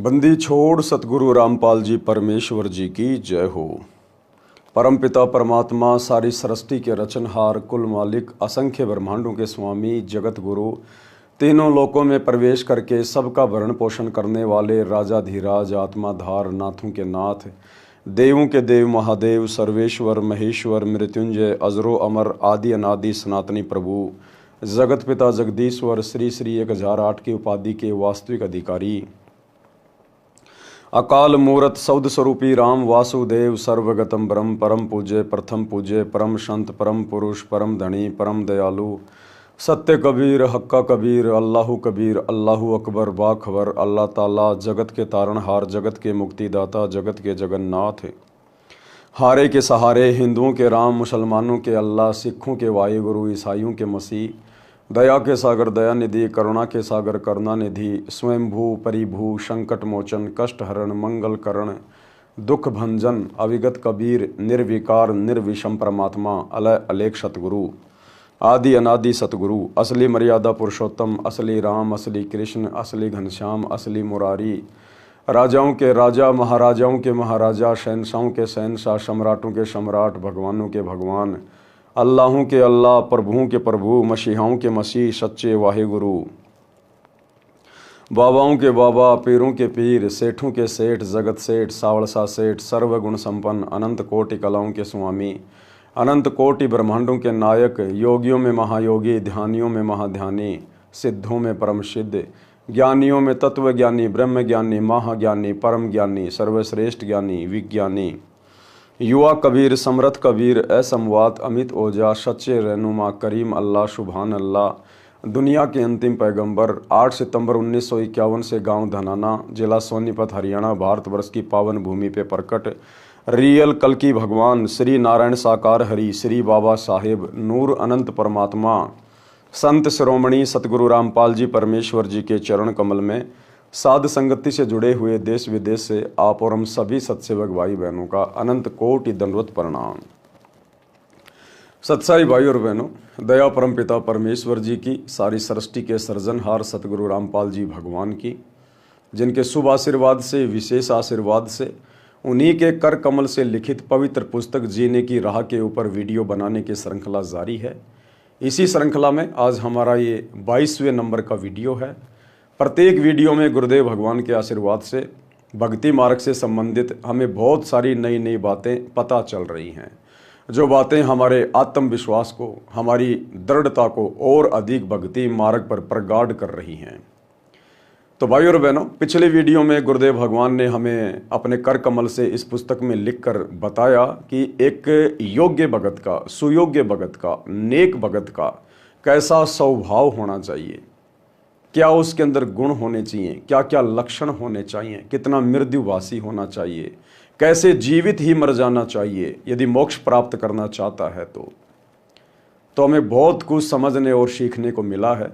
बंदी छोड़ सतगुरु रामपाल जी परमेश्वर जी की जय हो। परमपिता परमात्मा सारी सृष्टि के रचनहार, कुल मालिक, असंख्य ब्रह्मांडों के स्वामी, जगत गुरु, तीनों लोकों में प्रवेश करके सबका भरण पोषण करने वाले राजाधिराज, आत्माधार, नाथों के नाथ, देवों के देव, महादेव, सर्वेश्वर, महेश्वर, मृत्युंजय, अजरो अमर, आदि अनादि सनातनी प्रभु, जगत पिता जगदीश्वर, श्री श्री 1008 की उपाधि के वास्तविक अधिकारी, अकाल मूरत सौद स्वरूपी राम वासुदेव, सर्वगतम ब्रह्म, परम पूज्य, प्रथम पूज्य, परम संत, परम पुरुष, परम धनी, परम दयालु, सत्य कबीर, हक्का कबीर, अल्लाहु कबीर, अल्लाहु अकबर, बाखबर, अल्लाह ताला, जगत के तारणहार, जगत के मुक्तिदाता, जगत के जगन्नाथ, हारे के सहारे, हिंदुओं के राम, मुसलमानों के अल्लाह, सिखों के वाहिगुरु, ईसाइयों के मसीह, दया के सागर दयानिधि, करुणा के सागर करुणानिधि, स्वयंभू परिभू, संकट मोचन, कष्ट हरण, मंगल करण, दुख भंजन, अविगत कबीर, निर्विकार निर्विषम परमात्मा, अलय अलेख सतगुरु, आदि अनादि सतगुरु, असली मर्यादा पुरुषोत्तम, असली राम, असली कृष्ण, असली घनश्याम, असली मुरारी, राजाओं के राजा, महाराजाओं के महाराजा, शहंशाहों के शहंशाह, सम्राटों के सम्राट, भगवानों के भगवान, अल्लाहों के अल्लाह, प्रभुओं के प्रभु, मसीहाओं के मसीह, सच्चे वाहिगुरु, बाबाओं के बाबा, पीरों के पीर, सेठों के सेठ, जगत सेठ, सावड़सा सेठ, सर्वगुण संपन्न, अनंत कोटि कलाओं के स्वामी, अनंत कोटि ब्रह्मांडों के नायक, योगियों में महायोगी, ध्यानियों में महाध्यानी, सिद्धों में परम सिद्ध, ज्ञानियों में तत्व ज्ञानी, ब्रह्म ज्ञानी, महाज्ञानी, परम ज्ञानी, सर्वश्रेष्ठ ज्ञानी, विज्ञानी, युवा कबीर, समरथ कबीर, असमवात, अमित ओजा, सच्चे रहनुमा, करीम अल्लाह, सुभान अल्लाह, दुनिया के अंतिम पैगंबर, 8 सितंबर 1951 से गांव धनाना, जिला सोनीपत, हरियाणा, भारतवर्ष की पावन भूमि पे प्रकट रियल कल की भगवान, श्री नारायण साकार हरि, श्री बाबा साहेब, नूर अनंत परमात्मा, संत शिरोमणि सतगुरु रामपाल जी परमेश्वर जी के चरण कमल में साध संगति से जुड़े हुए देश विदेश से आप और हम सभी सत्सेवक भाई बहनों का अनंत कोटि दंडवत प्रणाम। सत्साई भाई और बहनों, दया परम पिता परमेश्वर जी की, सारी सृष्टि के सृजनहार सतगुरु रामपाल जी भगवान की, जिनके शुभ आशीर्वाद से, विशेष आशीर्वाद से, उन्हीं के कर कमल से लिखित पवित्र पुस्तक जीने की राह के ऊपर वीडियो बनाने की श्रृंखला जारी है। इसी श्रृंखला में आज हमारा ये 22वें नंबर का वीडियो है। प्रत्येक वीडियो में गुरुदेव भगवान के आशीर्वाद से भक्ति मार्ग से संबंधित हमें बहुत सारी नई नई बातें पता चल रही हैं, जो बातें हमारे आत्मविश्वास को, हमारी दृढ़ता को और अधिक भक्ति मार्ग पर प्रगाढ़ कर रही हैं। तो भाई और बहनों, पिछले वीडियो में गुरुदेव भगवान ने हमें अपने कर कमल से इस पुस्तक में लिखकर बताया कि एक योग्य भगत का, सुयोग्य भगत का, नेक भगत का कैसा स्वभाव होना चाहिए, क्या उसके अंदर गुण होने चाहिए, क्या क्या लक्षण होने चाहिए, कितना मृत्युभाषी होना चाहिए, कैसे जीवित ही मर जाना चाहिए यदि मोक्ष प्राप्त करना चाहता है। तो हमें बहुत कुछ समझने और सीखने को मिला है।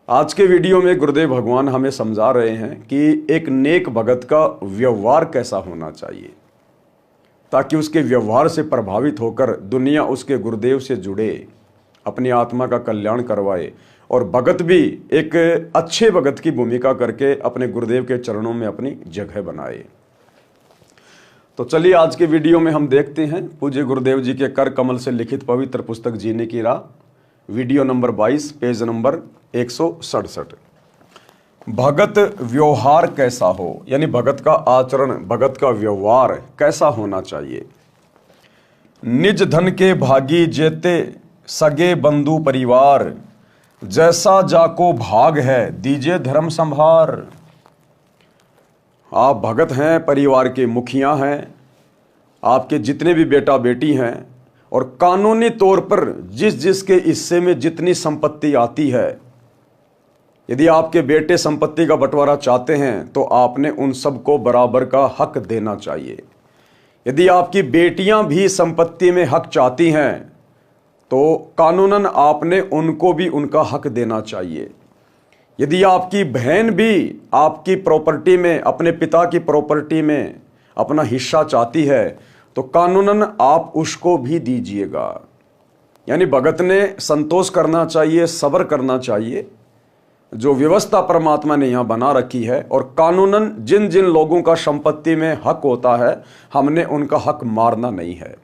आज के वीडियो में गुरुदेव भगवान हमें समझा रहे हैं कि एक नेक भगत का व्यवहार कैसा होना चाहिए, ताकि उसके व्यवहार से प्रभावित होकर दुनिया उसके गुरुदेव से जुड़े, अपनी आत्मा का कल्याण करवाए और भगत भी एक अच्छे भगत की भूमिका करके अपने गुरुदेव के चरणों में अपनी जगह बनाए। तो चलिए आज के वीडियो में हम देखते हैं पूज्य गुरुदेव जी के कर कमल से लिखित पवित्र पुस्तक जीने की राह, वीडियो नंबर 22, पेज नंबर 167। भगत व्यवहार कैसा हो, यानी भगत का आचरण, भगत का व्यवहार कैसा होना चाहिए। निज धन के भागी जेते सगे बंधु परिवार, जैसा जाको भाग है दीजिए धर्म संभार। आप भगत हैं, परिवार के मुखिया हैं, आपके जितने भी बेटा बेटी हैं, और कानूनी तौर पर जिस जिसके हिस्से में जितनी संपत्ति आती है, यदि आपके बेटे संपत्ति का बंटवारा चाहते हैं तो आपने उन सबको बराबर का हक देना चाहिए। यदि आपकी बेटियां भी संपत्ति में हक चाहती हैं तो कानूनन आपने उनको भी उनका हक देना चाहिए। यदि आपकी बहन भी आपकी प्रॉपर्टी में, अपने पिता की प्रॉपर्टी में अपना हिस्सा चाहती है तो कानूनन आप उसको भी दीजिएगा। यानी भगत ने संतोष करना चाहिए, सब्र करना चाहिए, जो व्यवस्था परमात्मा ने यहाँ बना रखी है और कानूनन जिन जिन लोगों का संपत्ति में हक होता है, हमने उनका हक मारना नहीं है,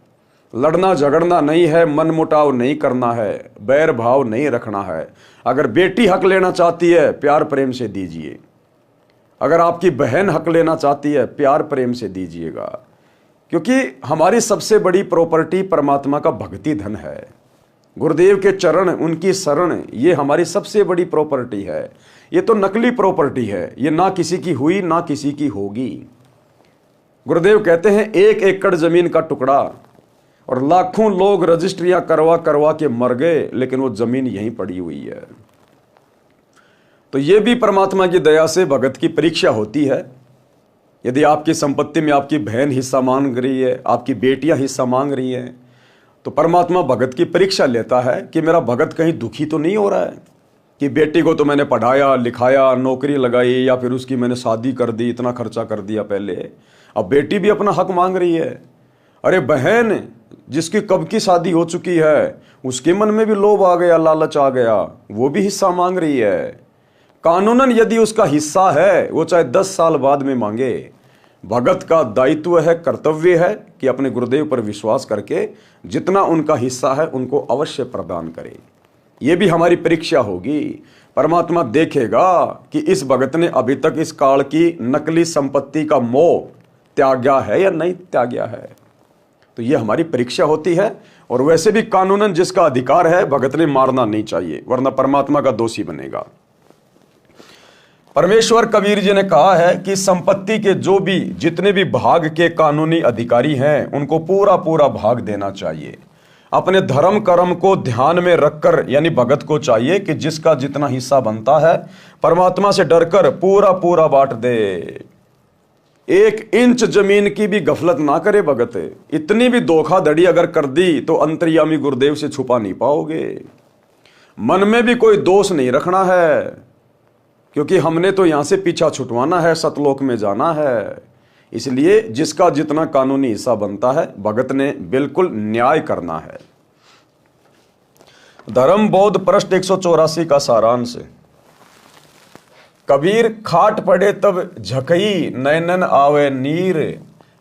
लड़ना झगड़ना नहीं है, मनमुटाव नहीं करना है, बैर भाव नहीं रखना है। अगर बेटी हक लेना चाहती है, प्यार प्रेम से दीजिए। अगर आपकी बहन हक लेना चाहती है, प्यार प्रेम से दीजिएगा, क्योंकि हमारी सबसे बड़ी प्रॉपर्टी परमात्मा का भक्ति धन है। गुरुदेव के चरण, उनकी शरण, ये हमारी सबसे बड़ी प्रॉपर्टी है। ये तो नकली प्रॉपर्टी है, ये ना किसी की हुई ना किसी की होगी। गुरुदेव कहते हैं 1 एकड़ जमीन का टुकड़ा और लाखों लोग रजिस्ट्रियां करवा करवा के मर गए, लेकिन वो जमीन यहीं पड़ी हुई है। तो ये भी परमात्मा की दया से भगत की परीक्षा होती है। यदि आपकी संपत्ति में आपकी बहन हिस्सा मांग रही है, आपकी बेटियां हिस्सा मांग रही हैं, तो परमात्मा भगत की परीक्षा लेता है कि मेरा भगत कहीं दुखी तो नहीं हो रहा है कि बेटी को तो मैंने पढ़ाया लिखाया, नौकरी लगाई, या फिर उसकी मैंने शादी कर दी, इतना खर्चा कर दिया पहले, अब बेटी भी अपना हक मांग रही है। अरे बहन जिसकी कब की शादी हो चुकी है, उसके मन में भी लोभ आ गया, लालच आ गया, वो भी हिस्सा मांग रही है। कानूनन यदि उसका हिस्सा है, वो चाहे 10 साल बाद में मांगे। भगत का दायित्व है, कर्तव्य है कि अपने गुरुदेव पर विश्वास करके जितना उनका हिस्सा है उनको अवश्य प्रदान करे। ये भी हमारी परीक्षा होगी। परमात्मा देखेगा कि इस भगत ने अभी तक इस काल की नकली संपत्ति का मोह त्यागा है या नहीं त्यागा है। तो ये हमारी परीक्षा होती है। और वैसे भी कानूनन जिसका अधिकार है, भगत ने मारना नहीं चाहिए, वरना परमात्मा का दोषी बनेगा। परमेश्वर कबीर जी ने कहा है कि संपत्ति के जितने भी भाग के कानूनी अधिकारी हैं, उनको पूरा पूरा भाग देना चाहिए। अपने धर्म कर्म को ध्यान में रखकर, यानी भगत को चाहिए कि जिसका जितना हिस्सा बनता है परमात्मा से डरकर पूरा पूरा बांट दे। 1 इंच जमीन की भी गफलत ना करे भगत। इतनी भी धोखाधड़ी अगर कर दी तो अंतर्यामी गुरुदेव से छुपा नहीं पाओगे। मन में भी कोई दोष नहीं रखना है, क्योंकि हमने तो यहां से पीछा छुटवाना है, सतलोक में जाना है। इसलिए जिसका जितना कानूनी हिस्सा बनता है, भगत ने बिल्कुल न्याय करना है। धर्म बोध पृष्ठ 184 का सारांश। कबीर खाट पड़े तब झकई, नैनन आवे नीर,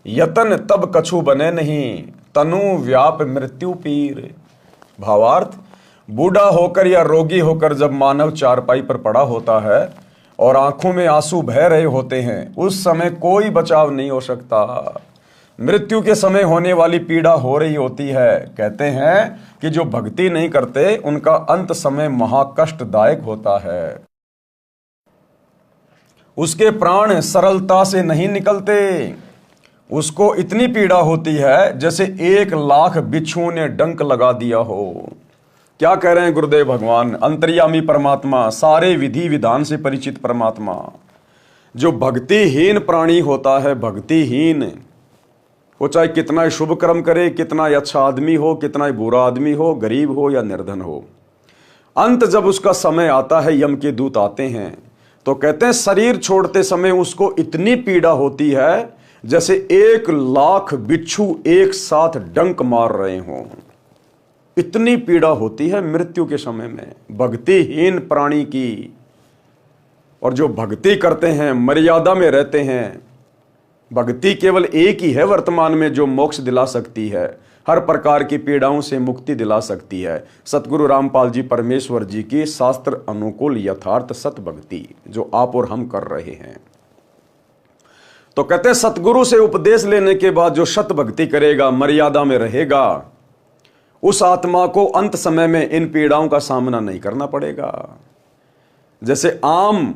यतन तब कछु बने नहीं, तनु व्याप मृत्यु पीर। भावार्थ, बूढ़ा होकर या रोगी होकर जब मानव चारपाई पर पड़ा होता है और आंखों में आंसू बह रहे होते हैं, उस समय कोई बचाव नहीं हो सकता। मृत्यु के समय होने वाली पीड़ा हो रही होती है। कहते हैं कि जो भक्ति नहीं करते उनका अंत समय महाकष्टदायक होता है। उसके प्राण सरलता से नहीं निकलते। उसको इतनी पीड़ा होती है जैसे 1 लाख बिच्छुओं ने डंक लगा दिया हो। क्या कह रहे हैं गुरुदेव भगवान? अंतर्यामी परमात्मा, सारे विधि विधान से परिचित परमात्मा, जो भक्तिहीन प्राणी होता है, भक्तिहीन, वो चाहे कितना ही शुभ कर्म करे, कितना ही अच्छा आदमी हो, कितना ही बुरा आदमी हो, गरीब हो या निर्धन हो, अंत जब उसका समय आता है, यम के दूत आते हैं, तो कहते हैं शरीर छोड़ते समय उसको इतनी पीड़ा होती है जैसे 1 लाख बिच्छू एक साथ डंक मार रहे हों। इतनी पीड़ा होती है मृत्यु के समय में भक्तिहीन प्राणी की। और जो भक्ति करते हैं, मर्यादा में रहते हैं, भक्ति केवल एक ही है वर्तमान में जो मोक्ष दिला सकती है, हर प्रकार की पीड़ाओं से मुक्ति दिला सकती है। सतगुरु रामपाल जी परमेश्वर जी की शास्त्र अनुकूल यथार्थ सत भक्ति जो आप और हम कर रहे हैं। तो कहते हैं सतगुरु से उपदेश लेने के बाद जो सत भक्ति करेगा, मर्यादा में रहेगा, उस आत्मा को अंत समय में इन पीड़ाओं का सामना नहीं करना पड़ेगा। जैसे आम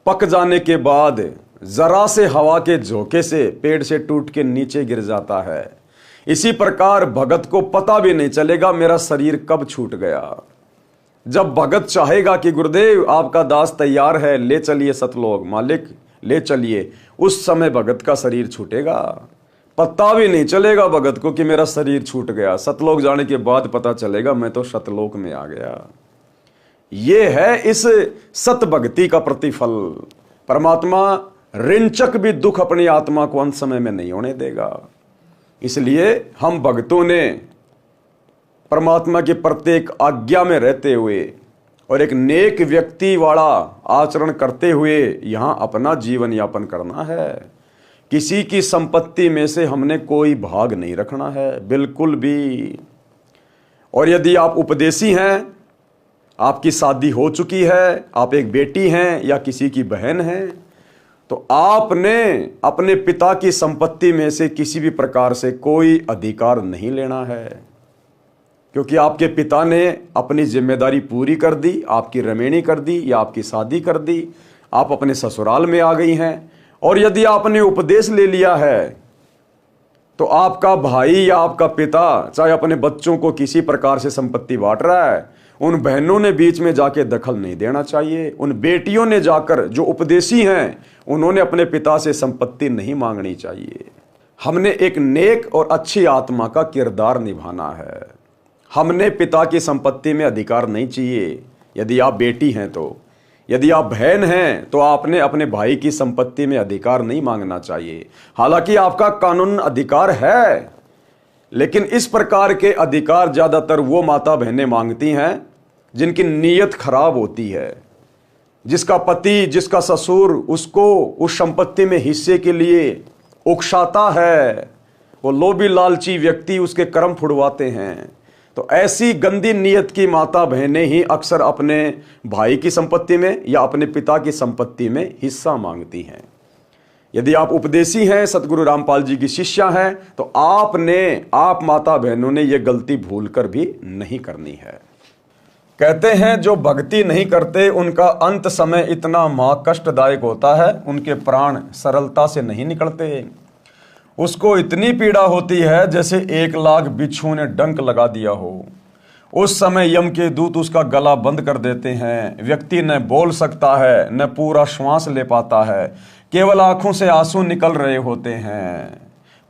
पक जाने के बाद जरा से हवा के झोंके से पेड़ से टूट के नीचे गिर जाता है, इसी प्रकार भगत को पता भी नहीं चलेगा मेरा शरीर कब छूट गया। जब भगत चाहेगा कि गुरुदेव आपका दास तैयार है, ले चलिए सतलोक, मालिक ले चलिए, उस समय भगत का शरीर छूटेगा। पता भी नहीं चलेगा भगत को कि मेरा शरीर छूट गया। सतलोक जाने के बाद पता चलेगा मैं तो सतलोक में आ गया। ये है इस सत भक्ति का प्रतिफल। परमात्मा ऋणचक भी दुख अपनी आत्मा को अंत समय में नहीं होने देगा। इसलिए हम भक्तों ने परमात्मा की प्रत्येक आज्ञा में रहते हुए और एक नेक व्यक्ति वाला आचरण करते हुए यहाँ अपना जीवन यापन करना है। किसी की संपत्ति में से हमने कोई भाग नहीं रखना है, बिल्कुल भी। और यदि आप उपदेशी हैं, आपकी शादी हो चुकी है, आप एक बेटी हैं या किसी की बहन हैं, तो आपने अपने पिता की संपत्ति में से किसी भी प्रकार से कोई अधिकार नहीं लेना है, क्योंकि आपके पिता ने अपनी जिम्मेदारी पूरी कर दी, आपकी रमेणी कर दी या आपकी शादी कर दी, आप अपने ससुराल में आ गई हैं। और यदि आपने उपदेश ले लिया है तो आपका भाई या आपका पिता चाहे अपने बच्चों को किसी प्रकार से संपत्ति बांट रहा है, उन बहनों ने बीच में जाके दखल नहीं देना चाहिए। उन बेटियों ने जाकर, जो उपदेशी हैं, उन्होंने अपने पिता से संपत्ति नहीं मांगनी चाहिए। हमने एक नेक और अच्छी आत्मा का किरदार निभाना है। हमने पिता की संपत्ति में अधिकार नहीं चाहिए। यदि आप बेटी हैं तो, यदि आप बहन हैं तो आपने अपने भाई की संपत्ति में अधिकार नहीं मांगना चाहिए। हालांकि आपका कानून अधिकार है, लेकिन इस प्रकार के अधिकार ज्यादातर वो माता बहनें मांगती हैं जिनकी नीयत खराब होती है, जिसका पति, जिसका ससुर उसको उस संपत्ति में हिस्से के लिए उकसाता है। वो लोभी लालची व्यक्ति उसके कर्म फुड़वाते हैं। तो ऐसी गंदी नीयत की माता बहनें ही अक्सर अपने भाई की संपत्ति में या अपने पिता की संपत्ति में हिस्सा मांगती हैं। यदि आप उपदेशी हैं, सतगुरु रामपाल जी की शिष्या हैं, तो आप माता बहनों ने यह गलती भूलकर भी नहीं करनी है। कहते हैं जो भक्ति नहीं करते उनका अंत समय इतना महाकष्टदायक होता है, उनके प्राण सरलता से नहीं निकलते। उसको इतनी पीड़ा होती है जैसे 1,00,000 बिच्छुओं ने डंक लगा दिया हो। उस समय यम के दूत उसका गला बंद कर देते हैं। व्यक्ति न बोल सकता है, न पूरा श्वास ले पाता है, केवल आंखों से आंसू निकल रहे होते हैं।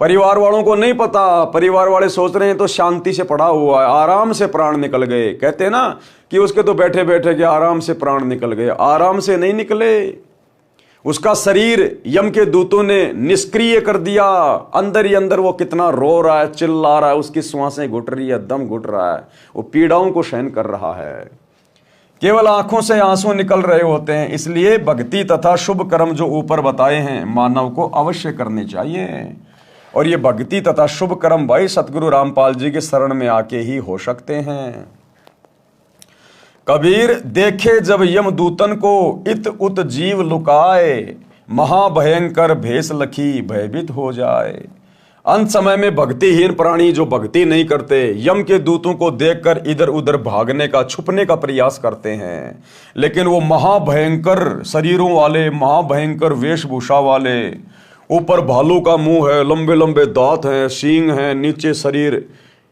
परिवार वालों को नहीं पता, परिवार वाले सोच रहे हैं तो शांति से पड़ा हुआ है, आराम से प्राण निकल गए। कहते हैं ना कि उसके तो बैठे बैठे के आराम से प्राण निकल गए। आराम से नहीं निकले, उसका शरीर यम के दूतों ने निष्क्रिय कर दिया। अंदर ही अंदर वो कितना रो रहा है, चिल्ला रहा है, उसकी श्वासें घुट रही है, दम घुट रहा है, वो पीड़ाओं को सहन कर रहा है। केवल आंखों से आंसू निकल रहे होते हैं। इसलिए भक्ति तथा शुभ कर्म जो ऊपर बताए हैं मानव को अवश्य करने चाहिए। और ये भक्ति तथा शुभ कर्म भाई सतगुरु रामपाल जी के शरण में आके ही हो सकते हैं। कबीर देखे जब यमदूतन को इत उत जीव लुकाए, महाभयंकर भेष लखी भयभीत हो जाए। अंत समय में भक्तिहीन प्राणी जो भक्ति नहीं करते, यम के दूतों को देखकर इधर उधर भागने का, छुपने का प्रयास करते हैं, लेकिन वो महाभयंकर शरीरों वाले, महाभयंकर वेशभूषा वाले, ऊपर भालू का मुंह है, लंबे लंबे दांत हैं, सींग हैं, नीचे शरीर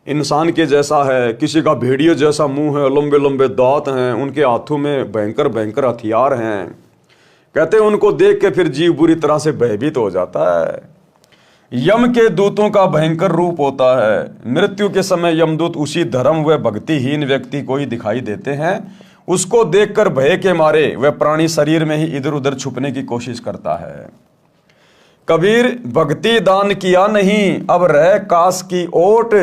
इंसान के जैसा है, किसी का भेड़िए जैसा मुंह है, लंबे लंबे दांत हैं, उनके हाथों में भयंकर भयंकर हथियार हैं। कहते हैं उनको देख के फिर जीव बुरी तरह से भयभीत हो जाता है। यम के दूतों का भयंकर रूप होता है। मृत्यु के समय यमदूत उसी धर्म व भक्तिहीन व्यक्ति को ही दिखाई देते हैं। उसको देखकर भय के मारे वह प्राणी शरीर में ही इधर उधर छुपने की कोशिश करता है। कबीर भक्ति दान किया नहीं, अब रह कास की ओट,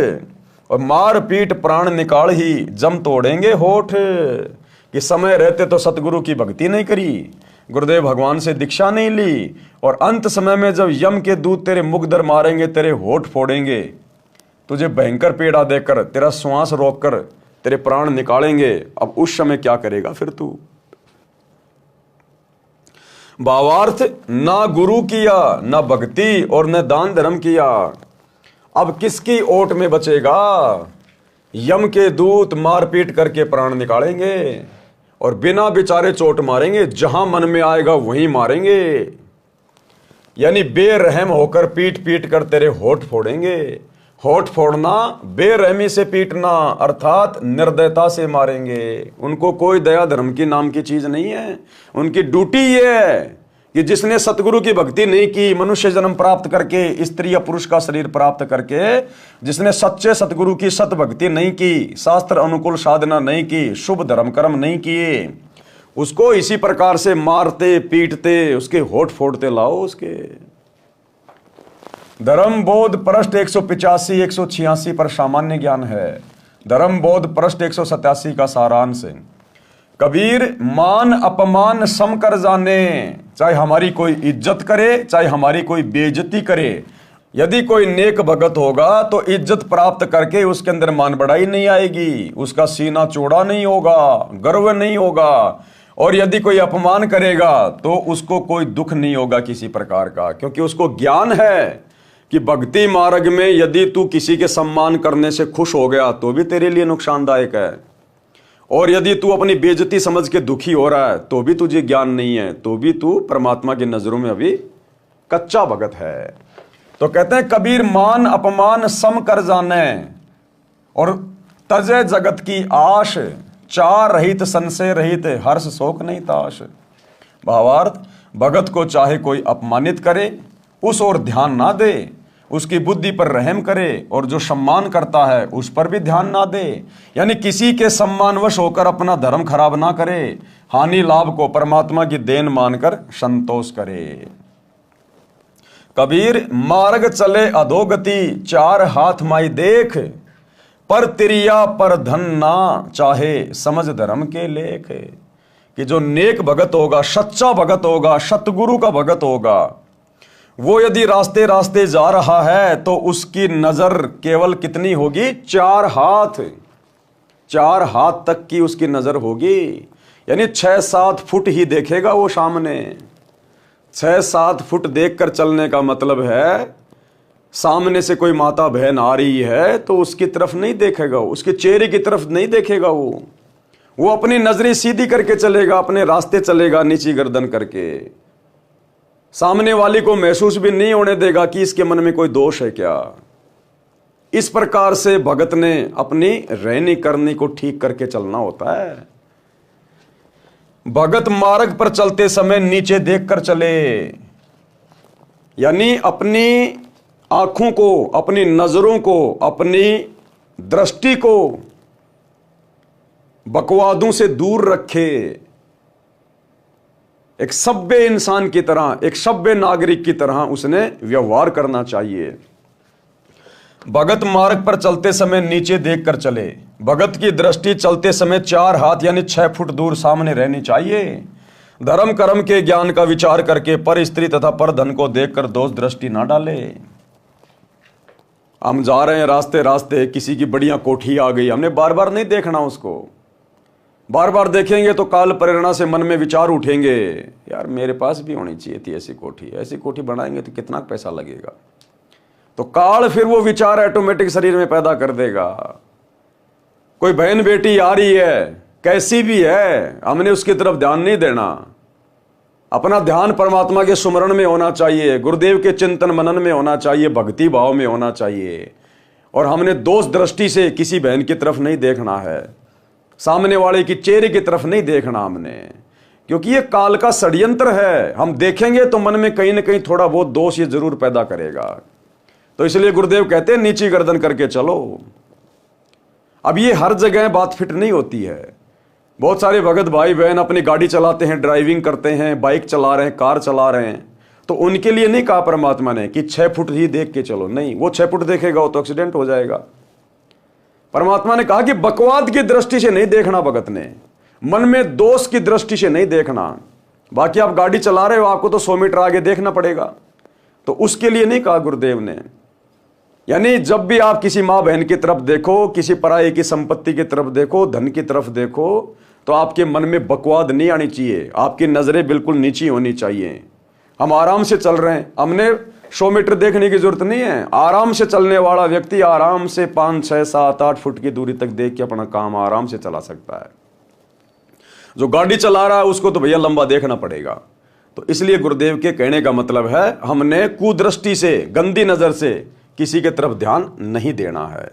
और मार पीट प्राण निकाल ही जम तोड़ेंगे होठ। कि समय रहते तो सतगुरु की भक्ति नहीं करी, गुरुदेव भगवान से दीक्षा नहीं ली, और अंत समय में जब यम के दूत तेरे मुख दर मारेंगे, तेरे होठ फोड़ेंगे, तुझे भयंकर पीड़ा देकर, तेरा श्वास रोककर तेरे प्राण निकालेंगे, अब उस समय क्या करेगा फिर तू। भावार्थ, ना गुरु किया, ना भक्ति और न दान धर्म किया, अब किसकी ओट में बचेगा। यम के दूत मारपीट करके प्राण निकालेंगे और बिना बेचारे चोट मारेंगे, जहां मन में आएगा वहीं मारेंगे। यानी बेरहम होकर पीट पीट कर तेरे होठ फोड़ेंगे। होठ फोड़ना, बेरहमी से पीटना, अर्थात निर्दयता से मारेंगे। उनको कोई दया धर्म की नाम की चीज नहीं है। उनकी ड्यूटी ये है कि जिसने सतगुरु की भक्ति नहीं की, मनुष्य जन्म प्राप्त करके, स्त्री या पुरुष का शरीर प्राप्त करके, जिसने सच्चे सतगुरु की सत भक्ति नहीं की, शास्त्र अनुकूल साधना नहीं की, शुभ धर्म कर्म नहीं किए, उसको इसी प्रकार से मारते पीटते, उसके होठ फोड़ते लाओ। उसके धर्म बोध पृष्ठ 185 186 पर सामान्य ज्ञान है। धर्म बोध पृष्ठ 187 का सारांश। कबीर मान अपमान सम कर जाने, चाहे हमारी कोई इज्जत करे चाहे हमारी कोई बेइज्जती करे, यदि कोई नेक भगत होगा तो इज्जत प्राप्त करके उसके अंदर मान बढ़ाई नहीं आएगी, उसका सीना चौड़ा नहीं होगा, गर्व नहीं होगा। और यदि कोई अपमान करेगा तो उसको कोई दुख नहीं होगा किसी प्रकार का, क्योंकि उसको ज्ञान है कि भक्ति मार्ग में यदि तू किसी के सम्मान करने से खुश हो गया तो भी तेरे लिए नुकसानदायक है, और यदि तू अपनी बेइज्जती समझ के दुखी हो रहा है तो भी तुझे ज्ञान नहीं है, तो भी तू परमात्मा की नजरों में अभी कच्चा भगत है। तो कहते हैं कबीर मान अपमान सम कर जाने, और तजे जगत की आश, चार रहित संशय रहित हर्ष शोक नहीं ताश। भावार्थ, भगत को चाहे कोई अपमानित करे उस ओर ध्यान ना दे, उसकी बुद्धि पर रहम करे, और जो सम्मान करता है उस पर भी ध्यान ना दे, यानी किसी के सम्मानवश होकर अपना धर्म खराब ना करे, हानि लाभ को परमात्मा की देन मानकर संतोष करे। कबीर मार्ग चले अधोगति, चार हाथ माई देख, पर तिरिया पर धन ना चाहे, समझ धर्म के लेख। कि जो नेक भगत होगा, सच्चा भगत होगा, सतगुरु का भगत होगा, वो यदि रास्ते रास्ते जा रहा है तो उसकी नजर केवल कितनी होगी? चार हाथ तक की उसकी नजर होगी, यानी 6-7 फुट ही देखेगा वो सामने। 6-7 फुट देखकर चलने का मतलब है सामने से कोई माता बहन आ रही है तो उसकी तरफ नहीं देखेगा, उसके चेहरे की तरफ नहीं देखेगा, वो अपनी नजरें सीधी करके चलेगा, अपने रास्ते चलेगा नीची गर्दन करके। सामने वाली को महसूस भी नहीं होने देगा कि इसके मन में कोई दोष है क्या। इस प्रकार से भगत ने अपनी रहनी करनी को ठीक करके चलना होता है। भगत मार्ग पर चलते समय नीचे देखकर चले, यानी अपनी आंखों को, अपनी नजरों को, अपनी दृष्टि को बकवादों से दूर रखे। एक सभ्य इंसान की तरह, एक सभ्य नागरिक की तरह उसने व्यवहार करना चाहिए। भगत मार्ग पर चलते समय नीचे देखकर चले। भगत की दृष्टि चलते समय 4 हाथ यानी 6 फुट दूर सामने रहनी चाहिए। धर्म कर्म के ज्ञान का विचार करके पर स्त्री तथा पर धन को देखकर दोष दृष्टि ना डाले। हम जा रहे हैं रास्ते रास्ते, किसी की बढ़िया कोठी आ गई, हमने बार बार नहीं देखना उसको। बार बार देखेंगे तो काल प्रेरणा से मन में विचार उठेंगे, यार मेरे पास भी होनी चाहिए थी ऐसी कोठी, ऐसी कोठी बनाएंगे तो कितना पैसा लगेगा। तो काल फिर वो विचार ऑटोमेटिक शरीर में पैदा कर देगा। कोई बहन बेटी आ रही है, कैसी भी है, हमने उसकी तरफ ध्यान नहीं देना। अपना ध्यान परमात्मा के सुमरण में होना चाहिए, गुरुदेव के चिंतन मनन में होना चाहिए, भक्ति भाव में होना चाहिए। और हमने दोष दृष्टि से किसी बहन की तरफ नहीं देखना है, सामने वाले की चेहरे की तरफ नहीं देखना हमने, क्योंकि ये काल का षड्यंत्र है। हम देखेंगे तो मन में कहीं ना कहीं थोड़ा बहुत दोष ये जरूर पैदा करेगा। तो इसलिए गुरुदेव कहते हैं नीची गर्दन करके चलो। अब ये हर जगह बात फिट नहीं होती है। बहुत सारे भगत भाई बहन अपनी गाड़ी चलाते हैं, ड्राइविंग करते हैं, बाइक चला रहे हैं, कार चला रहे हैं, तो उनके लिए नहीं कहा परमात्मा ने कि 6 फुट ही देख के चलो। नहीं, वो 6 फुट देखेगा तो एक्सीडेंट हो जाएगा। परमात्मा ने कहा कि बकवाद की दृष्टि से नहीं देखना, भगत ने मन में दोष की दृष्टि से नहीं देखना। बाकी आप गाड़ी चला रहे हो, आपको तो 100 मीटर आगे देखना पड़ेगा, तो उसके लिए नहीं कहा गुरुदेव ने। यानी जब भी आप किसी माँ बहन की तरफ देखो, किसी पराये की संपत्ति की तरफ देखो, धन की तरफ देखो, तो आपके मन में बकवाद नहीं आनी चाहिए, आपकी नजरें बिल्कुल नीची होनी चाहिए। हम आराम से चल रहे हैं, हमने 100 मीटर देखने की जरूरत नहीं है। आराम से चलने वाला व्यक्ति आराम से 5, 6, 7, 8 फुट की दूरी तक देख के अपना काम आराम से चला सकता है। जो गाड़ी चला रहा है उसको तो भैया लंबा देखना पड़ेगा। तो इसलिए गुरुदेव के कहने का मतलब है हमने कुदृष्टि से, गंदी नजर से किसी के तरफ ध्यान नहीं देना है।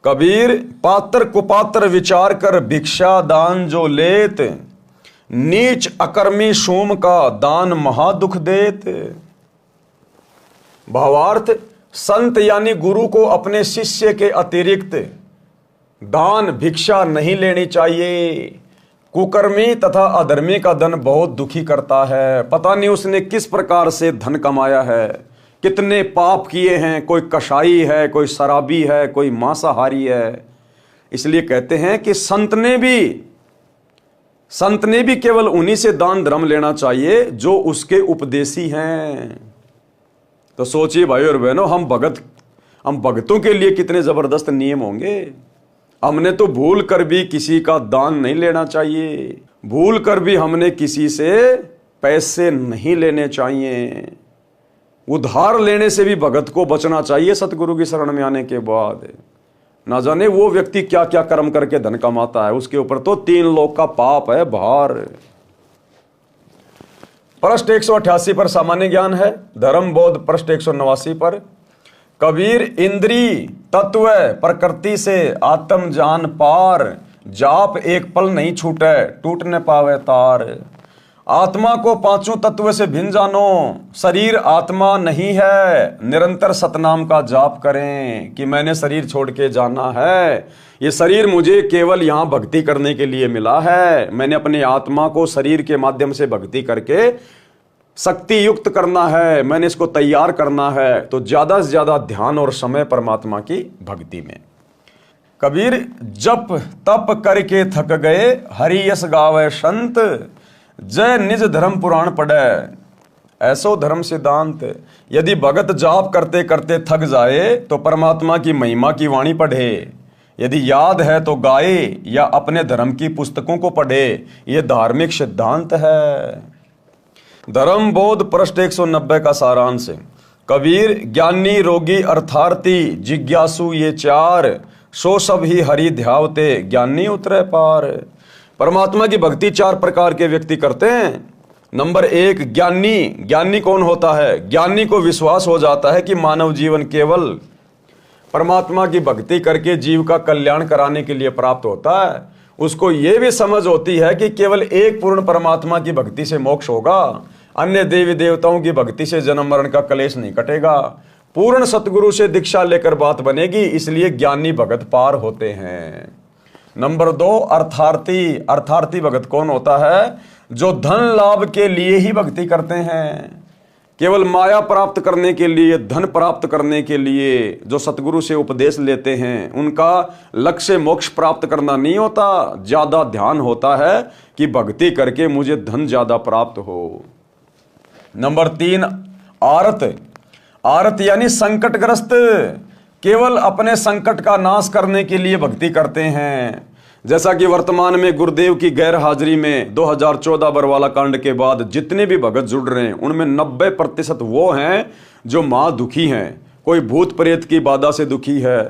कबीर पात्र कुपात्र विचार कर भिक्षा दान जो लेत, नीच अकर्मी सोम का दान महादुख देत। भावार्थ, संत यानी गुरु को अपने शिष्य के अतिरिक्त दान भिक्षा नहीं लेनी चाहिए। कुकर्मी तथा अधर्मी का धन बहुत दुखी करता है। पता नहीं उसने किस प्रकार से धन कमाया है, कितने पाप किए हैं। कोई कसाई है, कोई शराबी है, कोई मांसाहारी है, इसलिए कहते हैं कि संत ने भी केवल उन्हीं से दान धर्म लेना चाहिए जो उसके उपदेशी हैं। तो सोचिए भाई और बहनों, हम भगतों के लिए कितने जबरदस्त नियम होंगे। हमने तो भूल कर भी किसी का दान नहीं लेना चाहिए, भूल कर भी हमने किसी से पैसे नहीं लेने चाहिए, उधार लेने से भी भगत को बचना चाहिए। सतगुरु की शरण में आने के बाद ना जाने वो व्यक्ति क्या क्या कर्म करके धन कमाता है, उसके ऊपर तो 3 लोक का पाप है भार। पृष्ठ 188 पर सामान्य ज्ञान है। धर्म बोध पृष्ठ 189 पर। कबीर इंद्री तत्व प्रकृति से आत्म जान पार, जाप एक पल नहीं छूटे टूट न पावे तार। आत्मा को 5 तत्व से भिन्न जानो, शरीर आत्मा नहीं है, निरंतर सतनाम का जाप करें कि मैंने शरीर छोड़ के जाना है। ये शरीर मुझे केवल यहाँ भक्ति करने के लिए मिला है। मैंने अपने आत्मा को शरीर के माध्यम से भक्ति करके शक्ति युक्त करना है, मैंने इसको तैयार करना है। तो ज्यादा से ज्यादा ध्यान और समय परमात्मा की भक्ति में। कबीर जप तप करके थक गए, हरि यस गावे संत, जय निज धर्म पुराण पढ़े ऐसो धर्म सिद्धांत। यदि भगत जाप करते करते थक जाए तो परमात्मा की महिमा की वाणी पढ़े, यदि याद है तो गाए या अपने धर्म की पुस्तकों को पढ़े। यह धार्मिक सिद्धांत है। धर्म बोध पृष्ठ 190 का सारांश। कबीर ज्ञानी रोगी अर्थार्थी जिज्ञासु ये 4, सो सब ही हरि ध्यावते ज्ञानी उतरे पार। परमात्मा की भक्ति 4 प्रकार के व्यक्ति करते हैं। नंबर 1 ज्ञानी कौन होता है? ज्ञानी को विश्वास हो जाता है कि मानव जीवन केवल परमात्मा की भक्ति करके जीव का कल्याण कराने के लिए प्राप्त होता है। उसको यह भी समझ होती है कि केवल एक पूर्ण परमात्मा की भक्ति से मोक्ष होगा, अन्य देवी देवताओं की भक्ति से जन्म मरण का कलेश नहीं कटेगा। पूर्ण सतगुरु से दीक्षा लेकर बात बनेगी, इसलिए ज्ञानी भगत पार होते हैं। नंबर 2 अर्थार्थी भगत कौन होता है? जो धन लाभ के लिए ही भक्ति करते हैं, केवल माया प्राप्त करने के लिए, धन प्राप्त करने के लिए जो सतगुरु से उपदेश लेते हैं, उनका लक्ष्य मोक्ष प्राप्त करना नहीं होता। ज्यादा ध्यान होता है कि भक्ति करके मुझे धन ज्यादा प्राप्त हो। नंबर 3 आरत यानी संकटग्रस्त, केवल अपने संकट का नाश करने के लिए भक्ति करते हैं। जैसा कि वर्तमान में गुरुदेव की गैर हाजिरी में 2014 बरवाला कांड के बाद जितने भी भगत जुड़ रहे हैं, उनमें 90% वो हैं जो मां दुखी हैं। कोई भूत प्रेत की बाधा से दुखी है,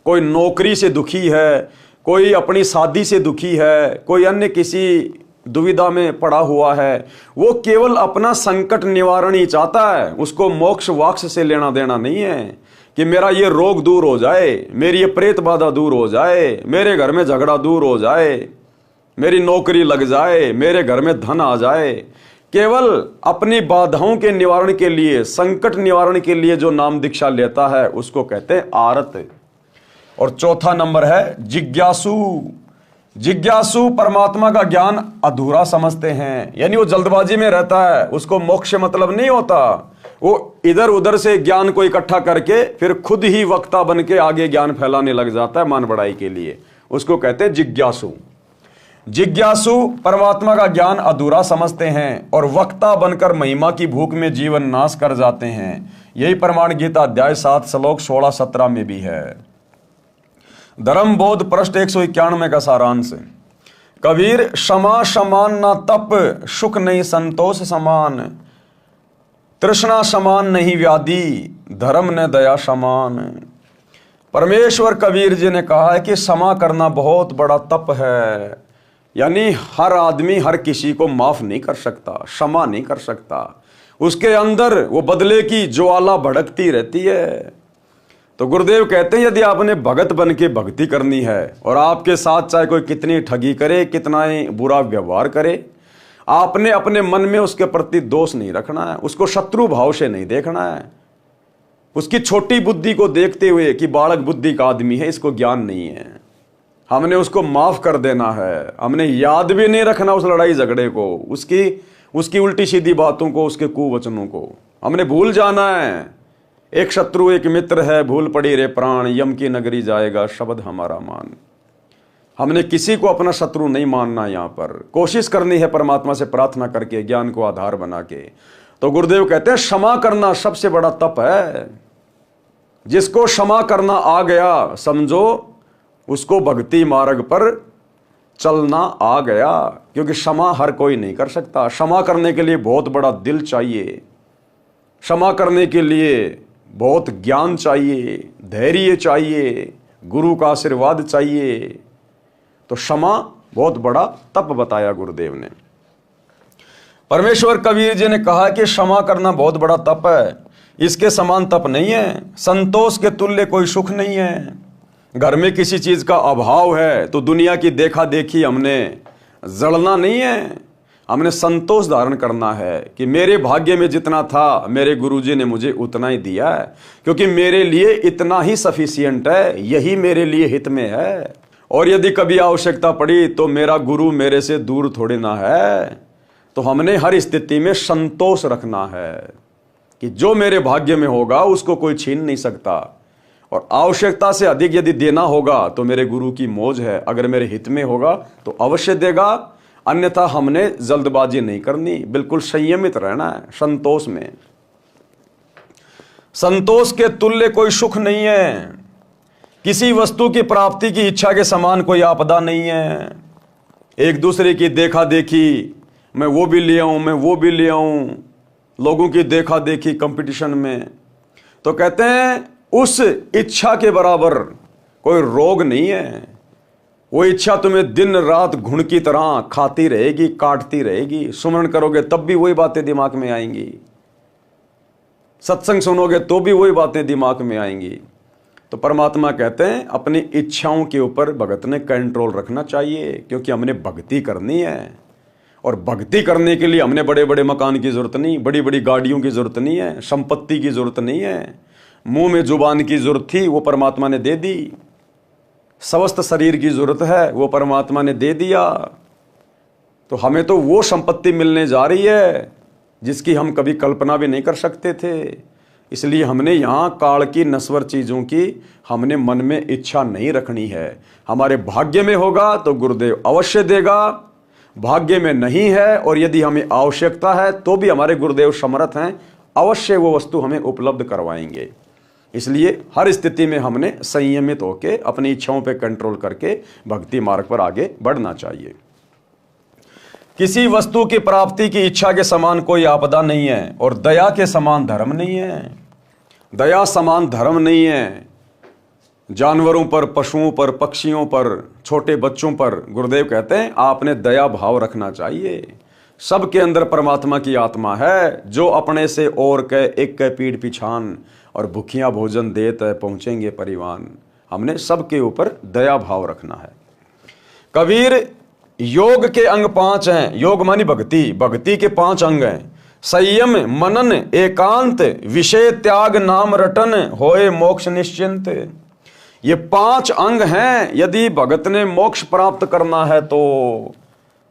कोई नौकरी से दुखी है, कोई अपनी शादी से दुखी है, कोई अन्य किसी दुविधा में पड़ा हुआ है। वो केवल अपना संकट निवारण ही चाहता है, उसको मोक्ष वाक्ष से लेना देना नहीं है कि मेरा ये रोग दूर हो जाए, मेरी ये प्रेत बाधा दूर हो जाए, मेरे घर में झगड़ा दूर हो जाए, मेरी नौकरी लग जाए, मेरे घर में धन आ जाए। केवल अपनी बाधाओं के निवारण के लिए, संकट निवारण के लिए जो नाम दीक्षा लेता है उसको कहते हैं आरत। और चौथा नंबर है जिज्ञासु परमात्मा का ज्ञान अधूरा समझते हैं, यानी वो जल्दबाजी में रहता है, उसको मोक्ष मतलब नहीं होता। वो इधर उधर से ज्ञान को इकट्ठा करके फिर खुद ही वक्ता बन के आगे ज्ञान फैलाने लग जाता है मान बढ़ाई के लिए, उसको कहते हैं जिज्ञासु परमात्मा का ज्ञान अधूरा समझते हैं और वक्ता बनकर महिमा की भूख में जीवन नाश कर जाते हैं। यही प्रमाण गीता अध्याय 7 श्लोक 16-17 में भी है। धर्म बोध पृष्ठ 191 का सारांश। कबीर क्षमा समान ना तप, सुख नहीं संतोष समान, तृष्णा समान नहीं व्याधि, धर्म ने दया समान। परमेश्वर कबीर जी ने कहा है कि क्षमा करना बहुत बड़ा तप है, यानी हर आदमी हर किसी को माफ नहीं कर सकता, क्षमा नहीं कर सकता। उसके अंदर वो बदले की ज्वाला भड़कती रहती है। तो गुरुदेव कहते हैं यदि आपने भगत बन के भक्ति करनी है और आपके साथ चाहे कोई कितनी ठगी करे, कितना ही बुरा व्यवहार करे, आपने अपने मन में उसके प्रति दोष नहीं रखना है, उसको शत्रु भाव से नहीं देखना है, उसकी छोटी बुद्धि को देखते हुए कि बालक बुद्धि का आदमी है, इसको ज्ञान नहीं है, हमने उसको माफ कर देना है। हमने याद भी नहीं रखना उस लड़ाई झगड़े को, उसकी उल्टी सीधी बातों को, उसके कुवचनों को हमने भूल जाना है। एक शत्रु एक मित्र है, भूल पड़ी रे प्राण, यम की नगरी जाएगा शब्द हमारा मान। हमने किसी को अपना शत्रु नहीं मानना, यहाँ पर कोशिश करनी है परमात्मा से प्रार्थना करके, ज्ञान को आधार बना के। तो गुरुदेव कहते हैं क्षमा करना सबसे बड़ा तप है। जिसको क्षमा करना आ गया, समझो उसको भक्ति मार्ग पर चलना आ गया, क्योंकि क्षमा हर कोई नहीं कर सकता। क्षमा करने के लिए बहुत बड़ा दिल चाहिए, क्षमा करने के लिए बहुत ज्ञान चाहिए, धैर्य चाहिए, गुरु का आशीर्वाद चाहिए। तो क्षमा बहुत बड़ा तप बताया गुरुदेव ने। परमेश्वर कबीर जी ने कहा कि क्षमा करना बहुत बड़ा तप है, इसके समान तप नहीं है। संतोष के तुल्य कोई सुख नहीं है। घर में किसी चीज का अभाव है तो दुनिया की देखा देखी हमने जड़ना नहीं है, हमने संतोष धारण करना है कि मेरे भाग्य में जितना था मेरे गुरुजी ने मुझे उतना ही दिया है, क्योंकि मेरे लिए इतना ही सफिशिएंट है, यही मेरे लिए हित में है। और यदि कभी आवश्यकता पड़ी तो मेरा गुरु मेरे से दूर थोड़े ना है। तो हमने हर स्थिति में संतोष रखना है कि जो मेरे भाग्य में होगा उसको कोई छीन नहीं सकता, और आवश्यकता से अधिक यदि देना होगा तो मेरे गुरु की मौज है। अगर मेरे हित में होगा तो अवश्य देगा, अन्यथा हमने जल्दबाजी नहीं करनी, बिल्कुल संयमित रहना है संतोष में। संतोष के तुल्य कोई सुख नहीं है। किसी वस्तु की प्राप्ति की इच्छा के समान कोई आपदा नहीं है। एक दूसरे की देखा देखी, मैं वो भी ले आऊं, मैं वो भी ले आऊं, लोगों की देखा देखी कंपटीशन में, तो कहते हैं उस इच्छा के बराबर कोई रोग नहीं है। वो इच्छा तुम्हें दिन रात घुन की तरह खाती रहेगी, काटती रहेगी। सुमरण करोगे तब भी वही बातें दिमाग में आएंगी, सत्संग सुनोगे तो भी वही बातें दिमाग में आएंगी। तो परमात्मा कहते हैं अपनी इच्छाओं के ऊपर भगत ने कंट्रोल रखना चाहिए, क्योंकि हमने भक्ति करनी है। और भक्ति करने के लिए हमने बड़े बड़े मकान की जरूरत नहीं, बड़ी बड़ी गाड़ियों की जरूरत नहीं है, संपत्ति की जरूरत नहीं है। मुंह में जुबान की जरूरत थी, वो परमात्मा ने दे दी। स्वस्थ शरीर की जरूरत है, वो परमात्मा ने दे दिया। तो हमें तो वो संपत्ति मिलने जा रही है जिसकी हम कभी कल्पना भी नहीं कर सकते थे। इसलिए हमने यहाँ काल की नश्वर चीजों की हमने मन में इच्छा नहीं रखनी है। हमारे भाग्य में होगा तो गुरुदेव अवश्य देगा, भाग्य में नहीं है और यदि हमें आवश्यकता है तो भी हमारे गुरुदेव समर्थ हैं, अवश्य वो वस्तु हमें उपलब्ध करवाएंगे। इसलिए हर स्थिति में हमने संयमित होकर अपनी इच्छाओं पे कंट्रोल करके भक्ति मार्ग पर आगे बढ़ना चाहिए। किसी वस्तु की प्राप्ति की इच्छा के समान कोई आपदा नहीं है, और दया के समान धर्म नहीं है। दया समान धर्म नहीं है। जानवरों पर, पशुओं पर, पक्षियों पर, छोटे बच्चों पर गुरुदेव कहते हैं आपने दया भाव रखना चाहिए। सबके अंदर परमात्मा की आत्मा है, जो अपने से और के एक के पीठ पिछान, और भूखियां भोजन देत पहुंचेंगे परिवान। हमने सबके ऊपर दया भाव रखना है। कबीर योग के अंग 5 हैं। योग मानी भक्ति, भक्ति के 5 अंग हैं। संयम, मनन, एकांत, विषय त्याग, नाम रटन, होए मोक्ष निश्चिंत। ये 5 अंग हैं। यदि भगत ने मोक्ष प्राप्त करना है तो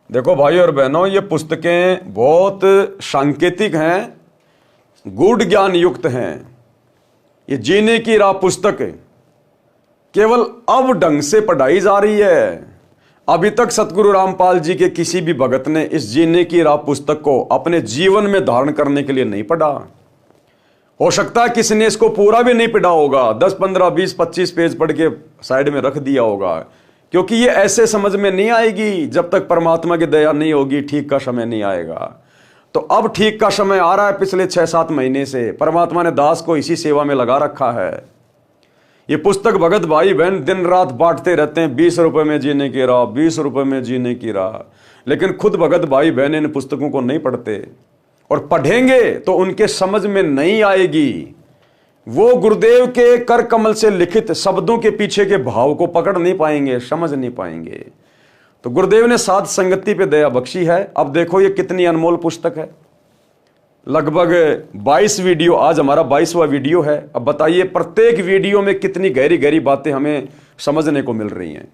देखो भाई और बहनों, ये पुस्तकें बहुत सांकेतिक हैं, गूढ़ ज्ञान युक्त हैं। ये जीने की राह पुस्तक केवल अब ढंग से पढ़ाई जा रही है। अभी तक सतगुरु रामपाल जी के किसी भी भगत ने इस जीने की राह पुस्तक को अपने जीवन में धारण करने के लिए नहीं पढ़ा। हो सकता है किसी ने इसको पूरा भी नहीं पढ़ा होगा, 10, 15, 20, 25 पेज पढ़ के साइड में रख दिया होगा, क्योंकि ये ऐसे समझ में नहीं आएगी जब तक परमात्मा की दया नहीं होगी, ठीक का समय नहीं आएगा। तो अब ठीक का समय आ रहा है। पिछले 6-7 महीने से परमात्मा ने दास को इसी सेवा में लगा रखा है। ये पुस्तक भगत भाई बहन दिन रात बांटते रहते हैं, 20 रुपए में जीने की राह, 20 रुपए में जीने की राह, लेकिन खुद भगत भाई बहन इन पुस्तकों को नहीं पढ़ते, और पढ़ेंगे तो उनके समझ में नहीं आएगी। वो गुरुदेव के कर कमल से लिखित शब्दों के पीछे के भाव को पकड़ नहीं पाएंगे, समझ नहीं पाएंगे। तो गुरुदेव ने साध संगति पे दया बख्शी है। अब देखो ये कितनी अनमोल पुस्तक है। लगभग 22 वीडियो, आज हमारा 22वां वीडियो है। अब बताइए प्रत्येक वीडियो में कितनी गहरी गहरी बातें हमें समझने को मिल रही हैं।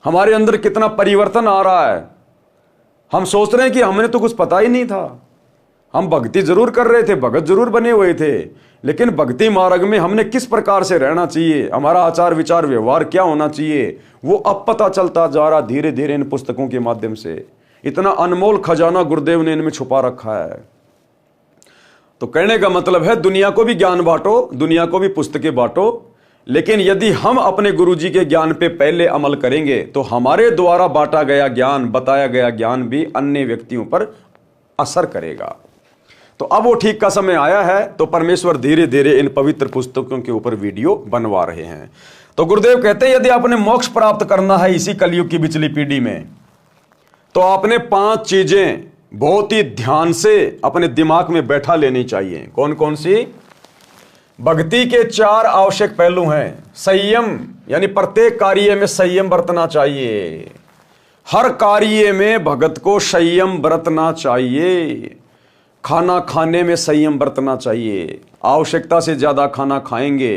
हमारे अंदर कितना परिवर्तन आ रहा है। हम सोच रहे हैं कि हमने तो कुछ पता ही नहीं था, हम भक्ति जरूर कर रहे थे, भगत जरूर बने हुए थे, लेकिन भक्ति मार्ग में हमने किस प्रकार से रहना चाहिए, हमारा आचार विचार व्यवहार क्या होना चाहिए, वो अब पता चलता जा रहा धीरे धीरे इन पुस्तकों के माध्यम से। इतना अनमोल खजाना गुरुदेव ने इनमें छुपा रखा है। तो कहने का मतलब है दुनिया को भी ज्ञान बांटो, दुनिया को भी पुस्तकें बांटो, लेकिन यदि हम अपने गुरुजी के ज्ञान पे पहले अमल करेंगे तो हमारे द्वारा बांटा गया ज्ञान, बताया गया ज्ञान भी अन्य व्यक्तियों पर असर करेगा। तो अब वो ठीक का समय आया है, तो परमेश्वर धीरे धीरे इन पवित्र पुस्तकों के ऊपर वीडियो बनवा रहे हैं। तो गुरुदेव कहते हैं यदि आपने मोक्ष प्राप्त करना है इसी कलयुग की पिछली पीढ़ी में, तो आपने 5 चीजें बहुत ही ध्यान से अपने दिमाग में बैठा लेनी चाहिए। कौन कौन सी? भक्ति के 4 आवश्यक पहलू हैं। संयम, यानी प्रत्येक कार्य में संयम बरतना चाहिए। हर कार्य में भगत को संयम बरतना चाहिए। खाना खाने में संयम बरतना चाहिए। आवश्यकता से ज्यादा खाना खाएंगे,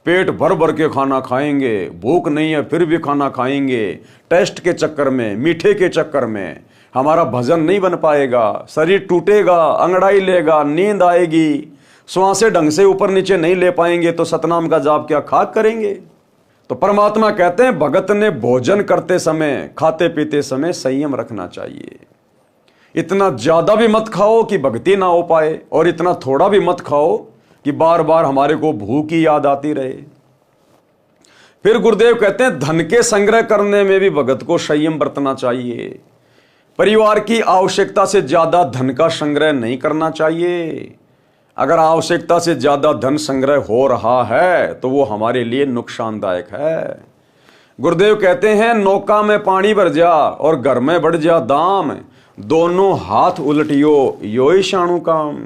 पेट भर भर के खाना खाएंगे, भूख नहीं है फिर भी खाना खाएंगे, टेस्ट के चक्कर में, मीठे के चक्कर में हमारा भजन नहीं बन पाएगा, शरीर टूटेगा, अंगड़ाई लेगा, नींद आएगी, श्वासें ढंग से ऊपर नीचे नहीं ले पाएंगे, तो सतनाम का जाप क्या खाक करेंगे। तो परमात्मा कहते हैं भगत ने भोजन करते समय, खाते पीते समय संयम रखना चाहिए। इतना ज्यादा भी मत खाओ कि भक्ति ना हो पाए, और इतना थोड़ा भी मत खाओ कि बार बार हमारे को भूख की याद आती रहे। फिर गुरुदेव कहते हैं धन के संग्रह करने में भी भगत को संयम बरतना चाहिए। परिवार की आवश्यकता से ज्यादा धन का संग्रह नहीं करना चाहिए। अगर आवश्यकता से ज्यादा धन संग्रह हो रहा है तो वो हमारे लिए नुकसानदायक है। गुरुदेव कहते हैं नौका में पानी भर जा और घर में बढ़ जा दाम, दोनों हाथ उलटियो यो शाणु काम।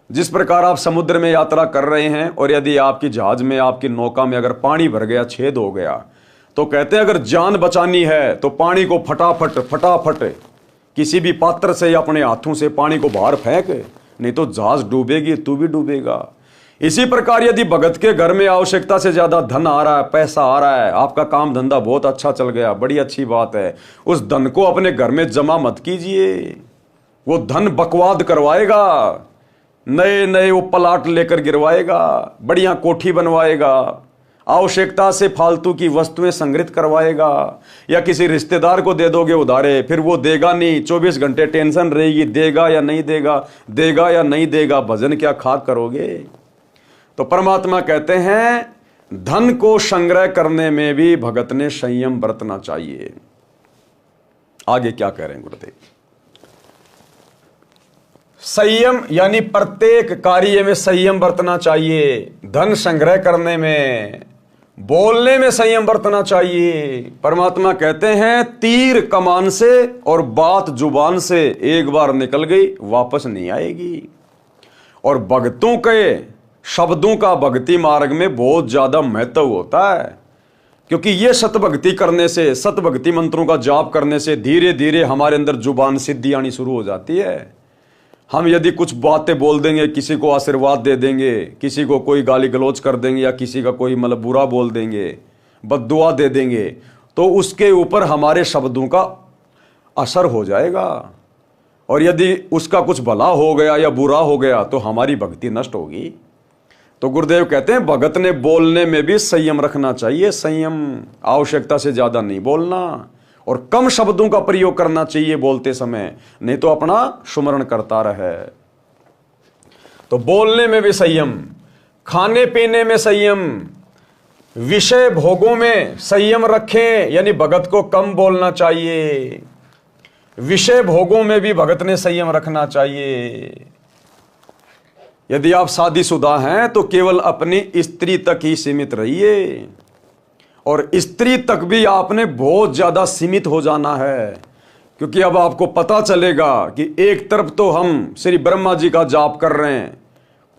जिस प्रकार आप समुद्र में यात्रा कर रहे हैं और यदि आपकी जहाज में, आपकी नौका में अगर पानी भर गया, छेद हो गया, तो कहते हैं अगर जान बचानी है तो पानी को फटाफट फटाफट किसी भी पात्र से या अपने हाथों से पानी को बाहर फेंक, नहीं तो जहाज डूबेगी, तू भी डूबेगा। इसी प्रकार यदि भगत के घर में आवश्यकता से ज्यादा धन आ रहा है, पैसा आ रहा है, आपका काम धंधा बहुत अच्छा चल गया, बड़ी अच्छी बात है, उस धन को अपने घर में जमा मत कीजिए। वो धन बकवाद करवाएगा, नए नए वो प्लाट लेकर गिरवाएगा, बढ़िया कोठी बनवाएगा, आवश्यकता से फालतू की वस्तुएं संग्रहित करवाएगा, या किसी रिश्तेदार को दे दोगे उधारे, फिर वो देगा नहीं, 24 घंटे टेंशन रहेगी, देगा या नहीं देगा, देगा या नहीं देगा, भजन क्या खाक करोगे। तो परमात्मा कहते हैं धन को संग्रह करने में भी भगत ने संयम बरतना चाहिए। आगे क्या कह रहे हैं गुरुदेव? संयम यानी प्रत्येक कार्य में संयम बरतना चाहिए। धन संग्रह करने में, बोलने में संयम बरतना चाहिए। परमात्मा कहते हैं तीर कमान से और बात जुबान से एक बार निकल गई वापस नहीं आएगी। और भक्तों के शब्दों का भक्ति मार्ग में बहुत ज्यादा महत्व होता है, क्योंकि ये सतभक्ति करने से, सतभक्ति मंत्रों का जाप करने से धीरे धीरे हमारे अंदर जुबान सिद्धि आनी शुरू हो जाती है। हम यदि कुछ बातें बोल देंगे, किसी को आशीर्वाद दे देंगे, किसी को कोई गाली गलौज कर देंगे, या किसी का कोई मतलब बुरा बोल देंगे, बद्दुआ दे देंगे, तो उसके ऊपर हमारे शब्दों का असर हो जाएगा। और यदि उसका कुछ भला हो गया या बुरा हो गया तो हमारी भक्ति नष्ट होगी। तो गुरुदेव कहते हैं भगत ने बोलने में भी संयम रखना चाहिए। संयम, आवश्यकता से ज्यादा नहीं बोलना और कम शब्दों का प्रयोग करना चाहिए बोलते समय, नहीं तो अपना सुमरण करता रहे। तो बोलने में भी संयम, खाने पीने में संयम, विषय भोगों में संयम रखें, यानी भगत को कम बोलना चाहिए। विषय भोगों में भी भगत ने संयम रखना चाहिए। यदि आप शादीशुदा हैं तो केवल अपनी स्त्री तक ही सीमित रहिए, और स्त्री तक भी आपने बहुत ज्यादा सीमित हो जाना है, क्योंकि अब आपको पता चलेगा कि एक तरफ तो हम श्री ब्रह्मा जी का जाप कर रहे हैं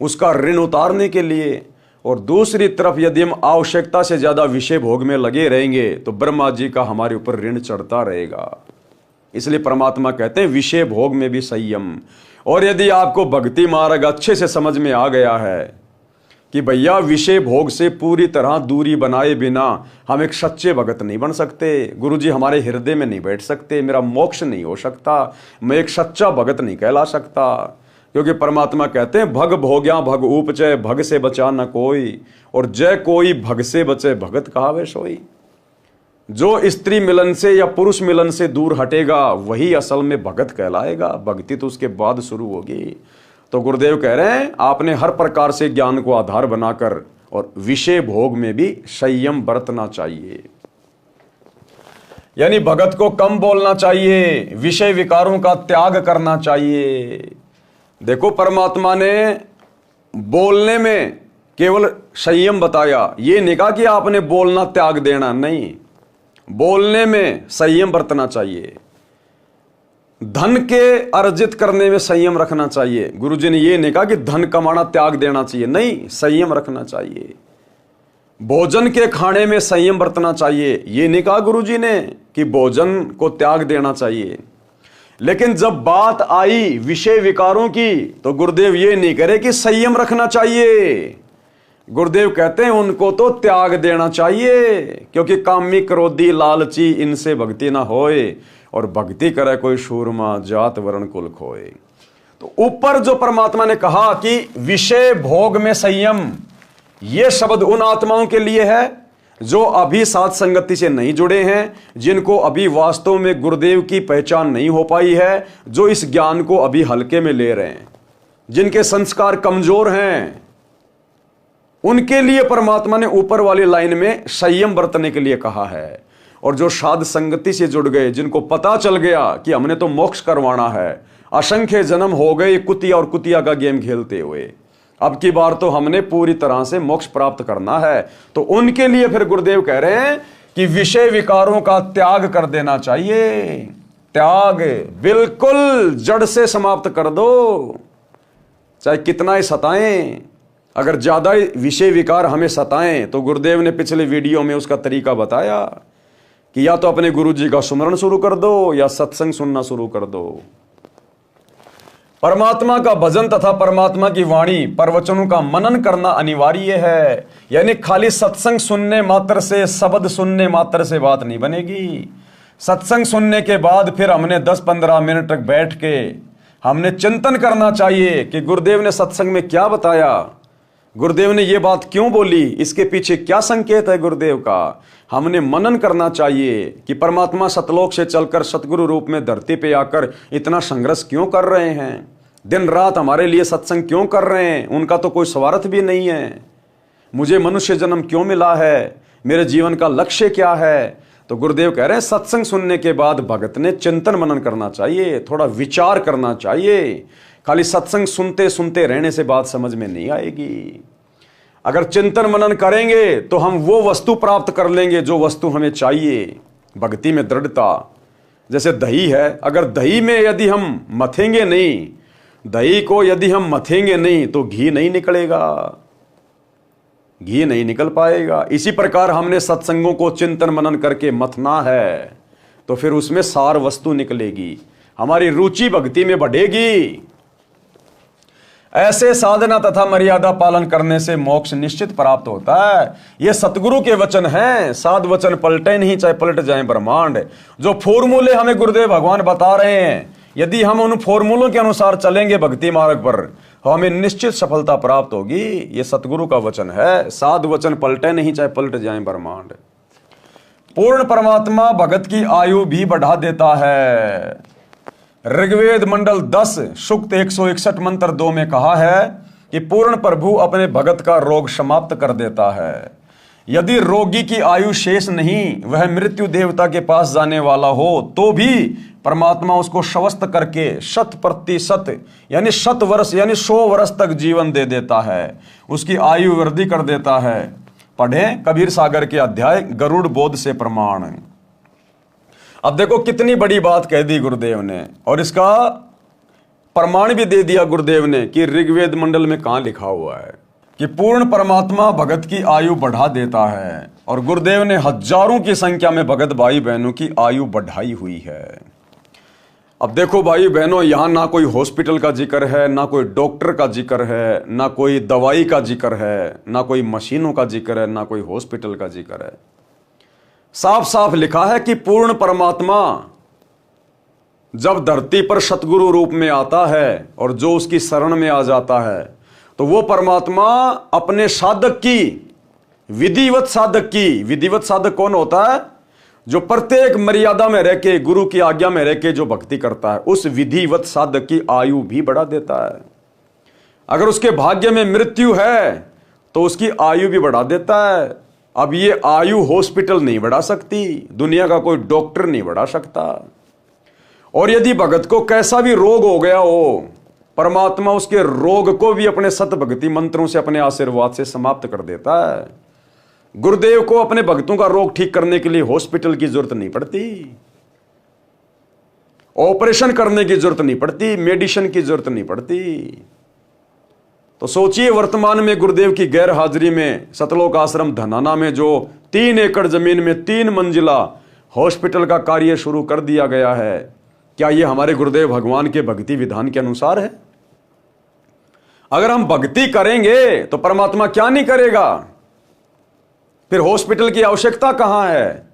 उसका ऋण उतारने के लिए, और दूसरी तरफ यदि हम आवश्यकता से ज्यादा विषय भोग में लगे रहेंगे तो ब्रह्मा जी का हमारे ऊपर ऋण चढ़ता रहेगा। इसलिए परमात्मा कहते हैं विषय भोग में भी संयम। और यदि आपको भक्ति मार्ग अच्छे से समझ में आ गया है कि भैया विषय भोग से पूरी तरह दूरी बनाए बिना हम एक सच्चे भगत नहीं बन सकते, गुरुजी हमारे हृदय में नहीं बैठ सकते, मेरा मोक्ष नहीं हो सकता, मैं एक सच्चा भगत नहीं कहला सकता, क्योंकि परमात्मा कहते हैं भग भोग्या भग उपचय, भग से बचा न कोई, और जय कोई भग से बचे भगत कहावे सोई। जो स्त्री मिलन से या पुरुष मिलन से दूर हटेगा वही असल में भगत कहलाएगा। भक्ति तो उसके बाद शुरू होगी। तो गुरुदेव कह रहे हैं आपने हर प्रकार से ज्ञान को आधार बनाकर और विषय भोग में भी संयम बरतना चाहिए। यानी भगत को कम बोलना चाहिए, विषय विकारों का त्याग करना चाहिए। देखो परमात्मा ने बोलने में केवल संयम बताया, ये नहीं कहा कि आपने बोलना त्याग देना, नहीं, बोलने में संयम बरतना चाहिए। धन के अर्जित करने में संयम रखना चाहिए। गुरुजी ने ये नहीं कहा कि धन कमाना त्याग देना चाहिए, नहीं, संयम रखना चाहिए। भोजन के खाने में संयम बरतना चाहिए, ये नहीं कहा गुरुजी ने कि भोजन को त्याग देना चाहिए। लेकिन जब बात आई विषय विकारों की तो गुरुदेव ये नहीं करे कि संयम रखना चाहिए। गुरुदेव कहते हैं उनको तो त्याग देना चाहिए, क्योंकि कामी क्रोधी लालची इनसे भक्ति ना होए, और भक्ति करे कोई शूरमा जात वर्ण कुल खोए। तो ऊपर जो परमात्मा ने कहा कि विषय भोग में संयम, ये शब्द उन आत्माओं के लिए है जो अभी साथ संगति से नहीं जुड़े हैं, जिनको अभी वास्तव में गुरुदेव की पहचान नहीं हो पाई है, जो इस ज्ञान को अभी हल्के में ले रहे हैं, जिनके संस्कार कमजोर हैं, उनके लिए परमात्मा ने ऊपर वाली लाइन में संयम बरतने के लिए कहा है। और जो साध संगति से जुड़ गए, जिनको पता चल गया कि हमने तो मोक्ष करवाना है, असंख्य जन्म हो गए कुतिया और कुतिया का गेम खेलते हुए, अब की बार तो हमने पूरी तरह से मोक्ष प्राप्त करना है, तो उनके लिए फिर गुरुदेव कह रहे हैं कि विषय विकारों का त्याग कर देना चाहिए। त्याग बिल्कुल जड़ से समाप्त कर दो, चाहे कितना ही सताएं। अगर ज्यादा विषय विकार हमें सताएं तो गुरुदेव ने पिछले वीडियो में उसका तरीका बताया कि या तो अपने गुरु जी का सुमरण शुरू कर दो या सत्संग सुनना शुरू कर दो। परमात्मा का भजन तथा परमात्मा की वाणी प्रवचनों का मनन करना अनिवार्य है। यानी खाली सत्संग सुनने मात्र से, शब्द सुनने मात्र से बात नहीं बनेगी। सत्संग सुनने के बाद फिर हमने 10-15 मिनट तक बैठ के हमने चिंतन करना चाहिए कि गुरुदेव ने सत्संग में क्या बताया, गुरुदेव ने ये बात क्यों बोली, इसके पीछे क्या संकेत है गुरुदेव का। हमने मनन करना चाहिए कि परमात्मा सतलोक से चलकर सतगुरु रूप में धरती पे आकर इतना संघर्ष क्यों कर रहे हैं, दिन रात हमारे लिए सत्संग क्यों कर रहे हैं। उनका तो कोई स्वार्थ भी नहीं है। मुझे मनुष्य जन्म क्यों मिला है, मेरे जीवन का लक्ष्य क्या है। तो गुरुदेव कह रहे हैं सत्संग सुनने के बाद भगत ने चिंतन मनन करना चाहिए, थोड़ा विचार करना चाहिए। खाली सत्संग सुनते सुनते रहने से बात समझ में नहीं आएगी। अगर चिंतन मनन करेंगे तो हम वो वस्तु प्राप्त कर लेंगे जो वस्तु हमें चाहिए। भक्ति में दृढ़ता, जैसे दही है, अगर दही में यदि हम मथेंगे नहीं, दही को यदि हम मथेंगे नहीं तो घी नहीं निकलेगा, घी नहीं निकल पाएगा। इसी प्रकार हमने सत्संगों को चिंतन मनन करके मथना है तो फिर उसमें सार वस्तु निकलेगी, हमारी रुचि भक्ति में बढ़ेगी। ऐसे साधना तथा मर्यादा पालन करने से मोक्ष निश्चित प्राप्त होता है। ये सतगुरु के वचन हैं, साध वचन पलटे नहीं चाहे पलट जाए ब्रह्मांड। जो फॉर्मूले हमें गुरुदेव भगवान बता रहे हैं, यदि हम उन फॉर्मूलों के अनुसार चलेंगे भक्ति मार्ग पर, हमें निश्चित सफलता प्राप्त होगी। ये सतगुरु का वचन है, साध वचन पलटे नहीं चाहे पलट जाए ब्रह्मांड। पूर्ण परमात्मा भगत की आयु भी बढ़ा देता है। ऋग्वेद मंडल 10 सूक्त 161 मंत्र 2 में कहा है कि पूर्ण प्रभु अपने भगत का रोग समाप्त कर देता है। यदि रोगी की आयु शेष नहीं, वह मृत्यु देवता के पास जाने वाला हो, तो भी परमात्मा उसको स्वस्थ करके 100% यानी 100 वर्ष यानी 100 वर्ष तक जीवन दे देता है, उसकी आयु वृद्धि कर देता है। पढ़ें कबीर सागर के अध्याय गरुड़ बोध से प्रमाण। अब देखो कितनी बड़ी बात कह दी गुरुदेव ने, और इसका प्रमाण भी दे दिया गुरुदेव ने कि ऋग्वेद मंडल में कहां लिखा हुआ है कि पूर्ण परमात्मा भगत की आयु बढ़ा देता है। और गुरुदेव ने हजारों की संख्या में भगत भाई बहनों की आयु बढ़ाई हुई है। अब देखो भाई बहनों, यहां ना कोई हॉस्पिटल का जिक्र है, ना कोई डॉक्टर का जिक्र है, ना कोई दवाई का जिक्र है, ना कोई मशीनों का जिक्र है, ना कोई हॉस्पिटल का जिक्र है। साफ साफ लिखा है कि पूर्ण परमात्मा जब धरती पर सतगुरु रूप में आता है और जो उसकी शरण में आ जाता है, तो वो परमात्मा अपने साधक की, विधिवत साधक की, विधिवत साधक कौन होता है? जो प्रत्येक मर्यादा में रह के, गुरु की आज्ञा में रह के जो भक्ति करता है, उस विधिवत साधक की आयु भी बढ़ा देता है। अगर उसके भाग्य में मृत्यु है तो उसकी आयु भी बढ़ा देता है। अब ये आयु हॉस्पिटल नहीं बढ़ा सकती, दुनिया का कोई डॉक्टर नहीं बढ़ा सकता। और यदि भगत को कैसा भी रोग हो गया हो, परमात्मा उसके रोग को भी अपने सत भक्ति मंत्रों से, अपने आशीर्वाद से समाप्त कर देता है। गुरुदेव को अपने भक्तों का रोग ठीक करने के लिए हॉस्पिटल की जरूरत नहीं पड़ती, ऑपरेशन करने की जरूरत नहीं पड़ती, मेडिसिन की जरूरत नहीं पड़ती। तो सोचिए, वर्तमान में गुरुदेव की गैर हाजिरी में सतलोक आश्रम धनाना में जो 3 एकड़ जमीन में 3 मंजिला हॉस्पिटल का कार्य शुरू कर दिया गया है, क्या यह हमारे गुरुदेव भगवान के भक्ति विधान के अनुसार है? अगर हम भक्ति करेंगे तो परमात्मा क्या नहीं करेगा? फिर हॉस्पिटल की आवश्यकता कहां है?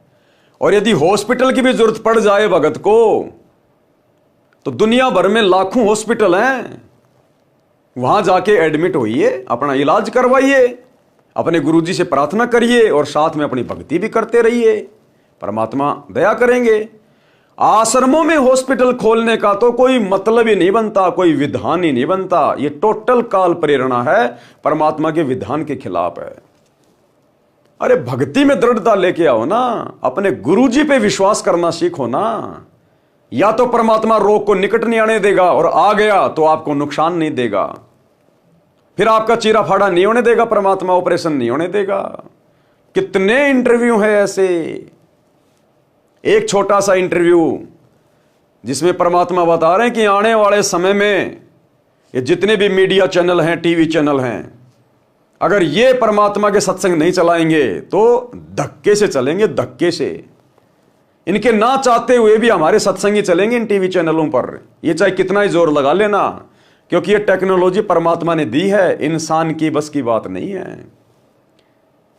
और यदि हॉस्पिटल की भी जरूरत पड़ जाए भगत को, तो दुनिया भर में लाखों हॉस्पिटल हैं, वहां जाके एडमिट होइए, अपना इलाज करवाइए, अपने गुरुजी से प्रार्थना करिए और साथ में अपनी भक्ति भी करते रहिए, परमात्मा दया करेंगे। आश्रमों में हॉस्पिटल खोलने का तो कोई मतलब ही नहीं बनता, कोई विधान ही नहीं बनता। ये टोटल काल प्रेरणा है, परमात्मा के विधान के खिलाफ है। अरे भक्ति में दृढ़ता लेके आओ ना, अपने गुरुजी पे विश्वास करना सीखो ना। या तो परमात्मा रोग को निकट नहीं आने देगा, और आ गया तो आपको नुकसान नहीं देगा, फिर आपका चीरा फाड़ा नहीं होने देगा, परमात्मा ऑपरेशन नहीं होने देगा। कितने इंटरव्यू है ऐसे। एक छोटा सा इंटरव्यू जिसमें परमात्मा बता रहे हैं कि आने वाले समय में ये जितने भी मीडिया चैनल हैं, टीवी चैनल हैं, अगर ये परमात्मा के सत्संग नहीं चलाएंगे तो धक्के से चलेंगे, धक्के से। इनके ना चाहते हुए भी हमारे सत्संगी चलेंगे इन टीवी चैनलों पर, ये चाहे कितना ही जोर लगा लेना, क्योंकि ये टेक्नोलॉजी परमात्मा ने दी है, इंसान की बस की बात नहीं है।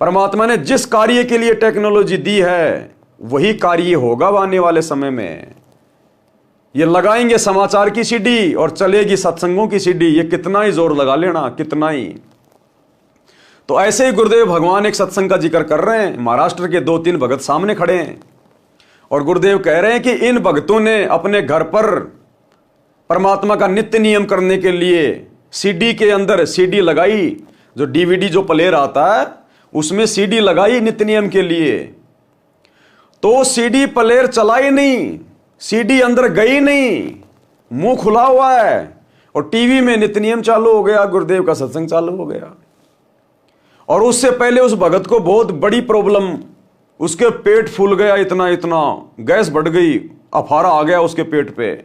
परमात्मा ने जिस कार्य के लिए टेक्नोलॉजी दी है वही कार्य होगा आने वाले समय में। ये लगाएंगे समाचार की सीडी और चलेगी सत्संगों की सीडी, ये कितना ही जोर लगा लेना, कितना ही। तो ऐसे ही गुरुदेव भगवान एक सत्संग का जिक्र कर रहे हैं, महाराष्ट्र के 2-3 भगत सामने खड़े हैं और गुरुदेव कह रहे हैं कि इन भक्तों ने अपने घर पर परमात्मा का नित्य नियम करने के लिए सीडी के अंदर सीडी लगाई, जो डीवीडी जो प्लेयर आता है उसमें सीडी लगाई नित्य नियम के लिए। तो सीडी प्लेयर चलाई नहीं, सीडी अंदर गई नहीं, मुंह खुला हुआ है, और टीवी में नित्य नियम चालू हो गया, गुरुदेव का सत्संग चालू हो गया। और उससे पहले उस भगत को बहुत बड़ी प्रॉब्लम, उसके पेट फूल गया, इतना इतना गैस बढ़ गई, अफारा आ गया उसके पेट पे,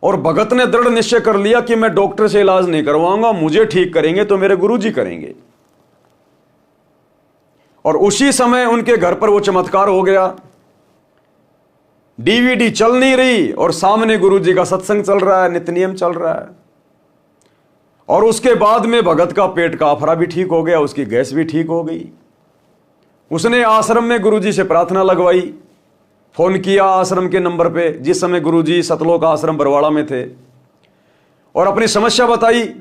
और भगत ने दृढ़ निश्चय कर लिया कि मैं डॉक्टर से इलाज नहीं करवाऊंगा, मुझे ठीक करेंगे तो मेरे गुरुजी करेंगे। और उसी समय उनके घर पर वो चमत्कार हो गया, डीवीडी चल नहीं रही और सामने गुरुजी का सत्संग चल रहा है, नित्य नियम चल रहा है। और उसके बाद में भगत का पेट का अफरा भी ठीक हो गया, उसकी गैस भी ठीक हो गई। उसने आश्रम में गुरुजी से प्रार्थना लगवाई, फोन किया आश्रम के नंबर पे, जिस समय गुरुजी सतलोक आश्रम बरवाड़ा में थे, और अपनी समस्या बताई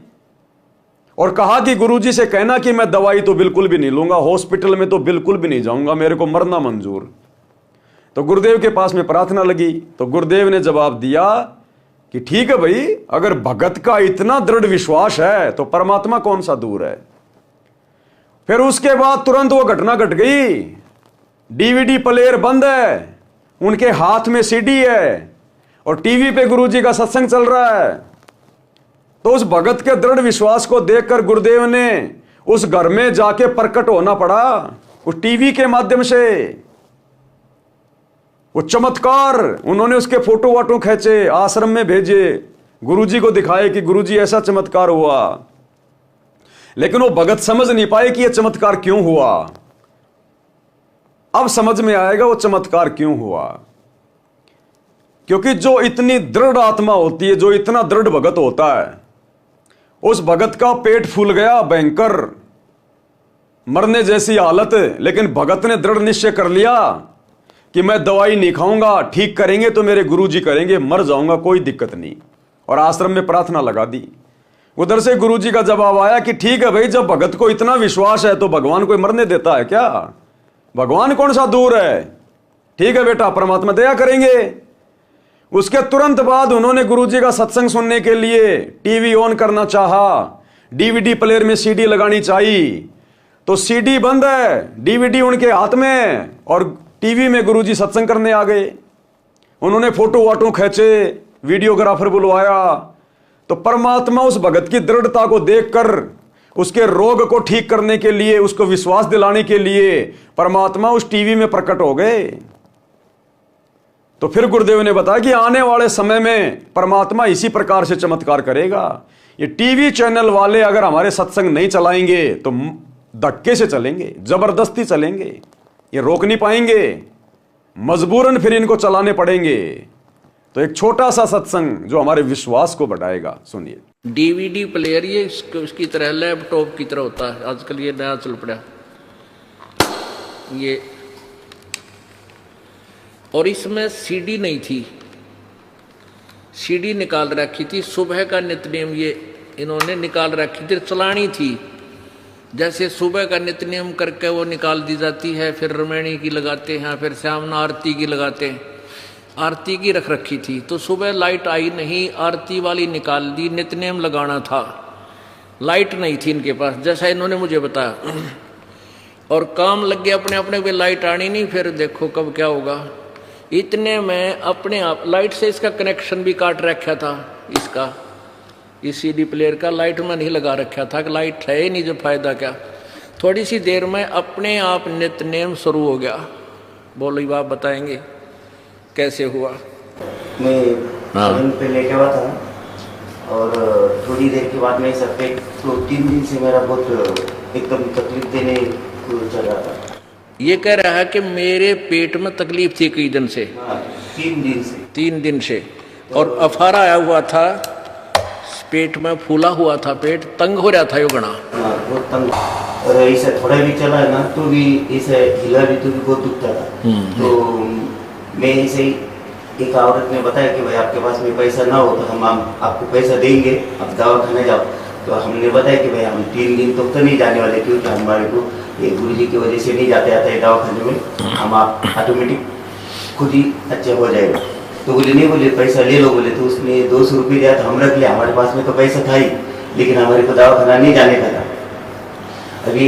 और कहा कि गुरुजी से कहना कि मैं दवाई तो बिल्कुल भी नहीं लूंगा, हॉस्पिटल में तो बिल्कुल भी नहीं जाऊंगा, मेरे को मरना मंजूर। तो गुरुदेव के पास में प्रार्थना लगी, तो गुरुदेव ने जवाब दिया कि ठीक है भाई, अगर भगत का इतना दृढ़ विश्वास है तो परमात्मा कौन सा दूर है। फिर उसके बाद तुरंत वो घटना घट गई, डीवीडी प्लेयर बंद है, उनके हाथ में सीडी है और टीवी पे गुरुजी का सत्संग चल रहा है। तो उस भगत के दृढ़ विश्वास को देखकर गुरुदेव ने उस घर में जाके प्रकट होना पड़ा, उस टीवी के माध्यम से। वो चमत्कार, उन्होंने उसके फोटो वाटो खींचे, आश्रम में भेजे, गुरुजी को दिखाए कि गुरुजी ऐसा चमत्कार हुआ। लेकिन वो भगत समझ नहीं पाए कि यह चमत्कार क्यों हुआ। अब समझ में आएगा वो चमत्कार क्यों हुआ। क्योंकि जो इतनी दृढ़ आत्मा होती है, जो इतना दृढ़ भगत होता है, उस भगत का पेट फूल गया, भयंकर मरने जैसी हालत, लेकिन भगत ने दृढ़ निश्चय कर लिया कि मैं दवाई नहीं खाऊंगा, ठीक करेंगे तो मेरे गुरुजी करेंगे, मर जाऊंगा कोई दिक्कत नहीं। और आश्रम में प्रार्थना लगा दी। उधर से गुरुजी का जवाब आया कि ठीक है भाई, जब भगत को इतना विश्वास है तो भगवान कोई मरने देता है क्या? भगवान कौन सा दूर है? ठीक है बेटा, परमात्मा दया करेंगे। उसके तुरंत बाद उन्होंने गुरुजी का सत्संग सुनने के लिए टीवी ऑन करना चाहा, डीवीडी प्लेयर में सीडी लगानी चाहिए, तो सीडी बंद है, डीवीडी उनके हाथ में, और टीवी में गुरुजी सत्संग करने आ गए। उन्होंने फोटो वाटो खींचे, वीडियोग्राफर बुलवाया, तो परमात्मा उस भगत की दृढ़ता को देखकर उसके रोग को ठीक करने के लिए, उसको विश्वास दिलाने के लिए परमात्मा उस टीवी में प्रकट हो गए। तो फिर गुरुदेव ने बताया कि आने वाले समय में परमात्मा इसी प्रकार से चमत्कार करेगा। ये टीवी चैनल वाले अगर हमारे सत्संग नहीं चलाएंगे तो धक्के से चलेंगे, जबरदस्ती चलेंगे, ये रोक नहीं पाएंगे, मजबूरन फिर इनको चलाने पड़ेंगे। तो एक छोटा सा सत्संग जो हमारे विश्वास को बढ़ाएगा, सुनिए। डीवीडी प्लेयर ये उसकी तरह लैपटॉप की तरह होता है, आजकल ये नया चल पड़ा ये, और इसमें सीडी नहीं थी, सीडी निकाल रखी थी। सुबह का नित्यनेम ये इन्होंने निकाल रखी थी, चलानी थी। जैसे सुबह का नित्यनेम करके वो निकाल दी जाती है, फिर रमैणी की लगाते हैं, फिर श्यामना आरती की लगाते हैं। आरती की रख रखी थी, तो सुबह लाइट आई नहीं, आरती वाली निकाल दी, नित्यनेम लगाना था, लाइट नहीं थी इनके पास, जैसा इन्होंने मुझे बताया। और काम लग गया अपने अपने पे, लाइट आनी नहीं, फिर देखो कब क्या होगा। इतने में अपने आप लाइट से इसका कनेक्शन भी काट रखा था, इसका इस सीडी प्लेयर का लाइट में नहीं लगा रखा था कि लाइट है ही नहीं, जो फायदा क्या। थोड़ी सी देर में अपने आप नित्यनेम शुरू हो गया। बोलो बाप बताएंगे कैसे हुआ। मैं पे लेके हुआ था और थोड़ी देर के बाद में सब तो 3 दिन से मेरा बहुत एकदम तकलीफ देने को चल रहा था। ये कह रहा है कि मेरे पेट में तकलीफ थी कई दिन से। 3 दिन से और अफारा आया हुआ था, पेट में फूला हुआ था, पेट तंग हो रहा था यो घना। बहुत तंग, और ऐसा थोड़ा भी चला है ना तो भी ऐसा हिला भी तो भी बहुत दुखता था। तो मैं ऐसे ही एक औरत ने बताया कि भाई आपके पास में पैसा ना हो तो हम आपको पैसा देंगे, आप दवा खाने जाओ। तो हमने बताया कि भाई हम 3 दिन तक तो नहीं जाने वाले, क्योंकि हमारे को ये गुरुजी की वजह से नहीं जाते आता है दवाखाने में, हम आप ऑटोमेटिक खुद ही अच्छे हो जाएगा। तो बोले नहीं, बोले पैसा ले लो। बोले तो उसने 200 रुपये दिया तो हम रख लिया, हमारे पास में तो पैसा था ही, लेकिन हमारे को दवाखाना नहीं जाने का था। अभी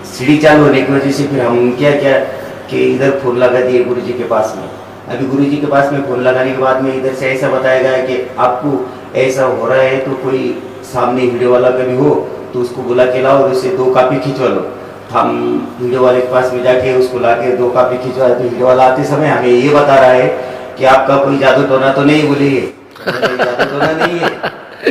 सीढ़ी चालू होने की वजह से फिर हम क्या कि इधर फोन लगा दिए गुरुजी के पास में। अभी गुरुजी के पास में फोन लगाने के बाद में इधर से ऐसा बताया गया कि आपको ऐसा हो रहा है तो कोई सामने वीडियो वाला कभी हो तो उसको बुला के लाओ और उससे 2 कॉपी खिंचवा लो। हम वीडियो वाले के पास में जाके उसको ला के 2 कॉपी खिंचवाए तो वीडियो वाला आते समय हमें ये बता रहा है कि आपका कोई जादू टोना तो नहीं। बोलिए जादू टोना नहीं है,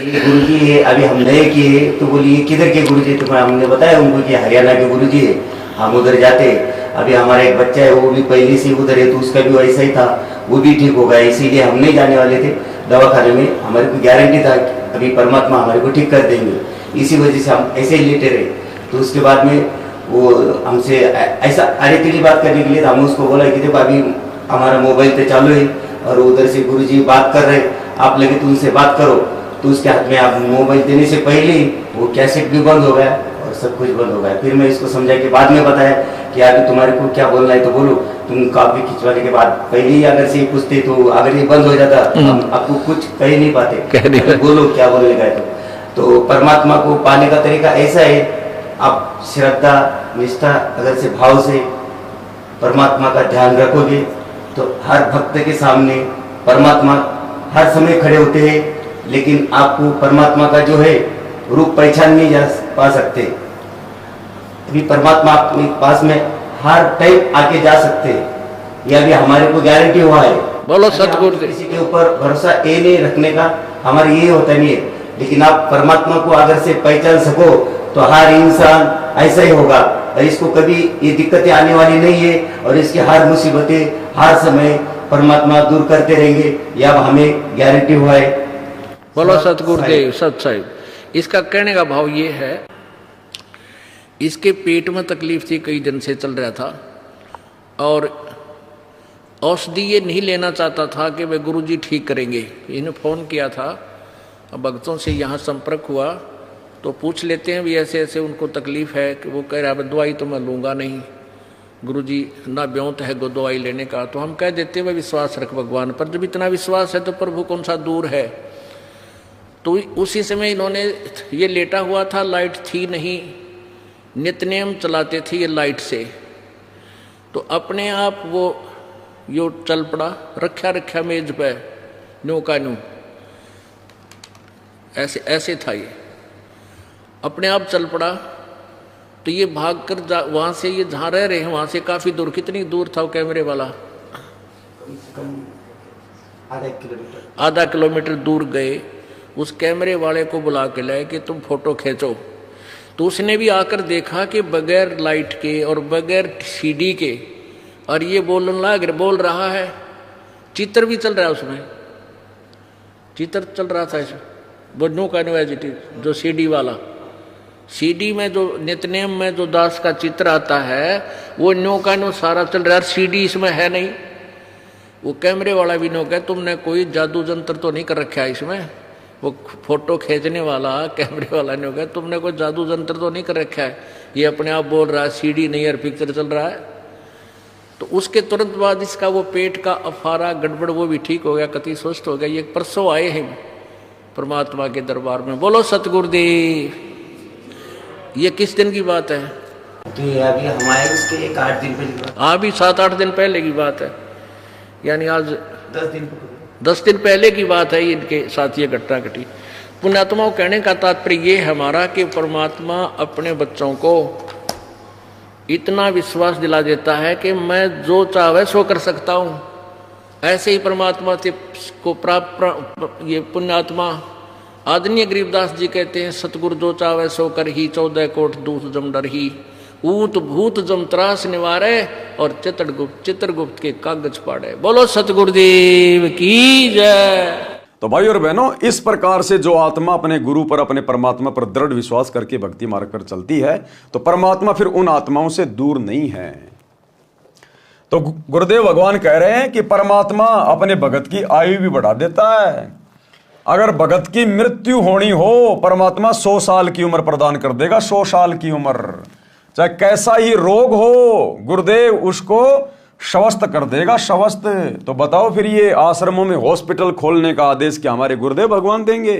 ये गुरुजी है, अभी हम नए किए। तो बोलिए किधर के गुरुजी? तो हमने बताया उनको कि हरियाणा के गुरुजी है, हम उधर जाते। अभी हमारा एक बच्चा है वो भी पहले से उधर है, तो उसका भी वैसा ही था, वो भी ठीक हो गया। इसीलिए हम नहीं जाने वाले थे दवाखाने में, हमारे को गारंटी था कि अभी परमात्मा हमारे को ठीक कर देंगे। इसी वजह से हम ऐसे ही लेटे रहे। तो उसके बाद में वो हमसे ऐसा अरे तेरी बात करने के लिए हम उसको बोला कि देखो अभी हमारा मोबाइल तो चालू है और उधर से गुरुजी बात कर रहे, आप लगे तो उनसे बात करो। तो उसके हाथ में आप मोबाइल देने से पहले ही वो कैसेट भी बंद हो गया और सब कुछ बंद हो गया। फिर मैं इसको समझा के बाद में बताया कि अभी तुम्हारे को क्या बोलना है तो बोलो। तुम कॉपी खिंचवाने के बाद पहले ही अगर से पूछते तो अगर ये बंद हो जाता हम आपको कुछ कह नहीं पाते, बोलो क्या बोलने का है। तो परमात्मा को पाने का तरीका ऐसा है, आप श्रद्धा निष्ठा अगर से भाव से परमात्मा का ध्यान रखोगे तो हर भक्त के सामने परमात्मा हर समय खड़े होते हैं, लेकिन आपको परमात्मा का जो है रूप पहचान नहीं जा पा सकते। अभी परमात्मा आपके पास में हर टाइम आके जा सकते हैं, यह भी हमारे को गारंटी हुआ है। बोलो सतगुरु। किसी के ऊपर भरोसा ये नहीं रखने का हमारा ये होता नहीं है, लेकिन आप परमात्मा को अगर से पहचान सको तो हर इंसान ऐसा ही होगा और इसको कभी ये दिक्कतें आने वाली नहीं है और इसकी हर मुसीबतें हर समय परमात्मा दूर करते रहेंगे, यह हमें गारंटी हुआ है। बोलो सतगुरुदेव सत साहिब। इसका कहने का भाव ये है, इसके पेट में तकलीफ थी, कई दिन से चल रहा था और औषधि ये नहीं लेना चाहता था कि वे गुरुजी ठीक करेंगे। इन्हें फ़ोन किया था, अब भक्तों से यहाँ संपर्क हुआ तो पूछ लेते हैं भी ऐसे ऐसे उनको तकलीफ़ है कि वो कह रहा है दवाई तो मैं लूँगा नहीं, गुरुजी ना ब्योंत है गो दवाई लेने का। तो हम कह देते हैं भाई विश्वास रख भगवान पर, जब इतना विश्वास है तो प्रभु कौन सा दूर है। तो उसी समय इन्होंने, ये लेटा हुआ था, लाइट थी नहीं, नित्यनेम चलाते थे ये लाइट से, तो अपने आप वो यो चल पड़ा, रखा मेज पे न्यू का न्यू, ऐसे ऐसे था ये, अपने आप चल पड़ा। तो ये भाग कर वहाँ से, ये जहाँ रह रहे हैं वहाँ से काफ़ी दूर, कितनी दूर था वो कैमरे वाला? कम से कम आधा किलोमीटर दूर गए। उस कैमरे वाले को बुला के लाए कि तुम फोटो खींचो। तो उसने भी आकर देखा कि बगैर लाइट के और बगैर सीडी के, और ये बोल रहा है, चित्र भी चल रहा है उसमें, चित्र चल रहा था इसमें, वो नो का नो एज इट इज, जो सीडी वाला, सीडी में जो नित्यनेम में जो दास का चित्र आता है वो नो का नो सारा चल रहा है, सीडी इसमें है नहीं। वो कैमरे वाला भी नो कहे तुमने कोई जादू जंत्र तो नहीं कर रखा है इसमें। वो फोटो खींचने वाला कैमरे वाला ने कहा तुमने कोई जादू जंत्र तो नहीं कर रखा है, ये अपने आप बोल रहा है, सीडी नहीं है, पिक्चर चल रहा है। तो उसके तुरंत बाद इसका वो पेट का अफारा गड़बड़ वो भी ठीक हो गया, कति स्वस्थ हो गया। ये परसों आए हैं परमात्मा के दरबार में। बोलो सतगुरुदेव। ये किस दिन की बात है? तो ये अभी हमारे उसके 8 दिन पहले की बात। हाँ, अभी 7-8 दिन पहले की बात है, यानी आज 10 दिन पहले की बात है इनके साथ ये घटना घटी। पुण्यात्माओं, कहने का तात्पर्य ये हमारा कि परमात्मा अपने बच्चों को इतना विश्वास दिला देता है कि मैं जो चाहे सो कर सकता हूँ। ऐसे ही परमात्मा से को प्राप्त ये पुण्यात्मा आदरणीय गरीबदास जी कहते हैं, सतगुरु जो चाहे सो कर ही, 14 कोट दूत जम डर ही, ऊत भूत जम त्रास निवारे, और चित्रगुप्त के कागज पाड़े। बोलो सतगुरुदेव की जय। तो भाई और बहनों, इस प्रकार से जो आत्मा अपने गुरु पर, अपने परमात्मा पर दृढ़ विश्वास करके भक्ति मार्ग पर चलती है, तो परमात्मा फिर उन आत्माओं से दूर नहीं है। तो गुरुदेव भगवान कह रहे हैं कि परमात्मा अपने भगत की आयु भी बढ़ा देता है। अगर भगत की मृत्यु होनी हो, परमात्मा 100 साल की उम्र प्रदान कर देगा, 100 साल की उम्र, चाहे कैसा ही रोग हो, गुरुदेव उसको स्वस्थ कर देगा, स्वस्थ। तो बताओ फिर ये आश्रमों में हॉस्पिटल खोलने का आदेश क्या हमारे गुरुदेव भगवान देंगे?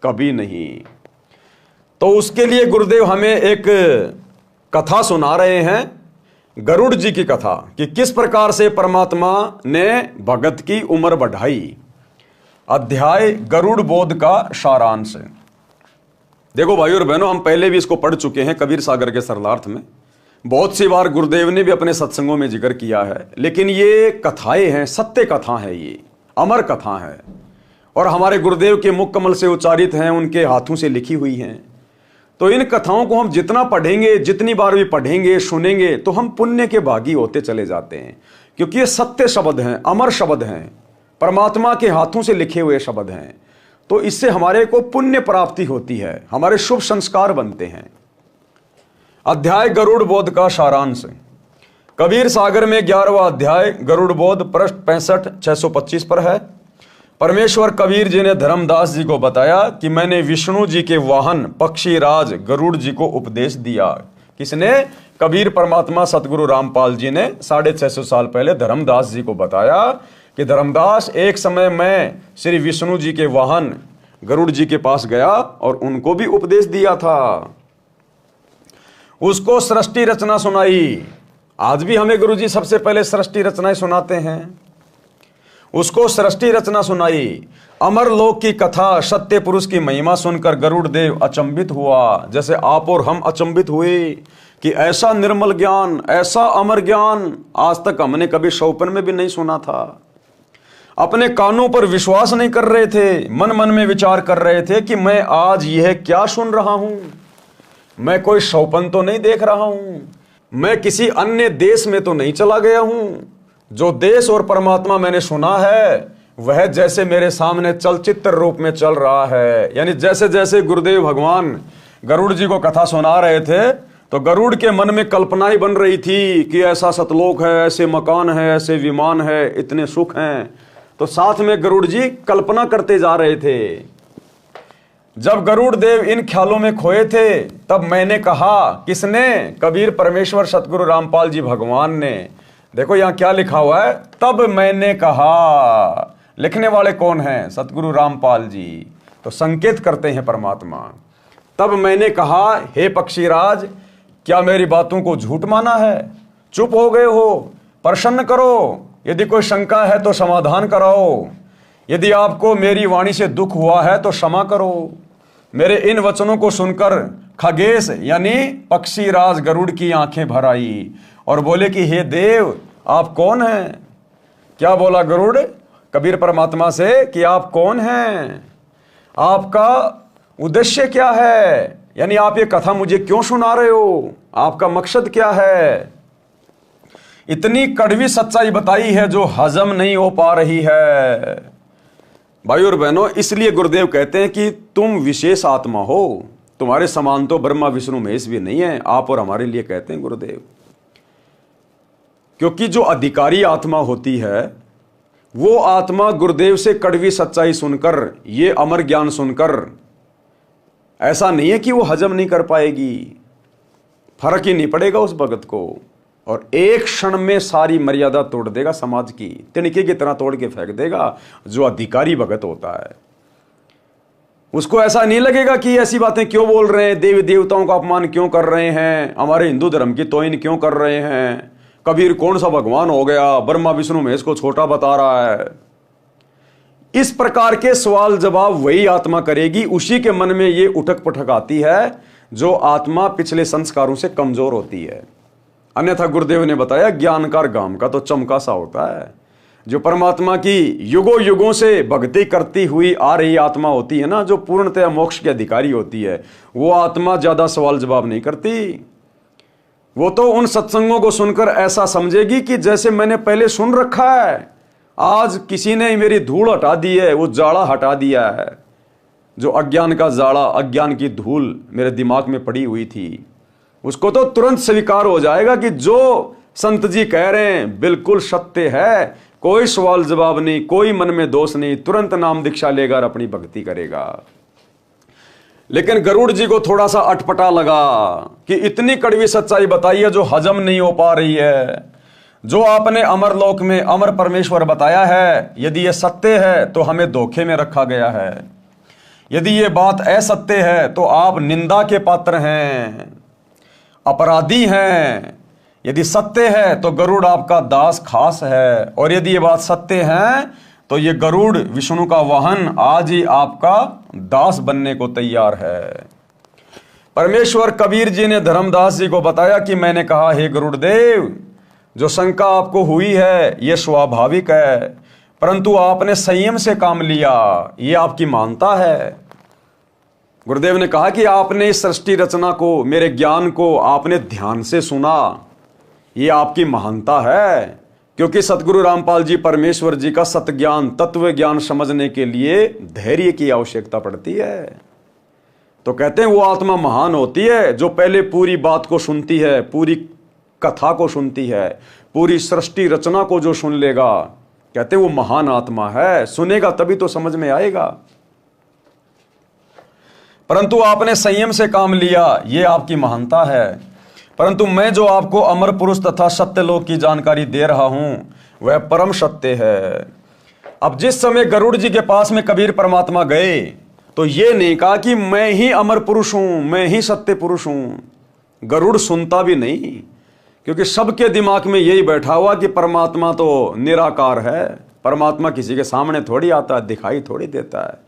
कभी नहीं। तो उसके लिए गुरुदेव हमें एक कथा सुना रहे हैं, गरुड़ जी की कथा, कि किस प्रकार से परमात्मा ने भगत की उम्र बढ़ाई। अध्याय गरुड़ बोध का सारांश। देखो भाई और बहनों, हम पहले भी इसको पढ़ चुके हैं कबीर सागर के सरलार्थ में, बहुत सी बार गुरुदेव ने भी अपने सत्संगों में जिक्र किया है। लेकिन ये कथाएं हैं, सत्य कथा है, ये अमर कथा है, और हमारे गुरुदेव के मुख कमल से उच्चारित हैं, उनके हाथों से लिखी हुई हैं। तो इन कथाओं को हम जितना पढ़ेंगे, जितनी बार भी पढ़ेंगे, सुनेंगे, तो हम पुण्य के भागी होते चले जाते हैं, क्योंकि ये सत्य शब्द हैं, अमर शब्द हैं, परमात्मा के हाथों से लिखे हुए शब्द हैं। तो इससे हमारे को पुण्य प्राप्ति होती है, हमारे शुभ संस्कार बनते हैं। अध्याय गरुड़ बोध का सारांश। कबीर सागर में 11वां अध्याय गरुड़ बोध पृष्ठ 65-625 पर है। परमेश्वर कबीर जी ने धर्मदास जी को बताया कि मैंने विष्णु जी के वाहन पक्षी राज गरुड़ जी को उपदेश दिया। किसने? कबीर परमात्मा सतगुरु रामपाल जी ने 650 साल पहले धर्मदास जी को बताया कि धर्मदास, एक समय मैं श्री विष्णु जी के वाहन गरुड़ जी के पास गया और उनको भी उपदेश दिया था। उसको सृष्टि रचना सुनाई। आज भी हमें गुरु जी सबसे पहले सृष्टि रचनाएं सुनाते हैं। उसको सृष्टि रचना सुनाई। अमर लोक की कथा, सत्य पुरुष की महिमा सुनकर गरुड़ देव अचंभित हुआ, जैसे आप और हम अचंभित हुए कि ऐसा निर्मल ज्ञान, ऐसा अमर ज्ञान आज तक हमने कभी स्वप्न में भी नहीं सुना था। अपने कानों पर विश्वास नहीं कर रहे थे, मन मन में विचार कर रहे थे कि मैं आज यह क्या सुन रहा हूं। मैं कोई स्वप्न तो नहीं देख रहा हूं, मैं किसी अन्य देश में तो नहीं चला गया हूं। जो देश और परमात्मा मैंने सुना है वह जैसे मेरे सामने चलचित्र रूप में चल रहा है। यानी जैसे जैसे गुरुदेव भगवान गरुड़ जी को कथा सुना रहे थे तो गरुड़ के मन में कल्पनाएं बन रही थी कि ऐसा सतलोक है, ऐसे मकान है, ऐसे विमान है, इतने सुख हैं। तो साथ में गरुड़ जी कल्पना करते जा रहे थे। जब गरुड़ देव इन ख्यालों में खोए थे तब मैंने कहा, किसने? कबीर परमेश्वर सतगुरु रामपाल जी भगवान ने। देखो यहां क्या लिखा हुआ है, तब मैंने कहा। लिखने वाले कौन हैं? सतगुरु रामपाल जी। तो संकेत करते हैं परमात्मा। तब मैंने कहा, हे पक्षीराज, क्या मेरी बातों को झूठ माना है? चुप हो गए हो? प्रसन्न करो। यदि कोई शंका है तो समाधान कराओ। यदि आपको मेरी वाणी से दुख हुआ है तो क्षमा करो। मेरे इन वचनों को सुनकर खगेश यानी पक्षीराज गरुड़ की आंखें भर आई और बोले कि हे देव, आप कौन हैं? क्या बोला गरुड़ कबीर परमात्मा से कि आप कौन हैं? आपका उद्देश्य क्या है? यानी आप ये कथा मुझे क्यों सुना रहे हो? आपका मकसद क्या है? इतनी कड़वी सच्चाई बताई है जो हजम नहीं हो पा रही है। भाई और बहनों, इसलिए गुरुदेव कहते हैं कि तुम विशेष आत्मा हो, तुम्हारे समान तो ब्रह्मा विष्णु महेश भी नहीं है। आप और हमारे लिए कहते हैं गुरुदेव, क्योंकि जो अधिकारी आत्मा होती है वो आत्मा गुरुदेव से कड़वी सच्चाई सुनकर, ये अमर ज्ञान सुनकर, ऐसा नहीं है कि वो हजम नहीं कर पाएगी, फर्क ही नहीं पड़ेगा उस भगत को, और एक क्षण में सारी मर्यादा तोड़ देगा समाज की, तिनके की तरह तोड़ के फेंक देगा। जो अधिकारी भगत होता है उसको ऐसा नहीं लगेगा कि ऐसी बातें क्यों बोल रहे हैं, देवी देवताओं का अपमान क्यों कर रहे हैं, हमारे हिंदू धर्म की तोहिन क्यों कर रहे हैं, कबीर कौन सा भगवान हो गया, ब्रह्मा विष्णु महेश को छोटा बता रहा है। इस प्रकार के सवाल जवाब वही आत्मा करेगी, उसी के मन में ये उठक पटक आती है जो आत्मा पिछले संस्कारों से कमजोर होती है। अन्यथा गुरुदेव ने बताया, ज्ञानकार गाम का तो चमका सा होता है। जो परमात्मा की युगों युगों से भक्ति करती हुई आ रही आत्मा होती है ना, जो पूर्णतः मोक्ष की अधिकारी होती है, वो आत्मा ज्यादा सवाल जवाब नहीं करती। वो तो उन सत्संगों को सुनकर ऐसा समझेगी कि जैसे मैंने पहले सुन रखा है, आज किसी ने मेरी धूल हटा दी है, वो जाड़ा हटा दिया है। जो अज्ञान का जाड़ा, अज्ञान की धूल मेरे दिमाग में पड़ी हुई थी, उसको तो तुरंत स्वीकार हो जाएगा कि जो संत जी कह रहे हैं बिल्कुल सत्य है। कोई सवाल जवाब नहीं, कोई मन में दोष नहीं, तुरंत नाम दीक्षा लेगा और अपनी भक्ति करेगा। लेकिन गरुड़ जी को थोड़ा सा अटपटा लगा कि इतनी कड़वी सच्चाई बताई है जो हजम नहीं हो पा रही है। जो आपने अमरलोक में अमर परमेश्वर बताया है, यदि ये सत्य है तो हमें धोखे में रखा गया है। यदि ये बात असत्य है तो आप निंदा के पात्र हैं, अपराधी हैं। यदि सत्य है तो गरुड़ आपका दास खास है, और यदि ये बात सत्य है तो ये गरुड़ विष्णु का वाहन आज ही आपका दास बनने को तैयार है। परमेश्वर कबीर जी ने धर्मदास जी को बताया कि मैंने कहा, हे गरुड़ देव, जो शंका आपको हुई है ये स्वाभाविक है, परंतु आपने संयम से काम लिया, ये आपकी मानता है। गुरुदेव ने कहा कि आपने इस सृष्टि रचना को, मेरे ज्ञान को आपने ध्यान से सुना, ये आपकी महानता है। क्योंकि सतगुरु रामपाल जी परमेश्वर जी का सत ज्ञान, तत्व ज्ञान समझने के लिए धैर्य की आवश्यकता पड़ती है। तो कहते हैं वो आत्मा महान होती है जो पहले पूरी बात को सुनती है, पूरी कथा को सुनती है, पूरी सृष्टि रचना को जो सुन लेगा, कहते हैं वो महान आत्मा है। सुनेगा तभी तो समझ में आएगा। परंतु आपने संयम से काम लिया, ये आपकी महानता है। परंतु मैं जो आपको अमर पुरुष तथा सत्य लोक की जानकारी दे रहा हूं वह परम सत्य है। अब जिस समय गरुड़ जी के पास में कबीर परमात्मा गए तो ये नहीं कहा कि मैं ही अमर पुरुष हूं, मैं ही सत्य पुरुष हूं। गरुड़ सुनता भी नहीं, क्योंकि सबके दिमाग में यही बैठा हुआ कि परमात्मा तो निराकार है, परमात्मा किसी के सामने थोड़ी आता है, दिखाई थोड़ी देता है।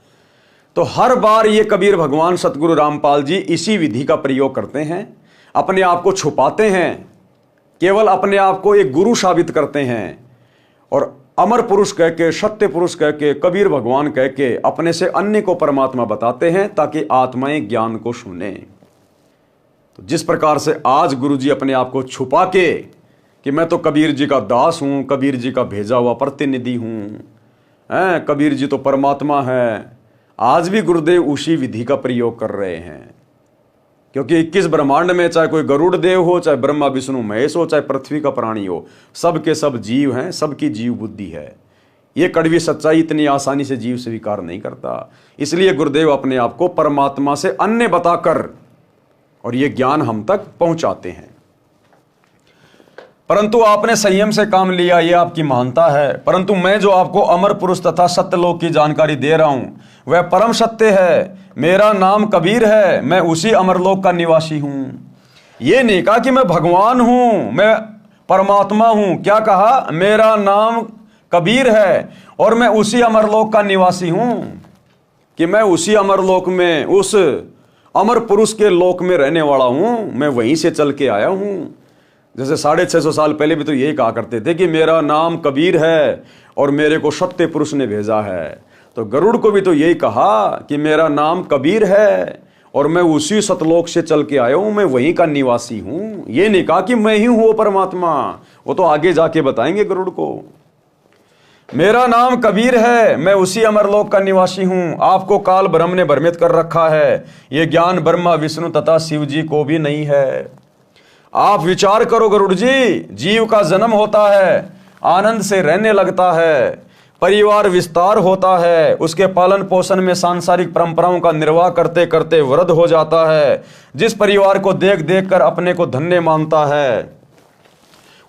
तो हर बार ये कबीर भगवान सतगुरु रामपाल जी इसी विधि का प्रयोग करते हैं, अपने आप को छुपाते हैं, केवल अपने आप को एक गुरु साबित करते हैं, और अमर पुरुष कह के, सत्य पुरुष कह के, कबीर भगवान कह के अपने से अन्य को परमात्मा बताते हैं ताकि आत्माएं ज्ञान को सुने। तो जिस प्रकार से आज गुरु जी अपने आप को छुपा के कि मैं तो कबीर जी का दास हूं, कबीर जी का भेजा हुआ प्रतिनिधि हूं, कबीर जी तो परमात्मा है, आज भी गुरुदेव उसी विधि का प्रयोग कर रहे हैं। क्योंकि 21 ब्रह्मांड में चाहे कोई गरुड़ देव हो, चाहे ब्रह्मा विष्णु महेश हो, चाहे पृथ्वी का प्राणी हो, सब के सब जीव हैं, सबकी जीव बुद्धि है। ये कड़वी सच्चाई इतनी आसानी से जीव स्वीकार नहीं करता। इसलिए गुरुदेव अपने आप को परमात्मा से अन्य बताकर और ये ज्ञान हम तक पहुंचाते हैं। परंतु आपने संयम से काम लिया, ये आपकी महानता है। परंतु मैं जो आपको अमर पुरुष तथा सत्यलोक की जानकारी दे रहा हूं वह परम सत्य है। मेरा नाम कबीर है, मैं उसी अमरलोक का निवासी हूं। ये नहीं कहा कि मैं भगवान हूं, मैं परमात्मा हूं। क्या कहा? मेरा नाम कबीर है और मैं उसी अमरलोक का निवासी हूं, कि मैं उसी अमरलोक में, उस अमर पुरुष के लोक में रहने वाला हूं। मैं वहीं से चल के आया हूं। जैसे 650 साल पहले भी तो यही कहा करते थे कि मेरा नाम कबीर है और मेरे को सत्य पुरुष ने भेजा है। तो गरुड़ को भी तो यही कहा कि मेरा नाम कबीर है और मैं उसी सतलोक से चल के आया हूं, मैं वहीं का निवासी हूं। ये नहीं कहा कि मैं ही हूं परमात्मा, वो तो आगे जाके बताएंगे गरुड़ को। मेरा नाम कबीर है, मैं उसी अमरलोक का निवासी हूं। आपको काल ब्रह्म ने भ्रमित कर रखा है, यह ज्ञान ब्रह्मा विष्णु तथा शिव जी को भी नहीं है। आप विचार करो गरुड़ जी, जीव का जन्म होता है, आनंद से रहने लगता है, परिवार विस्तार होता है, उसके पालन पोषण में सांसारिक परंपराओं का निर्वाह करते करते वृद्ध हो जाता है। जिस परिवार को देख देख कर अपने को धन्य मानता है,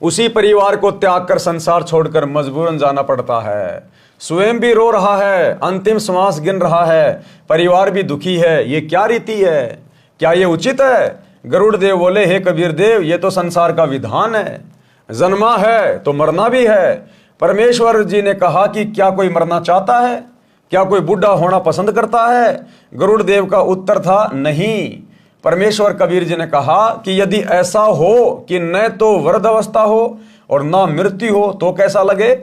उसी परिवार को त्याग कर संसार छोड़कर मजबूरन जाना पड़ता है। स्वयं भी रो रहा है, अंतिम श्वास गिन रहा है, परिवार भी दुखी है। ये क्या रीति है? क्या ये उचित है? गरुड़ देव बोले, हे कबीर देव, ये तो संसार का विधान है। जन्मा है तो मरना भी है। परमेश्वर जी ने कहा कि क्या कोई मरना चाहता है? क्या कोई बूढ़ा होना पसंद करता है? गरुड़ देव का उत्तर था, नहीं। परमेश्वर कबीर जी ने कहा कि यदि ऐसा हो कि न तो वृद्ध अवस्था हो और ना मृत्यु हो तो कैसा लगे?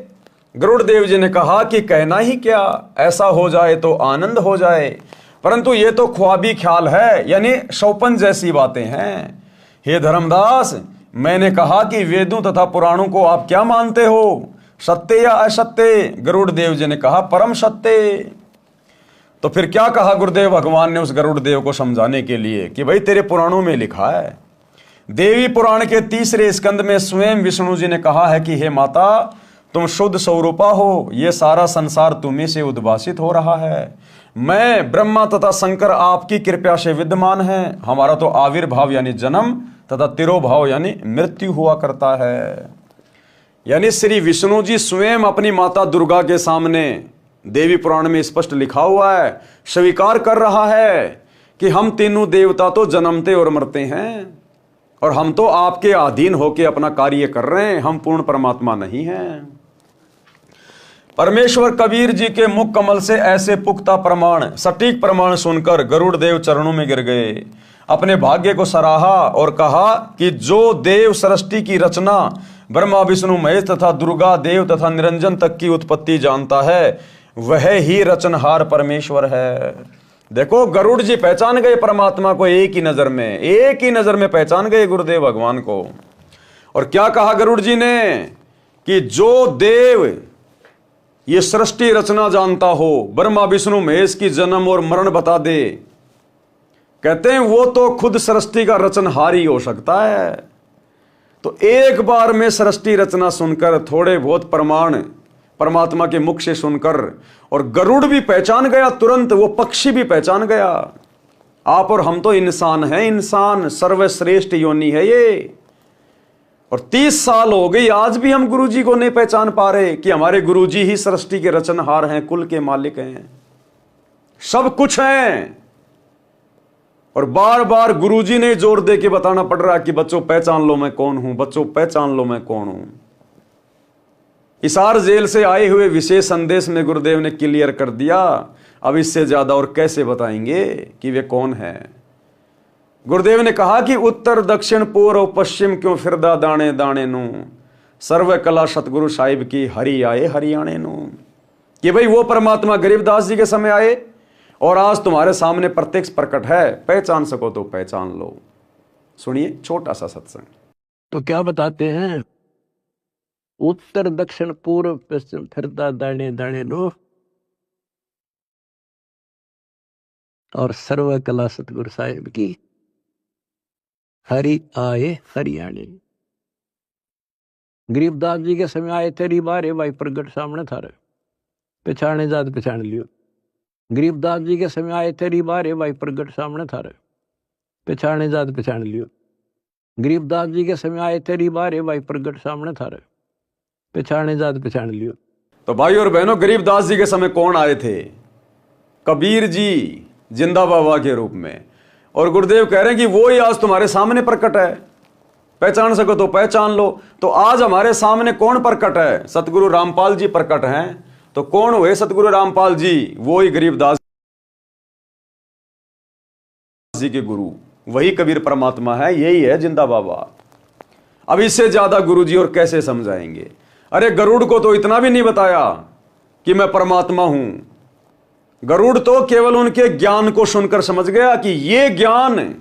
गरुड़ देव जी ने कहा कि कहना ही क्या, ऐसा हो जाए तो आनंद हो जाए। परंतु ये तो ख्वाबी ख्याल है, यानी शौपन जैसी बातें हैं। हे धर्मदास, मैंने कहा कि वेदों तथा पुराणों को आप क्या मानते हो, सत्य या असत्य? गरुड़ देव जी ने कहा, परम सत्य। तो फिर क्या कहा गुरुदेव भगवान ने उस गरुड़ देव को समझाने के लिए कि भाई तेरे पुराणों में लिखा है, देवी पुराण के 3रे स्कंद में स्वयं विष्णु जी ने कहा है कि हे माता, तुम शुद्ध स्वरूपा हो, ये सारा संसार तुम्ही से उद्भासित हो रहा है। मैं ब्रह्मा तथा शंकर आपकी कृपा से विद्यमान है। हमारा तो आविर्भाव यानी जन्म तथा तिरोभाव यानी मृत्यु हुआ करता है। यानी श्री विष्णु जी स्वयं अपनी माता दुर्गा के सामने, देवी पुराण में स्पष्ट लिखा हुआ है, स्वीकार कर रहा है कि हम तीनों देवता तो जन्मते और मरते हैं और हम तो आपके अधीन होकर अपना कार्य कर रहे हैं, हम पूर्ण परमात्मा नहीं हैं। परमेश्वर कबीर जी के मुख कमल से ऐसे पुख्ता प्रमाण, सटीक प्रमाण सुनकर गरुड़ देव चरणों में गिर गए, अपने भाग्य को सराहा और कहा कि जो देव सृष्टि की रचना ब्रह्मा विष्णु महेश तथा दुर्गा देव तथा निरंजन तक की उत्पत्ति जानता है, वह ही रचनहार परमेश्वर है। देखो, गरुड़ जी पहचान गए परमात्मा को एक ही नजर में, एक ही नजर में पहचान गए गुरुदेव भगवान को। और क्या कहा गरुड़ जी ने कि जो देव ये सृष्टि रचना जानता हो, ब्रह्मा विष्णु महेश की जन्म और मरण बता दे, कहते हैं वो तो खुद सृष्टि का रचनहार ही हो सकता है। तो एक बार में सृष्टि रचना सुनकर, थोड़े बहुत प्रमाण परमात्मा के मुख से सुनकर, और गरुड़ भी पहचान गया तुरंत, वो पक्षी भी पहचान गया, आप और हम तो इंसान हैं, इंसान सर्वश्रेष्ठ योनि है ये। और 30 साल हो गई, आज भी हम गुरुजी को नहीं पहचान पा रहे कि हमारे गुरुजी ही सृष्टि के रचनहार हैं, कुल के मालिक हैं, सब कुछ हैं। और बार बार गुरुजी ने जोर दे के बताना पड़ रहा कि बच्चों पहचान लो मैं कौन हूं, बच्चों पहचान लो मैं कौन हूं। हिसार जेल से आए हुए विशेष संदेश में गुरुदेव ने क्लियर कर दिया। अब इससे ज्यादा और कैसे बताएंगे कि वे कौन है। गुरुदेव ने कहा कि उत्तर दक्षिण पूर्व पश्चिम क्यों फिरदा दाने दाने नू, सर्व कला सतगुरु साहिब की हरि आए हरियाणे नू। कि भाई वो परमात्मा गरीबदास जी के समय आए और आज तुम्हारे सामने प्रत्यक्ष प्रकट है, पहचान सको तो पहचान लो। सुनिए छोटा सा सत्संग। तो क्या बताते हैं, उत्तर दक्षिण पूर्व पश्चिम फिरता दाने दाने नो, और सर्व कला सतगुरु साहिब की हरि आए हरियाणे। गरीबदास जी के समय आए तेरी बारे भाई प्रगट सामने थारे, पहचाने जात पहचान लियो। गरीबदास जी के समय आए तेरी बारे भाई प्रगट सामने थारे, पहचाने जात पहचान लियो। गरीबदास जी के समय आए तेरी बारे भाई प्रगट सामने थारे, पहचाने जात पहचान लियो। तो भाई और बहनों, गरीबदास जी के समय कौन आए थे? कबीर जी जिंदा बाबा के रूप में। और गुरुदेव कह रहे हैं कि वो ही आज तुम्हारे सामने प्रकट है, पहचान सको तो पहचान लो। तो आज हमारे सामने कौन प्रकट है? सतगुरु रामपाल जी प्रकट हैं। तो कौन हुए सतगुरु रामपाल जी? वो ही गरीबदास जी के गुरु, वही कबीर परमात्मा है, यही है जिंदा बाबा। अब इससे ज्यादा गुरु जी और कैसे समझाएंगे? अरे गरुड़ को तो इतना भी नहीं बताया कि मैं परमात्मा हूं। गरुड़ तो केवल उनके ज्ञान को सुनकर समझ गया कि ये ज्ञान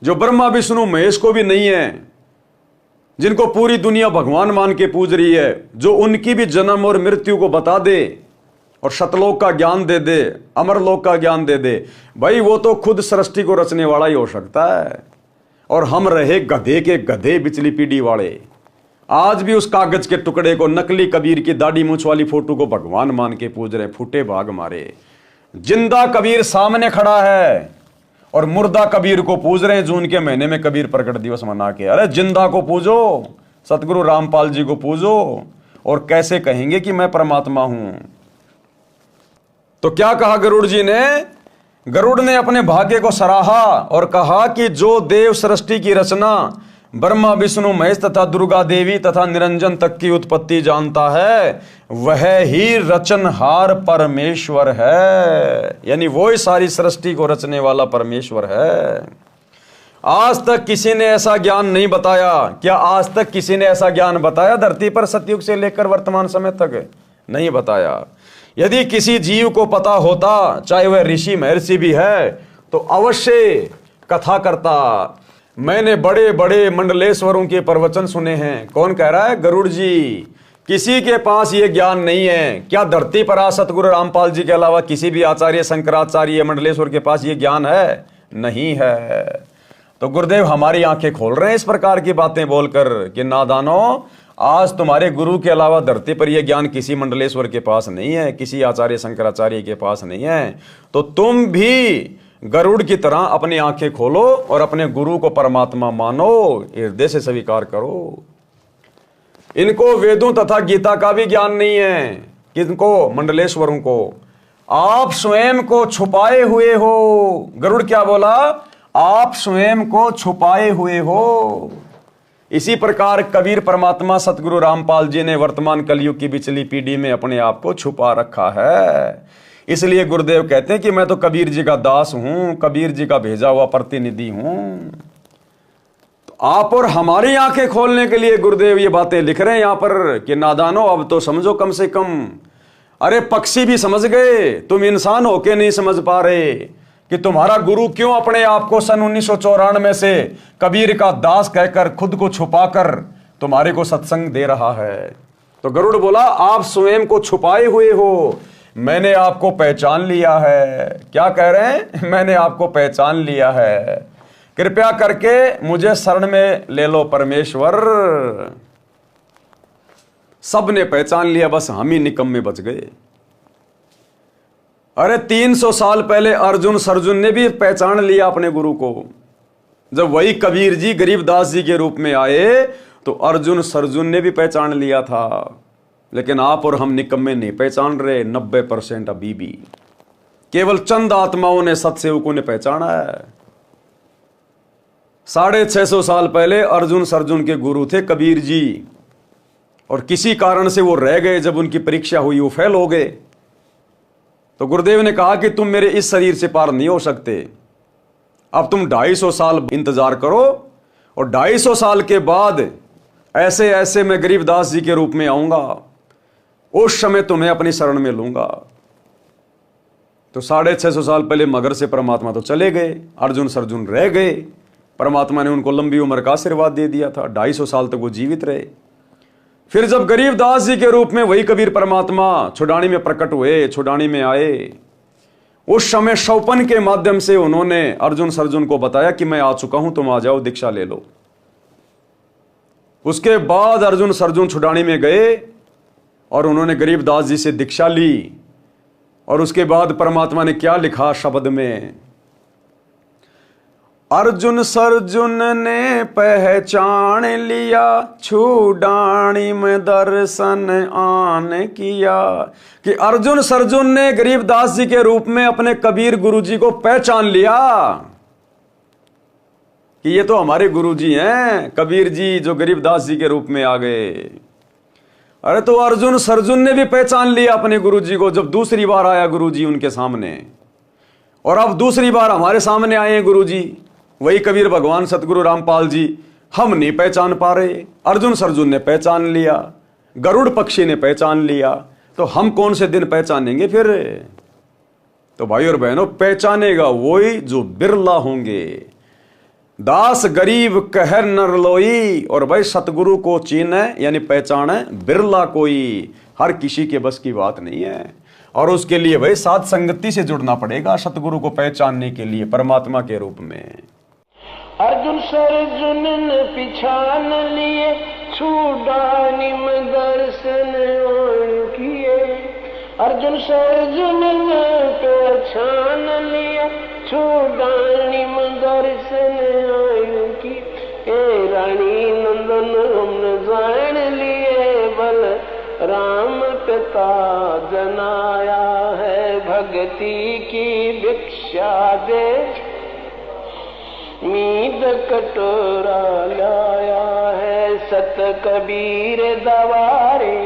जो ब्रह्मा विष्णु महेश को भी नहीं है, जिनको पूरी दुनिया भगवान मान के पूज रही है, जो उनकी भी जन्म और मृत्यु को बता दे और सतलोक का ज्ञान दे दे, अमरलोक का ज्ञान दे दे, भाई वो तो खुद सृष्टि को रचने वाला ही हो सकता है। और हम रहे गधे के गधे, बिचली पीढ़ी वाले। आज भी उस कागज के टुकड़े को, नकली कबीर की दाढ़ी मूंछ वाली फोटो को भगवान मान के पूज रहे, फूटे भाग मारे। जिंदा कबीर सामने खड़ा है और मुर्दा कबीर को पूज रहे हैं। जून के महीने में कबीर प्रकट दिवस मना के। अरे जिंदा को पूजो, सतगुरु रामपाल जी को पूजो, और कैसे कहेंगे कि मैं परमात्मा हूं? तो क्या कहा गरुड़ जी ने? गरुड़ ने अपने भाग्य को सराहा और कहा कि जो देव सृष्टि की रचना ब्रह्मा विष्णु महेश तथा दुर्गा देवी तथा निरंजन तक की उत्पत्ति जानता है, वह ही रचनहार परमेश्वर है। यानी वो ही सारी सृष्टि को रचने वाला परमेश्वर है। आज तक किसी ने ऐसा ज्ञान नहीं बताया। क्या आज तक किसी ने ऐसा ज्ञान बताया धरती पर? सतयुग से लेकर वर्तमान समय तक नहीं बताया। यदि किसी जीव को पता होता, चाहे वह ऋषि महर्षि भी है, तो अवश्य कथा करता। मैंने बड़े बड़े मंडलेश्वरों के प्रवचन सुने हैं। कौन कह रहा है? गरुड़ जी। किसी के पास ये ज्ञान नहीं है। क्या धरती पर आज सतगुरु रामपाल जी के अलावा किसी भी आचार्य, शंकराचार्य, मंडलेश्वर के पास ये ज्ञान है? नहीं है। तो गुरुदेव हमारी आंखें खोल रहे हैं इस प्रकार की बातें बोलकर कि नादानों, आज तुम्हारे गुरु के अलावा धरती पर यह ज्ञान किसी मंडलेश्वर के पास नहीं है, किसी आचार्य शंकराचार्य के पास नहीं है। तो तुम भी गरुड़ की तरह अपनी आंखें खोलो और अपने गुरु को परमात्मा मानो, हृदय से स्वीकार करो। इनको वेदों तथा गीता का भी ज्ञान नहीं है। किनको? मंडलेश्वरों को। आप स्वयं को छुपाए हुए हो। गरुड़ क्या बोला? आप स्वयं को छुपाए हुए हो। इसी प्रकार कबीर परमात्मा सतगुरु रामपाल जी ने वर्तमान कलयुग की पिछली पीढ़ी में अपने आप को छुपा रखा है। इसलिए गुरुदेव कहते हैं कि मैं तो कबीर जी का दास हूं, कबीर जी का भेजा हुआ प्रतिनिधि हूं। तो आप और हमारी आंखें खोलने के लिए गुरुदेव ये बातें लिख रहे हैं यहां पर कि नादानो, अब तो समझो कम से कम। अरे पक्षी भी समझ गए, तुम इंसान होके नहीं समझ पा रहे कि तुम्हारा गुरु क्यों अपने आप को सन 1994 से कबीर का दास कहकर खुद को छुपाकर तुम्हारे को सत्संग दे रहा है। तो गरुड़ बोला, आप स्वयं को छुपाए हुए हो, मैंने आपको पहचान लिया है। क्या कह रहे हैं? मैंने आपको पहचान लिया है, कृपया करके मुझे शरण में ले लो परमेश्वर। सब ने पहचान लिया, बस हम ही निकम्मे बच गए। अरे 300 साल पहले अर्जुन सर्जुन ने भी पहचान लिया अपने गुरु को। जब वही कबीर जी गरीबदास जी के रूप में आए तो अर्जुन सर्जुन ने भी पहचान लिया था। लेकिन आप और हम निकम्मे नहीं पहचान रहे। 90% अभी भी केवल चंद आत्माओं ने, सत्सेवकों ने पहचाना है। 650 साल पहले अर्जुन सर्जुन के गुरु थे कबीर जी, और किसी कारण से वो रह गए। जब उनकी परीक्षा हुई वो फेल हो गए। तो गुरुदेव ने कहा कि तुम मेरे इस शरीर से पार नहीं हो सकते, अब तुम 250 साल इंतजार करो, और 250 साल के बाद ऐसे ऐसे मैं गरीबदास जी के रूप में आऊंगा, उस समय तुम्हें अपनी शरण में लूंगा। तो 650 साल पहले मगर से परमात्मा तो चले गए, अर्जुन सर्जुन रह गए। परमात्मा ने उनको लंबी उम्र का आशीर्वाद दे दिया था, 250 साल तक वो जीवित रहे। फिर जब गरीबदास जी के रूप में वही कबीर परमात्मा छुड़ानी में प्रकट हुए, छुड़ानी में आए, उस समय शौपन के माध्यम से उन्होंने अर्जुन सर्जुन को बताया कि मैं आ चुका हूं, तुम आ जाओ, दीक्षा ले लो। उसके बाद अर्जुन सर्जुन छुड़ाने में गए और उन्होंने गरीबदास जी से दीक्षा ली। और उसके बाद परमात्मा ने क्या लिखा शब्द में, अर्जुन सर्जुन ने पहचान लिया, छुड़ानी में दर्शन आन किया। कि अर्जुन सर्जुन ने गरीबदास जी के रूप में अपने कबीर गुरु जी को पहचान लिया कि ये तो हमारे गुरु जी हैं, कबीर जी जो गरीबदास जी के रूप में आ गए। अरे तो अर्जुन सर्जुन ने भी पहचान लिया अपने गुरु जी को जब दूसरी बार आया गुरु जी उनके सामने। और अब दूसरी बार हमारे सामने आए हैं गुरु जी, वही कबीर भगवान सतगुरु रामपाल जी। हम नहीं पहचान पा रहे, अर्जुन सर्जुन ने पहचान लिया, गरुड़ पक्षी ने पहचान लिया, तो हम कौन से दिन पहचानेंगे फिर? तो भाई और बहनों, पहचानेगा वही जो बिरला होंगे। दास गरीब कहर नर लोई, और भाई सतगुरु को चीने यानी पहचाने बिरला कोई, हर किसी के बस की बात नहीं है। और उसके लिए भाई साथ संगति से जुड़ना पड़ेगा सतगुरु को पहचानने के लिए परमात्मा के रूप में। अर्जुन सर्जुन ने पिछान लिए, छुड़ानी में दर्शन किए। अर्जुन सर्जुन ने पहचान लिया, छुड़ानी में दर्शन किए। ए रानी नंदन हमने जान लिए, बल राम पिता जनाया है, भक्ति की भिक्षा दे मीद कटोरा लाया है। सत कबीर दवारे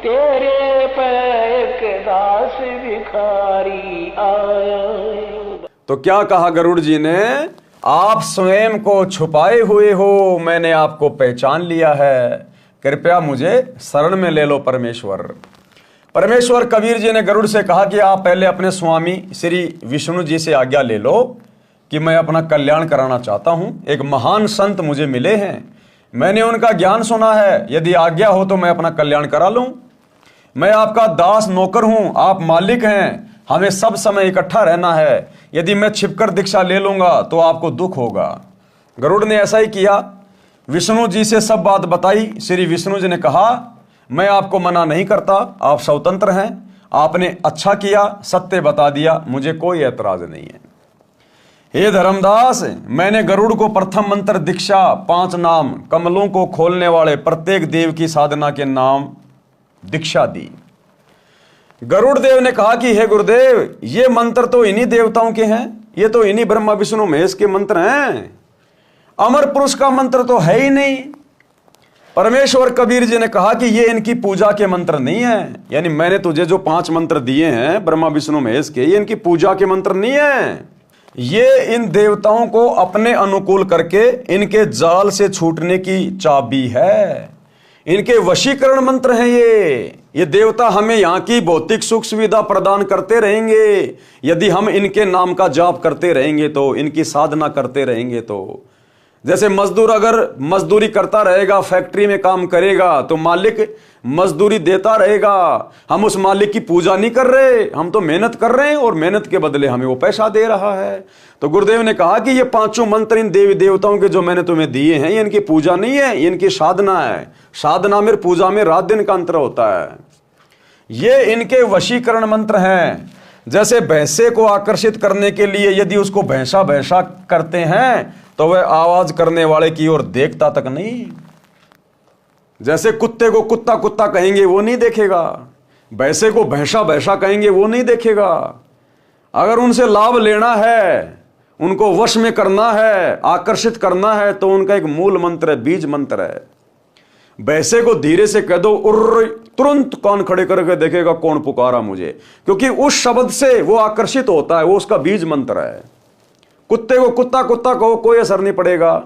तेरे पैक दास भिखारी आया है। तो क्या कहा गरुड़ जी ने, आप स्वयं को छुपाए हुए हो, मैंने आपको पहचान लिया है, कृपया मुझे शरण में ले लो परमेश्वर। परमेश्वर कबीर जी ने गरुड़ से कहा कि आप पहले अपने स्वामी श्री विष्णु जी से आज्ञा ले लो कि मैं अपना कल्याण कराना चाहता हूं। एक महान संत मुझे मिले हैं, मैंने उनका ज्ञान सुना है, यदि आज्ञा हो तो मैं अपना कल्याण करा लूं। मैं आपका दास नौकर हूं, आप मालिक हैं, हमें सब समय इकट्ठा रहना है। यदि मैं छिपकर दीक्षा ले लूंगा तो आपको दुख होगा। गरुड़ ने ऐसा ही किया, विष्णु जी से सब बात बताई। श्री विष्णु जी ने कहा, मैं आपको मना नहीं करता, आप स्वतंत्र हैं, आपने अच्छा किया, सत्य बता दिया, मुझे कोई ऐतराज नहीं है। हे धर्मदास, मैंने गरुड़ को प्रथम मंत्र दीक्षा 5 नाम कमलों को खोलने वाले प्रत्येक देव की साधना के नाम दीक्षा दी। गरुड़ देव ने कहा कि हे गुरुदेव, ये मंत्र तो इन्हीं देवताओं के हैं, ये तो इन्हीं ब्रह्मा विष्णु महेश के मंत्र हैं, अमर पुरुष का मंत्र तो है ही नहीं। परमेश्वर कबीर जी ने कहा कि ये इनकी पूजा के मंत्र नहीं है, यानी मैंने तुझे जो 5 मंत्र दिए हैं ब्रह्मा विष्णु महेश के, ये इनकी पूजा के मंत्र नहीं है, ये इन देवताओं को अपने अनुकूल करके इनके जाल से छूटने की चाबी है, इनके वशीकरण मंत्र हैं ये देवता हमें यहाँ की भौतिक सुख सुविधा प्रदान करते रहेंगे यदि हम इनके नाम का जाप करते रहेंगे, तो इनकी साधना करते रहेंगे। तो जैसे मजदूर अगर मजदूरी करता रहेगा, फैक्ट्री में काम करेगा, तो मालिक मजदूरी देता रहेगा। हम उस मालिक की पूजा नहीं कर रहे, हम तो मेहनत कर रहे हैं और मेहनत के बदले हमें वो पैसा दे रहा है। तो गुरुदेव ने कहा कि ये 5 मंत्र इन देवी देवताओं के जो मैंने तुम्हें दिए हैं, ये इनकी पूजा नहीं है, ये इनकी साधना है। साधना में पूजा में रात दिन का अंतर होता है। ये इनके वशीकरण मंत्र हैं। जैसे भैंसे को आकर्षित करने के लिए यदि उसको भैंसा भैंसा करते हैं तो वह आवाज करने वाले की ओर देखता तक नहीं। जैसे कुत्ते को कुत्ता कुत्ता कहेंगे वो नहीं देखेगा, भैंसे को भैंसा भैंसा कहेंगे वो नहीं देखेगा। अगर उनसे लाभ लेना है, उनको वश में करना है, आकर्षित करना है, तो उनका एक मूल मंत्र है, बीज मंत्र है। भैंसे को धीरे से कह दो, उर्र, तुरंत कान खड़े करके देखेगा कौन पुकारा मुझे, क्योंकि उस शब्द से वो आकर्षित होता है, वो उसका बीज मंत्र है। कुत्ते को कुत्ता कुत्ता कहो, कोई असर नहीं पड़ेगा।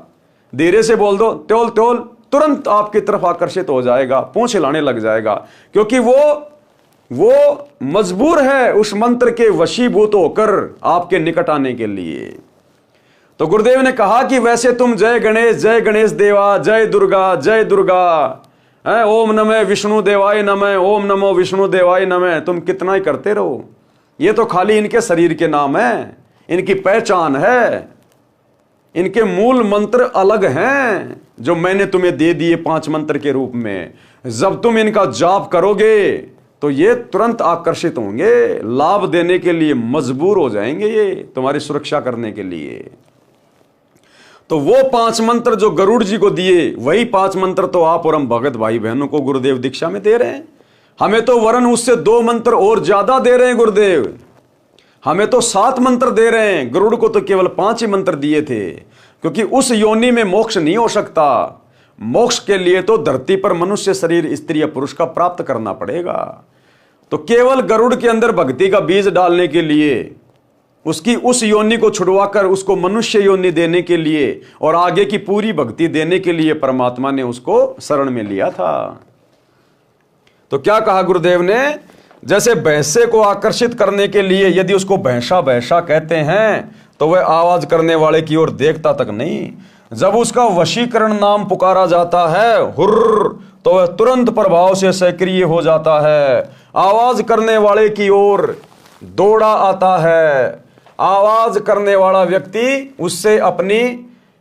धीरे से बोल दो त्योल त्योल, तुरंत आपकी तरफ आकर्षित हो जाएगा, पूंछ हिलाने लग जाएगा, क्योंकि वो मजबूर है उस मंत्र के वशीभूत होकर आपके निकट आने के लिए। तो गुरुदेव ने कहा कि वैसे तुम जय गणेश देवा, जय दुर्गा, ओम नमः विष्णु देवाय नमः, ओम नमो विष्णु देवाय नमः, तुम कितना ही करते रहो, ये तो खाली इनके शरीर के नाम है, इनकी पहचान है, इनके मूल मंत्र अलग हैं जो मैंने तुम्हें दे दिए 5 मंत्र के रूप में। जब तुम इनका जाप करोगे तो ये तुरंत आकर्षित होंगे, लाभ देने के लिए मजबूर हो जाएंगे, ये तुम्हारी सुरक्षा करने के लिए। तो वो 5 मंत्र जो गरुड़ जी को दिए, वही 5 मंत्र तो आप और हम भगत भाई बहनों को गुरुदेव दीक्षा में दे रहे हैं। हमें तो वरन उससे 2 मंत्र और ज्यादा दे रहे हैं गुरुदेव, हमें तो 7 मंत्र दे रहे हैं। गरुड़ को तो केवल 5 ही मंत्र दिए थे, क्योंकि उस योनि में मोक्ष नहीं हो सकता। मोक्ष के लिए तो धरती पर मनुष्य शरीर स्त्री या पुरुष का प्राप्त करना पड़ेगा। तो केवल गरुड़ के अंदर भक्ति का बीज डालने के लिए, उसकी उस योनि को छुड़वाकर उसको मनुष्य योनि देने के लिए और आगे की पूरी भक्ति देने के लिए परमात्मा ने उसको शरण में लिया था। तो क्या कहा गुरुदेव ने, जैसे भैंसे को आकर्षित करने के लिए यदि उसको भैंसा भैंसा कहते हैं तो वह आवाज करने वाले की ओर देखता तक नहीं। जब उसका वशीकरण नाम पुकारा जाता है हुर्र, तो वह तुरंत प्रभाव से सक्रिय हो जाता है, आवाज करने वाले की ओर दौड़ा आता है। आवाज करने वाला व्यक्ति उससे अपनी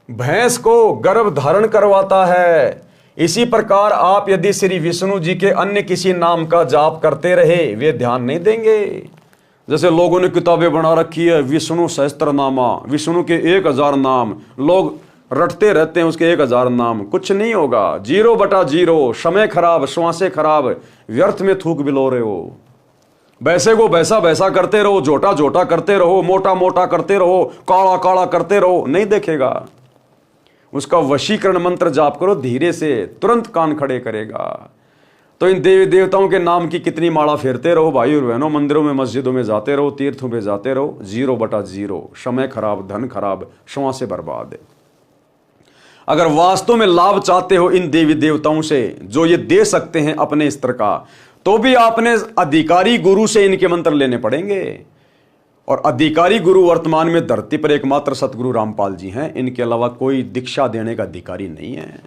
भैंस को गर्भ धारण करवाता है। इसी प्रकार आप यदि श्री विष्णु जी के अन्य किसी नाम का जाप करते रहे, वे ध्यान नहीं देंगे। जैसे लोगों ने किताबें बना रखी है, विष्णु सहस्त्रनामा, विष्णु के 1000 नाम, लोग रटते रहते हैं उसके 1000 नाम, कुछ नहीं होगा। 0/0, समय खराब, श्वासें खराब, व्यर्थ में थूक बिलो रहे हो। वैसे को वैसा वैसा करते रहो, झोटा झोटा करते रहो, मोटा मोटा करते रहो, काला काला करते रहो, नहीं देखेगा। उसका वशीकरण मंत्र जाप करो, धीरे से तुरंत कान खड़े करेगा। तो इन देवी देवताओं के नाम की कितनी माला फेरते रहो भाई और बहनों, मंदिरों में मस्जिदों में जाते रहो, तीर्थों में जाते रहो। 0/0, समय खराब, धन खराब, श्वासें बर्बाद। अगर वास्तव में लाभ चाहते हो इन देवी देवताओं से जो ये दे सकते हैं अपने स्तर का, तो भी आपने अधिकारी गुरु से इनके मंत्र लेने पड़ेंगे। और अधिकारी गुरु वर्तमान में धरती पर एकमात्र सतगुरु रामपाल जी हैं, इनके अलावा कोई दीक्षा देने का अधिकारी नहीं है।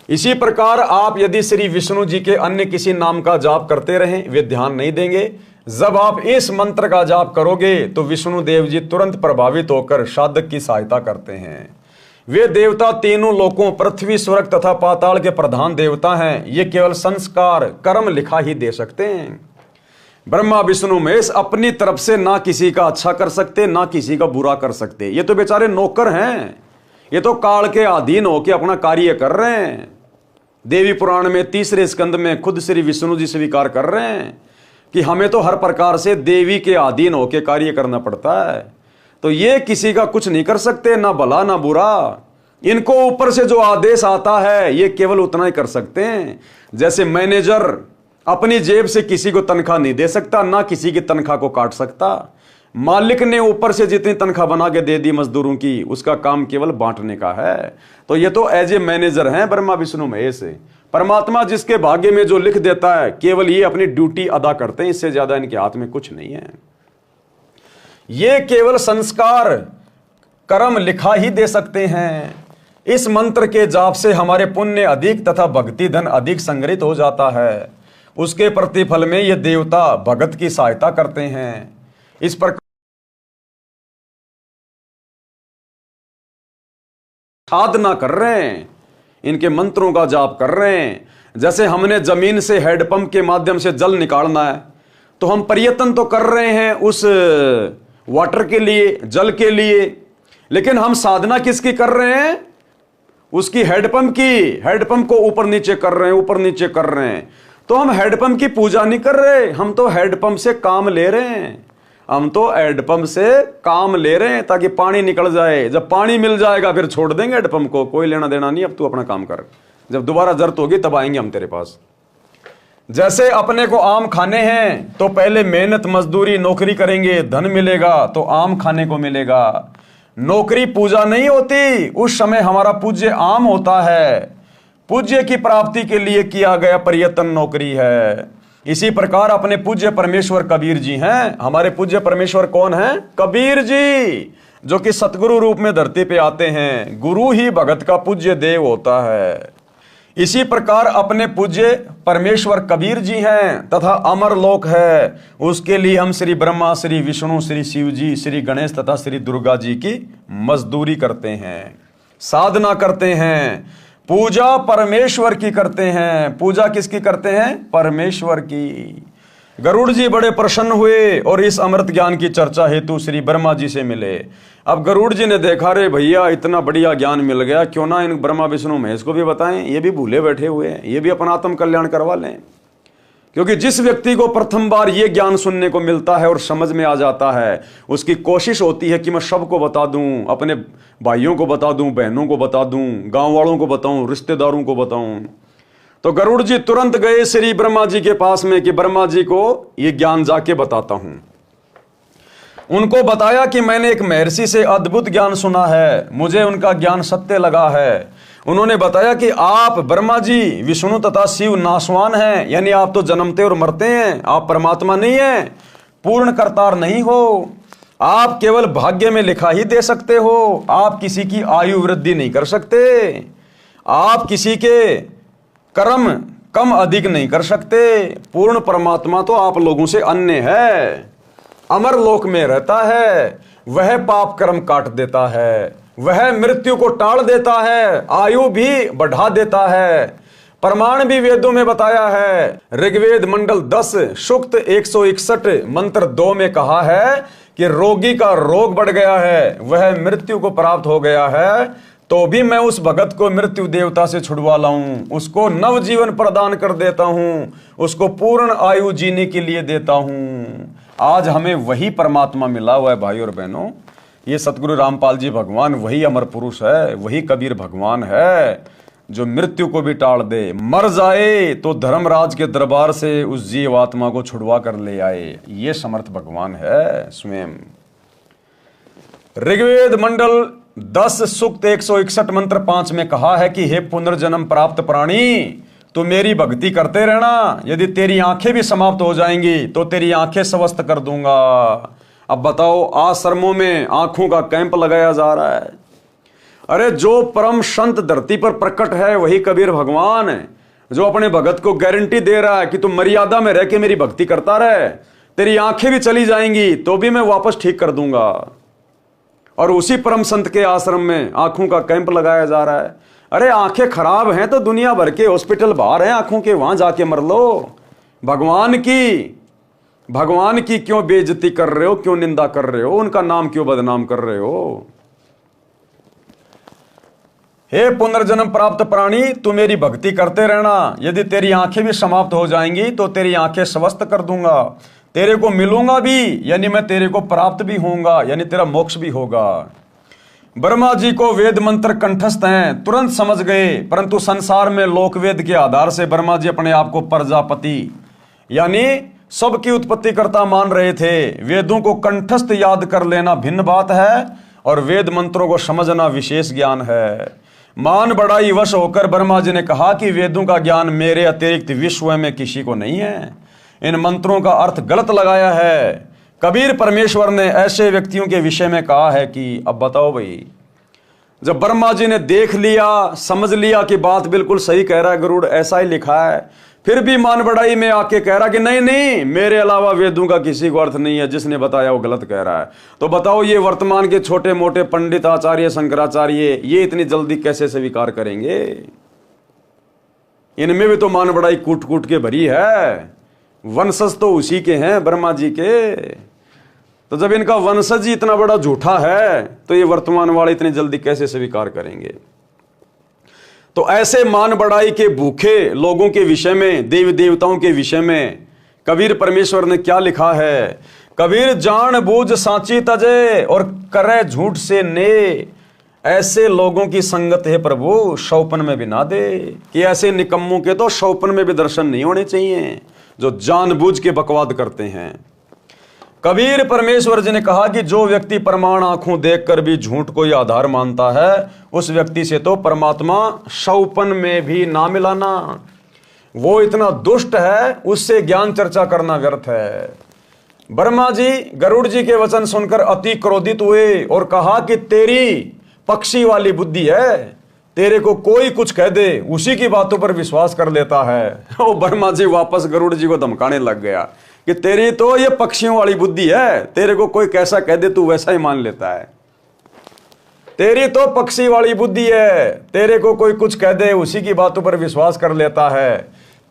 इसी प्रकार आप यदि श्री विष्णु जी के अन्य किसी नाम का जाप करते रहें, वे ध्यान नहीं देंगे। जब आप इस मंत्र का जाप करोगे तो विष्णु देव जी तुरंत प्रभावित होकर साधक की सहायता करते हैं। वे देवता तीनों लोकों पृथ्वी, स्वर्ग तथा पाताल के प्रधान देवता हैं। ये केवल संस्कार कर्म लिखा ही दे सकते हैं। ब्रह्मा विष्णु महेश अपनी तरफ से ना किसी का अच्छा कर सकते, ना किसी का बुरा कर सकते। ये तो बेचारे नौकर हैं, ये तो काल के अधीन होकर अपना कार्य कर रहे हैं। देवी पुराण में 3रे स्कंद में खुद श्री विष्णु जी स्वीकार कर रहे हैं कि हमें तो हर प्रकार से देवी के अधीन होकर कार्य करना पड़ता है। तो ये किसी का कुछ नहीं कर सकते, ना भला ना बुरा। इनको ऊपर से जो आदेश आता है ये केवल उतना ही कर सकते हैं। जैसे मैनेजर अपनी जेब से किसी को तनख्वाह नहीं दे सकता, ना किसी की तनख्वाह को काट सकता। मालिक ने ऊपर से जितनी तनख्वाह बना के दे दी मजदूरों की, उसका काम केवल बांटने का है। तो ये तो एज ए मैनेजर हैं ब्रह्मा विष्णु महेश। परमात्मा जिसके भाग्य में जो लिख देता है, केवल ये अपनी ड्यूटी अदा करते हैं, इससे ज्यादा इनके हाथ में कुछ नहीं है। ये केवल संस्कार कर्म लिखा ही दे सकते हैं। इस मंत्र के जाप से हमारे पुण्य अधिक तथा भक्ति धन अधिक संग्रहित हो जाता है। उसके प्रतिफल में ये देवता भगत की सहायता करते हैं। इस प्रकार साधना कर रहे हैं, इनके मंत्रों का जाप कर रहे हैं। जैसे हमने जमीन से हैंडपंप के माध्यम से जल निकालना है, तो हम प्रयत्न तो कर रहे हैं उस वाटर के लिए, जल के लिए, लेकिन हम साधना किसकी कर रहे हैं? उसकी हैंडपंप की। हैंडपंप को ऊपर नीचे कर रहे हैं, ऊपर नीचे कर रहे हैं। तो हम हैंडपंप की पूजा नहीं कर रहे, हम तो हैंडपंप से काम ले रहे हैं। हम तो हैंडपंप से काम ले रहे हैं ताकि पानी निकल जाए। जब पानी मिल जाएगा फिर छोड़ देंगे हैंडपंप को, कोई लेना देना नहीं, अब तू अपना काम कर। जब दोबारा जरूरत होगी तब आएंगे हम तेरे पास। जैसे अपने को आम खाने हैं तो पहले मेहनत मजदूरी नौकरी करेंगे, धन मिलेगा तो आम खाने को मिलेगा। नौकरी पूजा नहीं होती, उस समय हमारा पूज्य आम होता है। पूज्य की प्राप्ति के लिए किया गया प्रयत्न नौकरी है। इसी प्रकार अपने पूज्य परमेश्वर कबीर जी हैं। हमारे पूज्य परमेश्वर कौन हैं? कबीर जी, जो कि सतगुरु रूप में धरती पे आते हैं। गुरु ही भगत का पूज्य देव होता है। इसी प्रकार अपने पूज्य परमेश्वर कबीर जी हैं तथा अमर लोक है, उसके लिए हम श्री ब्रह्मा, श्री विष्णु, श्री शिव जी, श्री गणेश तथा श्री दुर्गा जी की मजदूरी करते हैं, साधना करते हैं, पूजा परमेश्वर की करते हैं। पूजा किसकी करते हैं? परमेश्वर की। गरुड़ जी बड़े प्रसन्न हुए और इस अमृत ज्ञान की चर्चा हेतु श्री ब्रह्मा जी से मिले। अब गरुड़ जी ने देखा, रे भैया इतना बढ़िया ज्ञान मिल गया, क्यों ना इन ब्रह्मा विष्णु महेश को भी बताएं, ये भी भूले बैठे हुए हैं, ये भी अपना आत्म कल्याण करवा लें। क्योंकि जिस व्यक्ति को प्रथम बार ये ज्ञान सुनने को मिलता है और समझ में आ जाता है, उसकी कोशिश होती है कि मैं सबको बता दूं, अपने भाइयों को बता दूं, बहनों को बता दूं, गांव वालों को बताऊं, रिश्तेदारों को बताऊं। तो गरुड़ जी तुरंत गए श्री ब्रह्मा जी के पास में कि ब्रह्मा जी को ये ज्ञान जाके बताता हूं। उनको बताया कि मैंने एक महर्षि से अद्भुत ज्ञान सुना है, मुझे उनका ज्ञान सत्य लगा है। उन्होंने बताया कि आप ब्रह्मा जी, विष्णु तथा शिव नाशवान हैं, यानी आप तो जन्मते और मरते हैं, आप परमात्मा नहीं हैं, पूर्ण करतार नहीं हो, आप केवल भाग्य में लिखा ही दे सकते हो, आप किसी की आयु वृद्धि नहीं कर सकते, आप किसी के कर्म कम अधिक नहीं कर सकते। पूर्ण परमात्मा तो आप लोगों से अन्य है, अमर लोक में रहता है, वह पाप कर्म काट देता है, वह मृत्यु को टाल देता है, आयु भी बढ़ा देता है। प्रमाण भी वेदों में बताया है। ऋग्वेद मंडल 10 सूक्त 161 मंत्र 2 में कहा है कि रोगी का रोग बढ़ गया है, वह मृत्यु को प्राप्त हो गया है, तो भी मैं उस भगत को मृत्यु देवता से छुड़वा लाऊं, उसको नव जीवन प्रदान कर देता हूं, उसको पूर्ण आयु जीने के लिए देता हूं। आज हमें वही परमात्मा मिला हुआ है भाई और बहनों। ये सतगुरु रामपाल जी भगवान वही अमर पुरुष है, वही कबीर भगवान है जो मृत्यु को भी टाल दे, मर जाए तो धर्मराज के दरबार से उस जीव आत्मा को छुड़वा कर ले आए। ये समर्थ भगवान है स्वयं। ऋग्वेद मंडल 10 सूक्त 161 मंत्र 5 में कहा है कि हे पुनर्जन्म प्राप्त प्राणी, तू मेरी भक्ति करते रहना, यदि तेरी आंखें भी समाप्त हो जाएंगी तो तेरी आंखें स्वस्थ कर दूंगा। अब बताओ, आश्रमों में आंखों का कैंप लगाया जा रहा है। अरे जो परम संत धरती पर प्रकट है वही कबीर भगवान है, जो अपने भगत को गारंटी दे रहा है कि तू मर्यादा में रह के मेरी भक्ति करता रहे, तेरी आंखें भी चली जाएंगी तो भी मैं वापस ठीक कर दूंगा। और उसी परम संत के आश्रम में आंखों का कैंप लगाया जा रहा है। अरे आंखें खराब हैं तो दुनिया भर के हॉस्पिटल बाहर हैं आंखों के, वहां जाके मर लो। भगवान की क्यों बेइज्जती कर रहे हो, क्यों निंदा कर रहे हो, उनका नाम क्यों बदनाम कर रहे हो? हे पुनर्जन्म प्राप्त प्राणी, तू मेरी भक्ति करते रहना, यदि तेरी आंखें भी समाप्त हो जाएंगी तो तेरी आंखें स्वस्थ कर दूंगा, तेरे को मिलूंगा भी, यानी मैं तेरे को प्राप्त भी होऊंगा, यानी तेरा मोक्ष भी होगा। ब्रह्मा जी को वेद मंत्र कंठस्थ हैं, तुरंत समझ गए, परंतु संसार में लोकवेद के आधार से ब्रह्मा जी अपने आप को प्रजापति यानी सबकी उत्पत्तिकर्ता मान रहे थे। वेदों को कंठस्थ याद कर लेना भिन्न बात है और वेद मंत्रों को समझना विशेष ज्ञान है। मान बढ़ाई वश होकर ब्रह्मा जी ने कहा कि वेदों का ज्ञान मेरे अतिरिक्त विश्व में किसी को नहीं है, इन मंत्रों का अर्थ गलत लगाया है। कबीर परमेश्वर ने ऐसे व्यक्तियों के विषय में कहा है कि अब बताओ भाई, जब ब्रह्मा जी ने देख लिया, समझ लिया कि बात बिल्कुल सही कह रहा है गरुड़, ऐसा ही लिखा है, फिर भी मान बढ़ाई में आके कह रहा कि नहीं नहीं, मेरे अलावा वेदों का किसी को अर्थ नहीं है, जिसने बताया वो गलत कह रहा है। तो बताओ ये वर्तमान के छोटे मोटे पंडित आचार्य शंकराचार्य ये इतनी जल्दी कैसे स्वीकार करेंगे? इनमें भी तो मान बढ़ाई कूट कूट के भरी है, वंशज तो उसी के हैं ब्रह्मा जी के। तो जब इनका वंशज ही इतना बड़ा झूठा है तो ये वर्तमान वाले इतनी जल्दी कैसे स्वीकार करेंगे? तो ऐसे मान बढ़ाई के भूखे लोगों के विषय में, देवी देवताओं के विषय में कबीर परमेश्वर ने क्या लिखा है? कबीर जान बूझ सांची तजे और करे झूठ से ने, ऐसे लोगों की संगत है प्रभु शौपन में भी ना दे। कि ऐसे निकम्मों के तो शौपन में भी दर्शन नहीं होने चाहिए जो जानबूझ के बकवाद करते हैं। कबीर परमेश्वर जी ने कहा कि जो व्यक्ति प्रमाण आंखों देखकर भी झूठ को ही आधार मानता है, उस व्यक्ति से तो परमात्मा शौपन में भी ना मिलाना। वो इतना दुष्ट है, उससे ज्ञान चर्चा करना व्यर्थ है। ब्रह्मा जी गरुड़ जी के वचन सुनकर अति क्रोधित हुए और कहा कि तेरी पक्षी वाली बुद्धि है, तेरे को कोई कुछ कह दे उसी की बातों पर विश्वास कर लेता है। वो ब्रह्मा जी वापस गरुड़ जी को धमकाने लग गया कि तेरी तो ये पक्षियों वाली बुद्धि है, तेरे को कोई कैसा कह दे तू वैसा ही मान लेता है। तेरी तो पक्षी वाली बुद्धि है, तेरे को कोई कुछ कह दे उसी की बातों पर विश्वास कर लेता है।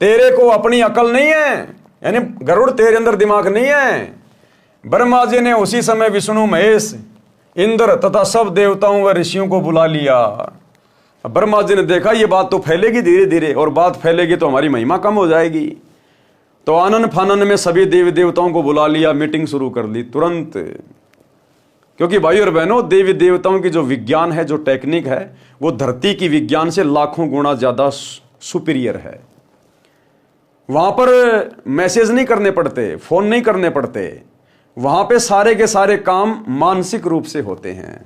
तेरे को अपनी अकल नहीं है, यानी गरुड़ तेरे अंदर दिमाग नहीं है। ब्रह्मा जी ने उसी समय विष्णु, महेश, इंद्र तथा सब देवताओं व ऋषियों को बुला लिया। ब्रह्मा जी ने देखा ये बात तो फैलेगी धीरे धीरे, और बात फैलेगी तो हमारी महिमा कम हो जाएगी। तो आनन फानन में सभी देवी देवताओं को बुला लिया, मीटिंग शुरू कर ली तुरंत। क्योंकि भाई और बहनों, देवी देवताओं की जो विज्ञान है, जो टेक्निक है, वो धरती की विज्ञान से लाखों गुना ज्यादा सुपीरियर है। वहां पर मैसेज नहीं करने पड़ते, फोन नहीं करने पड़ते, वहां पे सारे के सारे काम मानसिक रूप से होते हैं।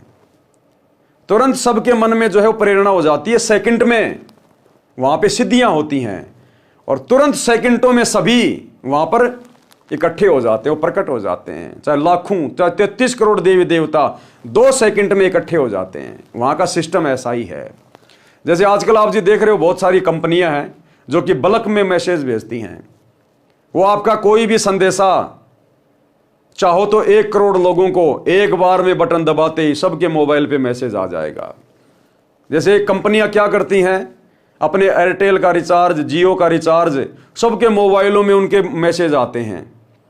तुरंत सबके मन में जो है वो प्रेरणा हो जाती है, सेकंड में वहां पे सिद्धियां होती हैं, और तुरंत सेकंडों में सभी वहां पर इकट्ठे हो जाते हैं, वो प्रकट हो जाते हैं। चाहे लाखों, चाहे 33 करोड़ देवी देवता 2 सेकंड में इकट्ठे हो जाते हैं। वहां का सिस्टम ऐसा ही है। जैसे आजकल आप जी देख रहे हो, बहुत सारी कंपनियां हैं जो कि बल्क में मैसेज भेजती हैं। वो आपका कोई भी संदेशा चाहो तो 1 करोड़ लोगों को एक बार में बटन दबाते ही सबके मोबाइल पे मैसेज आ जाएगा। जैसे कंपनियां क्या करती हैं, अपने एयरटेल का रिचार्ज, जियो का रिचार्ज, सबके मोबाइलों में उनके मैसेज आते हैं,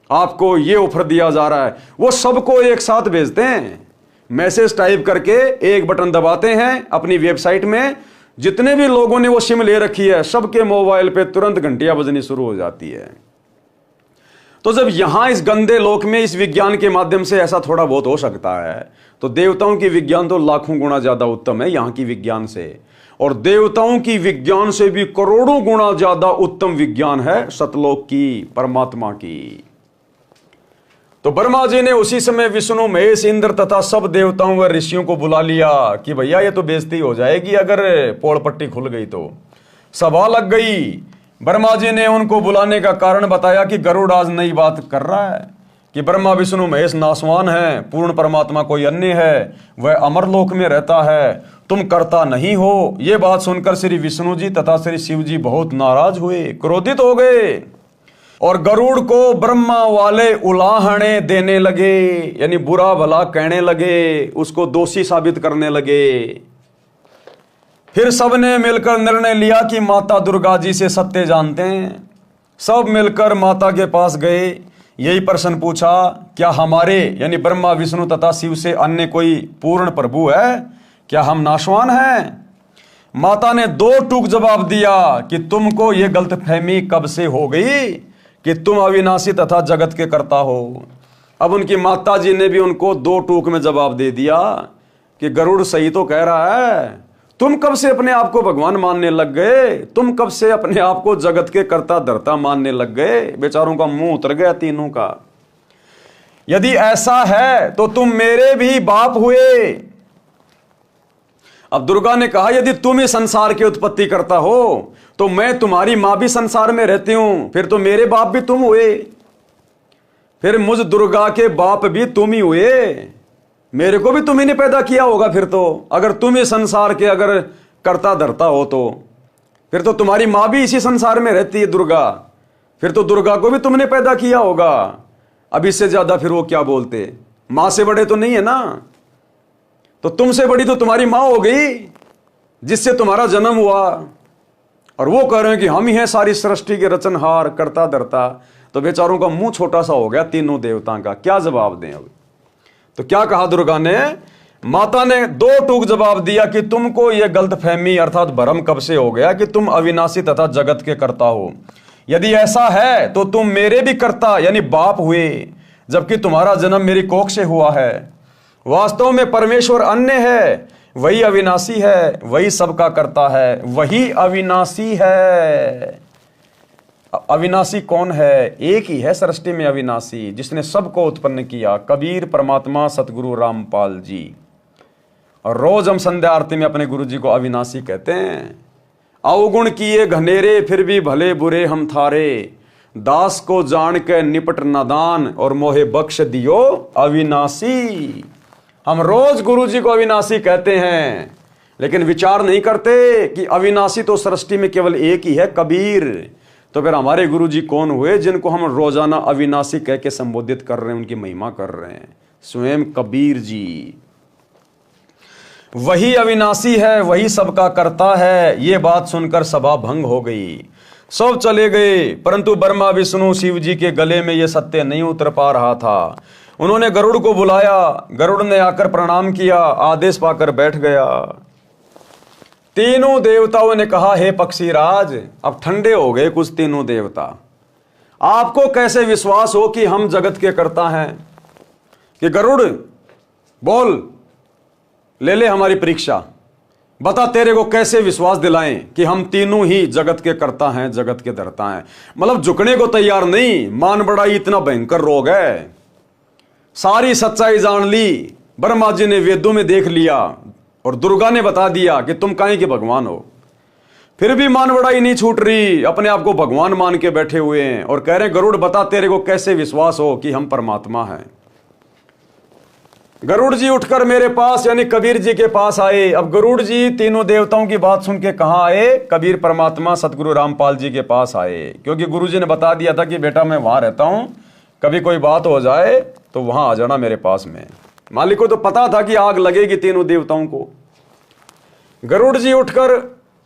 आपको ये ऑफर दिया जा रहा है। वो सबको एक साथ भेजते हैं, मैसेज टाइप करके एक बटन दबाते हैं अपनी वेबसाइट में। जितने भी लोगों ने वो सिम ले रखी है, सबके मोबाइल पे तुरंत घंटियां बजनी शुरू हो जाती है। तो जब यहां इस गंदे लोक में इस विज्ञान के माध्यम से ऐसा थोड़ा बहुत हो सकता है, तो देवताओं की विज्ञान तो लाखों गुना ज्यादा उत्तम है यहां की विज्ञान से। और देवताओं की विज्ञान से भी करोड़ों गुना ज्यादा उत्तम विज्ञान है सतलोक की, परमात्मा की। तो ब्रह्मा जी ने उसी समय विष्णु, महेश, इंद्र तथा सब देवताओं व ऋषियों को बुला लिया कि भैया ये तो बेइज्जती हो जाएगी अगर पोल पट्टी खुल गई तो। सभा लग गई। ब्रह्मा जी ने उनको बुलाने का कारण बताया कि गरुड़ आज नई बात कर रहा है कि ब्रह्मा, विष्णु, महेश नासवान है, पूर्ण परमात्मा कोई अन्य है, वह अमरलोक में रहता है, तुम करता नहीं हो। ये बात सुनकर श्री विष्णु जी तथा श्री शिव जी बहुत नाराज हुए, क्रोधित हो गए, और गरुड़ को ब्रह्मा वाले उलाहने देने लगे, यानी बुरा भला कहने लगे, उसको दोषी साबित करने लगे। फिर सबने मिलकर निर्णय लिया कि माता दुर्गा जी से सत्य जानते हैं। सब मिलकर माता के पास गए, यही प्रश्न पूछा, क्या हमारे यानी ब्रह्मा, विष्णु तथा शिव से अन्य कोई पूर्ण प्रभु है? क्या हम नाशवान हैं? माता ने 2 टूक जवाब दिया कि तुमको यह गलतफहमी कब से हो गई कि तुम अविनाशी तथा जगत के कर्ता हो। अब उनकी माता जी ने भी उनको 2 टूक में जवाब दे दिया कि गरुड़ सही तो कह रहा है, तुम कब से अपने आप को भगवान मानने लग गए? तुम कब से अपने आप को जगत के कर्ता धर्ता मानने लग गए? बेचारों का मुंह उतर गया तीनों का। यदि ऐसा है तो तुम मेरे भी बाप हुए। अब दुर्गा ने कहा, यदि तुम ही संसार की उत्पत्ति करता हो तो मैं तुम्हारी मां भी संसार में रहती हूं, फिर तो मेरे बाप भी तुम हुए, फिर मुझ दुर्गा के बाप भी तुम ही हुए, मेरे को भी तुम ही ने पैदा किया होगा। फिर तो अगर तुम ही संसार के अगर कर्ता धरता हो तो फिर तो तुम्हारी मां भी इसी संसार में रहती है दुर्गा, फिर तो दुर्गा को भी तुमने पैदा किया होगा। अब इससे ज्यादा फिर वो क्या बोलते? मां से बड़े तो नहीं है ना, तो तुमसे बड़ी तो तुम्हारी मां हो गई जिससे तुम्हारा जन्म हुआ, और वो कह रहे हैं कि हम ही हैं सारी सृष्टि के रचनहार, कर्ता धर्ता। तो बेचारों का मुंह छोटा सा हो गया तीनों देवताओं का, क्या जवाब दें अब? तो क्या कहा दुर्गा ने? माता ने 2 टूक जवाब दिया कि तुमको यह गलतफहमी अर्थात भ्रम कब से हो गया कि तुम अविनाशी तथा जगत के कर्ता हो। यदि ऐसा है तो तुम मेरे भी कर्ता यानी बाप हुए, जबकि तुम्हारा जन्म मेरी कोख से हुआ है। वास्तव में परमेश्वर अन्य है, वही अविनाशी है, वही सबका करता है, वही अविनाशी है। अविनाशी कौन है? एक ही है सृष्टि में अविनाशी, जिसने सबको उत्पन्न किया, कबीर परमात्मा सतगुरु रामपाल जी। और रोज हम संध्या आरती में अपने गुरु जी को अविनाशी कहते हैं। अवगुण किए घनेरे फिर भी भले बुरे हम थारे, दास को जान के निपट नादान और मोहे बख्श दियो अविनाशी। हम रोज गुरु जी को अविनाशी कहते हैं, लेकिन विचार नहीं करते कि अविनाशी तो सृष्टि में केवल एक ही है, कबीर। तो फिर हमारे गुरु जी कौन हुए जिनको हम रोजाना अविनाशी कह के संबोधित कर रहे हैं, उनकी महिमा कर रहे हैं? स्वयं कबीर जी। वही अविनाशी है, वही सबका करता है। ये बात सुनकर सभा भंग हो गई, सब चले गए, परंतु ब्रह्मा विष्णु शिव जी के गले में यह सत्य नहीं उतर पा रहा था। उन्होंने गरुड़ को बुलाया, गरुड़ ने आकर प्रणाम किया, आदेश पाकर बैठ गया। तीनों देवताओं ने कहा, हे पक्षीराज, अब ठंडे हो गए कुछ तीनों देवता, आपको कैसे विश्वास हो कि हम जगत के कर्ता हैं? कि गरुड़ बोल, ले ले हमारी परीक्षा, बता तेरे को कैसे विश्वास दिलाएं कि हम तीनों ही जगत के कर्ता हैं, जगत के धर्ता हैं। मतलब झुकने को तैयार नहीं। मान बड़ाई इतना भयंकर रोग है। सारी सच्चाई जान ली, ब्रह्मा जी ने वेदों में देख लिया और दुर्गा ने बता दिया कि तुम काहे के भगवान हो, फिर भी मान बड़ाई नहीं छूट रही। अपने आप को भगवान मान के बैठे हुए हैं और कह रहे हैं, गरुड़ बता तेरे को कैसे विश्वास हो कि हम परमात्मा हैं। गरुड़ जी उठकर मेरे पास यानी कबीर जी के पास आए। अब गरुड़ जी तीनों देवताओं की बात सुन के कहां आए? कबीर परमात्मा सतगुरु रामपाल जी के पास आए, क्योंकि गुरु जी ने बता दिया था कि बेटा मैं वहां रहता हूं, कभी कोई बात हो जाए तो वहां आ जाना मेरे पास में। मालिक को तो पता था कि आग लगेगी तीनों देवताओं को। गरुड़ जी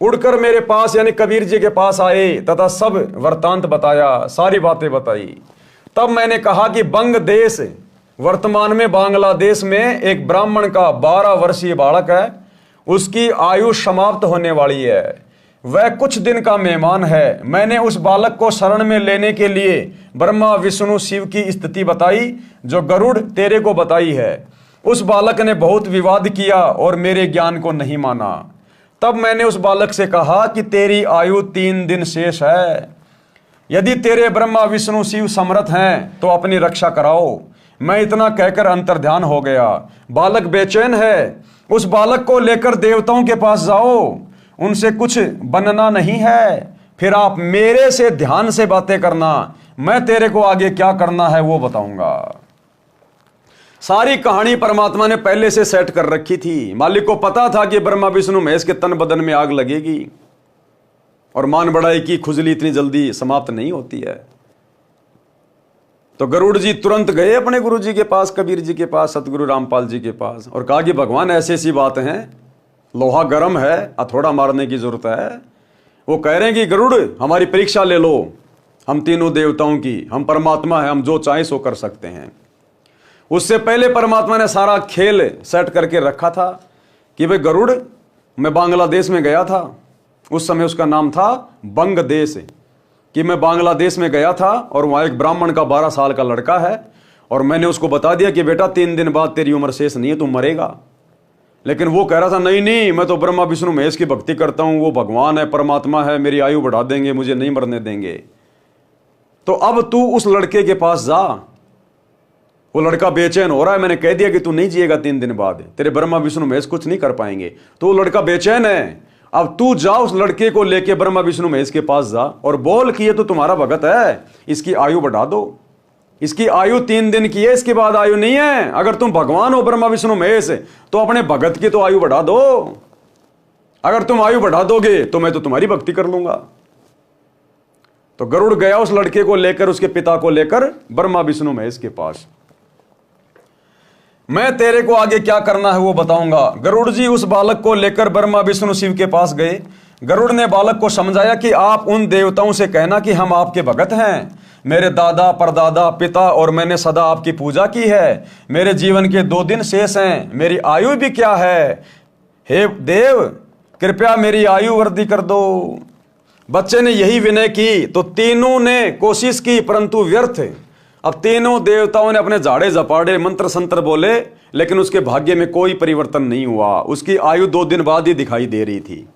उड़कर मेरे पास यानी कबीर जी के पास आए तथा सब वृत्तांत बताया, सारी बातें बताई। तब मैंने कहा कि बंग देश, वर्तमान में बांग्लादेश में एक ब्राह्मण का 12 वर्षीय बालक है, उसकी आयु समाप्त होने वाली है, वह कुछ दिन का मेहमान है। मैंने उस बालक को शरण में लेने के लिए ब्रह्मा विष्णु शिव की स्थिति बताई जो गरुड़ तेरे को बताई है। उस बालक ने बहुत विवाद किया और मेरे ज्ञान को नहीं माना। तब मैंने उस बालक से कहा कि तेरी आयु 3 दिन शेष है, यदि तेरे ब्रह्मा विष्णु शिव समर्थ हैं तो अपनी रक्षा कराओ। मैं इतना कहकर अंतर्ध्यान हो गया। बालक बेचैन है, उस बालक को लेकर देवताओं के पास जाओ, उनसे कुछ बनना नहीं है, फिर आप मेरे से ध्यान से बातें करना, मैं तेरे को आगे क्या करना है वो बताऊंगा। सारी कहानी परमात्मा ने पहले से सेट कर रखी थी। मालिक को पता था कि ब्रह्मा विष्णु महेश के तन बदन में आग लगेगी और मान बढ़ाई की खुजली इतनी जल्दी समाप्त नहीं होती है। तो गरुड़ जी तुरंत गए अपने गुरु जी के पास, कबीर जी के पास, सतगुरु रामपाल जी के पास, और कहा कि भगवान ऐसी ऐसी बात है, लोहा गर्म है, हथौड़ा मारने की जरूरत है। वो कह रहे हैं कि गरुड़ हमारी परीक्षा ले लो, हम तीनों देवताओं की, हम परमात्मा है, हम जो चाहे सो कर सकते हैं। उससे पहले परमात्मा ने सारा खेल सेट करके रखा था कि भाई गरुड़, मैं बांग्लादेश में गया था, उस समय उसका नाम था बंग देश, कि मैं बांग्लादेश में गया था और वहाँ एक ब्राह्मण का 12 साल का लड़का है और मैंने उसको बता दिया कि बेटा 3 दिन बाद तेरी उम्र शेष नहीं है, तू मरेगा। लेकिन वो कह रहा था नहीं नहीं, मैं तो ब्रह्मा विष्णु महेश की भक्ति करता हूँ, वो भगवान है, परमात्मा है, मेरी आयु बढ़ा देंगे, मुझे नहीं मरने देंगे। तो अब तू उस लड़के के पास जा, वो लड़का बेचैन हो रहा है, मैंने कह दिया कि तू नहीं जिएगा 3 दिन बाद, तेरे ब्रह्मा विष्णु महेश कुछ नहीं कर पाएंगे। तो वो लड़का बेचैन है, अब तू जा उस लड़के को लेके ब्रह्मा विष्णु महेश के पास जा और बोल कि ये तो तुम्हारा भगत है, इसकी आयु बढ़ा दो, इसकी आयु 3 दिन की है, इसके बाद आयु नहीं है। अगर तुम भगवान हो ब्रह्मा विष्णु महेश तो अपने भगत की तो आयु बढ़ा दो, अगर तुम आयु बढ़ा दोगे तो मैं तो तुम्हारी भक्ति कर लूंगा। तो गरुड़ गया उस लड़के को लेकर, उसके पिता को लेकर ब्रह्मा विष्णु महेश के पास। मैं तेरे को आगे क्या करना है वो बताऊंगा। गरुड़ जी उस बालक को लेकर ब्रह्मा विष्णु शिव के पास गए। गरुड़ ने बालक को समझाया कि आप उन देवताओं से कहना कि हम आपके भगत हैं, मेरे दादा परदादा पिता और मैंने सदा आपकी पूजा की है, मेरे जीवन के 2 दिन शेष हैं, मेरी आयु भी क्या है, हे देव कृपया मेरी आयु वृद्धि कर दो। बच्चे ने यही विनय की तो तीनों ने कोशिश की परंतु व्यर्थ। अब तीनों देवताओं ने अपने झाड़े झपाड़े मंत्र संत्र बोले लेकिन उसके भाग्य में कोई परिवर्तन नहीं हुआ, उसकी आयु 2 दिन बाद ही दिखाई दे रही थी।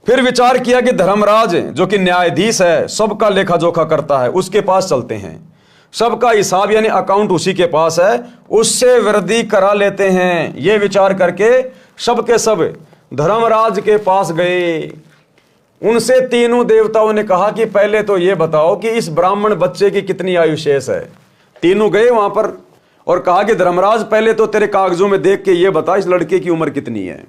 फिर विचार किया कि धर्मराज जो कि न्यायाधीश है, सबका लेखा जोखा करता है, उसके पास चलते हैं, सबका हिसाब यानी अकाउंट उसी के पास है, उससे वृद्धि करा लेते हैं। ये विचार करके सब के सब धर्मराज के पास गए। उनसे तीनों देवताओं ने कहा कि पहले तो ये बताओ कि इस ब्राह्मण बच्चे की कितनी आयु शेष है। तीनों गए वहां पर और कहा कि धर्मराज पहले तो तेरे कागजों में देख के ये बता इस लड़के की उम्र कितनी है।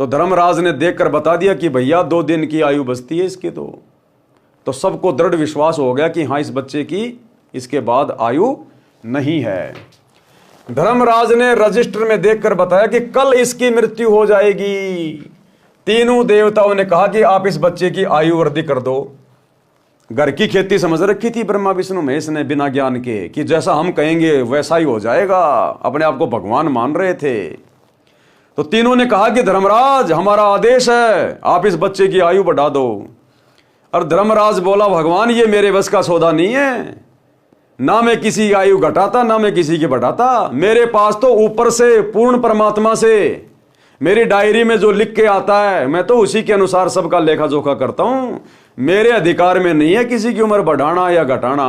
तो धर्मराज ने देखकर बता दिया कि भैया 2 दिन की आयु बचती है इसकी। तो सबको दृढ़ विश्वास हो गया कि हाँ, इस बच्चे की इसके बाद आयु नहीं है। धर्मराज ने रजिस्टर में देखकर बताया कि कल इसकी मृत्यु हो जाएगी। तीनों देवताओं ने कहा कि आप इस बच्चे की आयु वृद्धि कर दो। घर की खेती समझ रखी थी ब्रह्मा विष्णु महेश ने बिना ज्ञान के कि जैसा हम कहेंगे वैसा ही हो जाएगा। अपने आप को भगवान मान रहे थे। तो तीनों ने कहा कि धर्मराज, हमारा आदेश है, आप इस बच्चे की आयु बढ़ा दो। और धर्मराज बोला, भगवान ये मेरे बस का सौदा नहीं है, ना मैं किसी की आयु घटाता ना मैं किसी की बढ़ाता। मेरे पास तो ऊपर से पूर्ण परमात्मा से मेरी डायरी में जो लिख के आता है मैं तो उसी के अनुसार सबका लेखा जोखा करता हूं। मेरे अधिकार में नहीं है किसी की उम्र बढ़ाना या घटाना।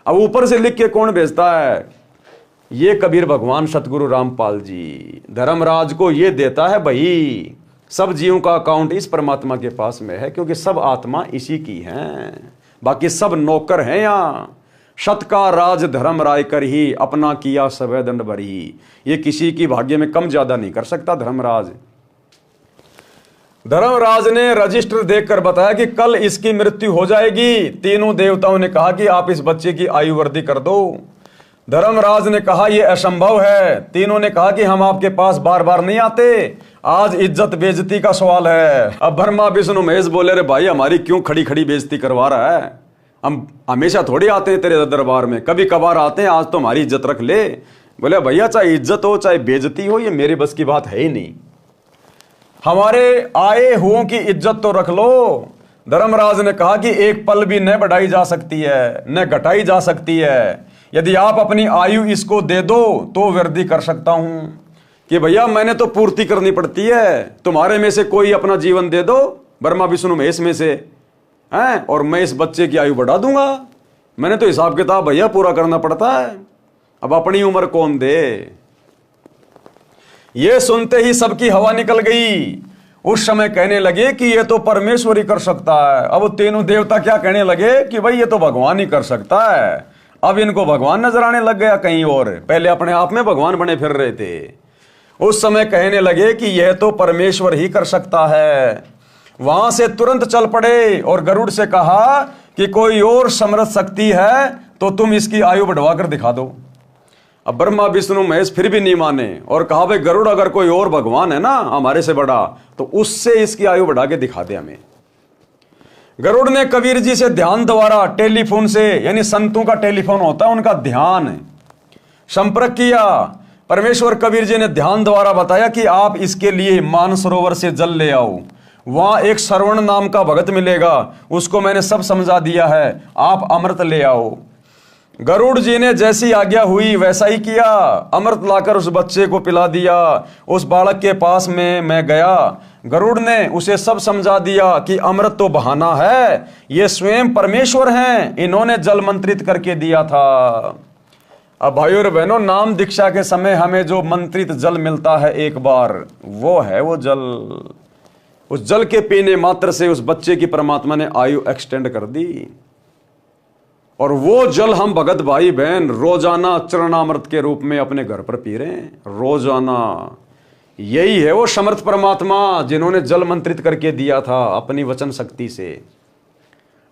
अब ऊपर से लिख के कौन भेजता है? ये कबीर भगवान सतगुरु रामपाल जी धर्मराज को ये देता है। भाई सब जीवों का अकाउंट इस परमात्मा के पास में है, क्योंकि सब आत्मा इसी की हैं, बाकी सब नौकर हैं। यहाँ सत का राज धर्म राय कर ही अपना किया सवै दंड भरी। ये किसी की भाग्य में कम ज्यादा नहीं कर सकता धर्मराज। धर्मराज ने रजिस्टर देखकर बताया कि कल इसकी मृत्यु हो जाएगी। तीनों देवताओं ने कहा कि आप इस बच्चे की आयु वृद्धि कर दो। धर्मराज ने कहा यह असंभव है। तीनों ने कहा कि हम आपके पास बार बार नहीं आते, आज इज्जत बेइज्जती का सवाल है। अब ब्रह्मा विष्णु महेश बोले, रे भाई हमारी क्यों खड़ी खड़ी बेइज्जती करवा रहा है? हम हमेशा थोड़ी आते हैं तेरे दरबार में, कभी कभार आते हैं, आज तो हमारी इज्जत रख ले। बोले भैया चाहे इज्जत हो चाहे बेइज्जती हो, ये मेरे बस की बात है ही नहीं। हमारे आए हुओं की इज्जत तो रख लो। धर्मराज ने कहा कि एक पल भी न बढ़ाई जा सकती है न घटाई जा सकती है। यदि आप अपनी आयु इसको दे दो तो वृद्धि कर सकता हूं। कि भैया मैंने तो पूर्ति करनी पड़ती है, तुम्हारे में से कोई अपना जीवन दे दो, ब्रह्मा विष्णु महेश में से हैं, और मैं इस बच्चे की आयु बढ़ा दूंगा। मैंने तो हिसाब किताब भैया पूरा करना पड़ता है। अब अपनी उम्र कौन दे? ये सुनते ही सबकी हवा निकल गई। उस समय कहने लगे कि ये तो परमेश्वर ही कर सकता है। अब तीनों देवता क्या कहने लगे कि भाई ये तो भगवान ही कर सकता है। अब इनको भगवान नजर आने लग गया कहीं और, पहले अपने आप में भगवान बने फिर रहे थे। उस समय कहने लगे कि यह तो परमेश्वर ही कर सकता है। वहां से तुरंत चल पड़े और गरुड़ से कहा कि कोई और समर्थ शक्ति है तो तुम इसकी आयु बढ़वा कर दिखा दो। अब ब्रह्मा विष्णु महेश फिर भी नहीं माने और कहा भाई गरुड़, अगर कोई और भगवान है ना हमारे से बड़ा तो उससे इसकी आयु बढ़ा के दिखा दे हमें। गरुड़ ने कबीर जी से ध्यान द्वारा टेलीफोन से, यानी संतों का टेलीफोन होता है उनका ध्यान, संपर्क किया। परमेश्वर कबीर जी ने ध्यान द्वारा बताया कि आप इसके लिए मानसरोवर से जल ले आओ, वहां एक श्रवण नाम का भगत मिलेगा, उसको मैंने सब समझा दिया है, आप अमृत ले आओ। गरुड़ जी ने जैसी आज्ञा हुई वैसा ही किया। अमृत लाकर उस बच्चे को पिला दिया। उस बालक के पास में मैं गया, गरुड़ ने उसे सब समझा दिया कि अमृत तो बहाना है, ये स्वयं परमेश्वर हैं, इन्होंने जल मंत्रित करके दिया था। अब भाइयों और बहनों, नाम दीक्षा के समय हमें जो मंत्रित जल मिलता है एक बार, वो है वो जल। उस जल के पीने मात्र से उस बच्चे की परमात्मा ने आयु एक्सटेंड कर दी। और वो जल हम भगत भाई बहन रोजाना चरणामृत के रूप में अपने घर पर पी रहे हैं रोजाना। यही है वो समर्थ परमात्मा जिन्होंने जल मंत्रित करके दिया था अपनी वचन शक्ति से।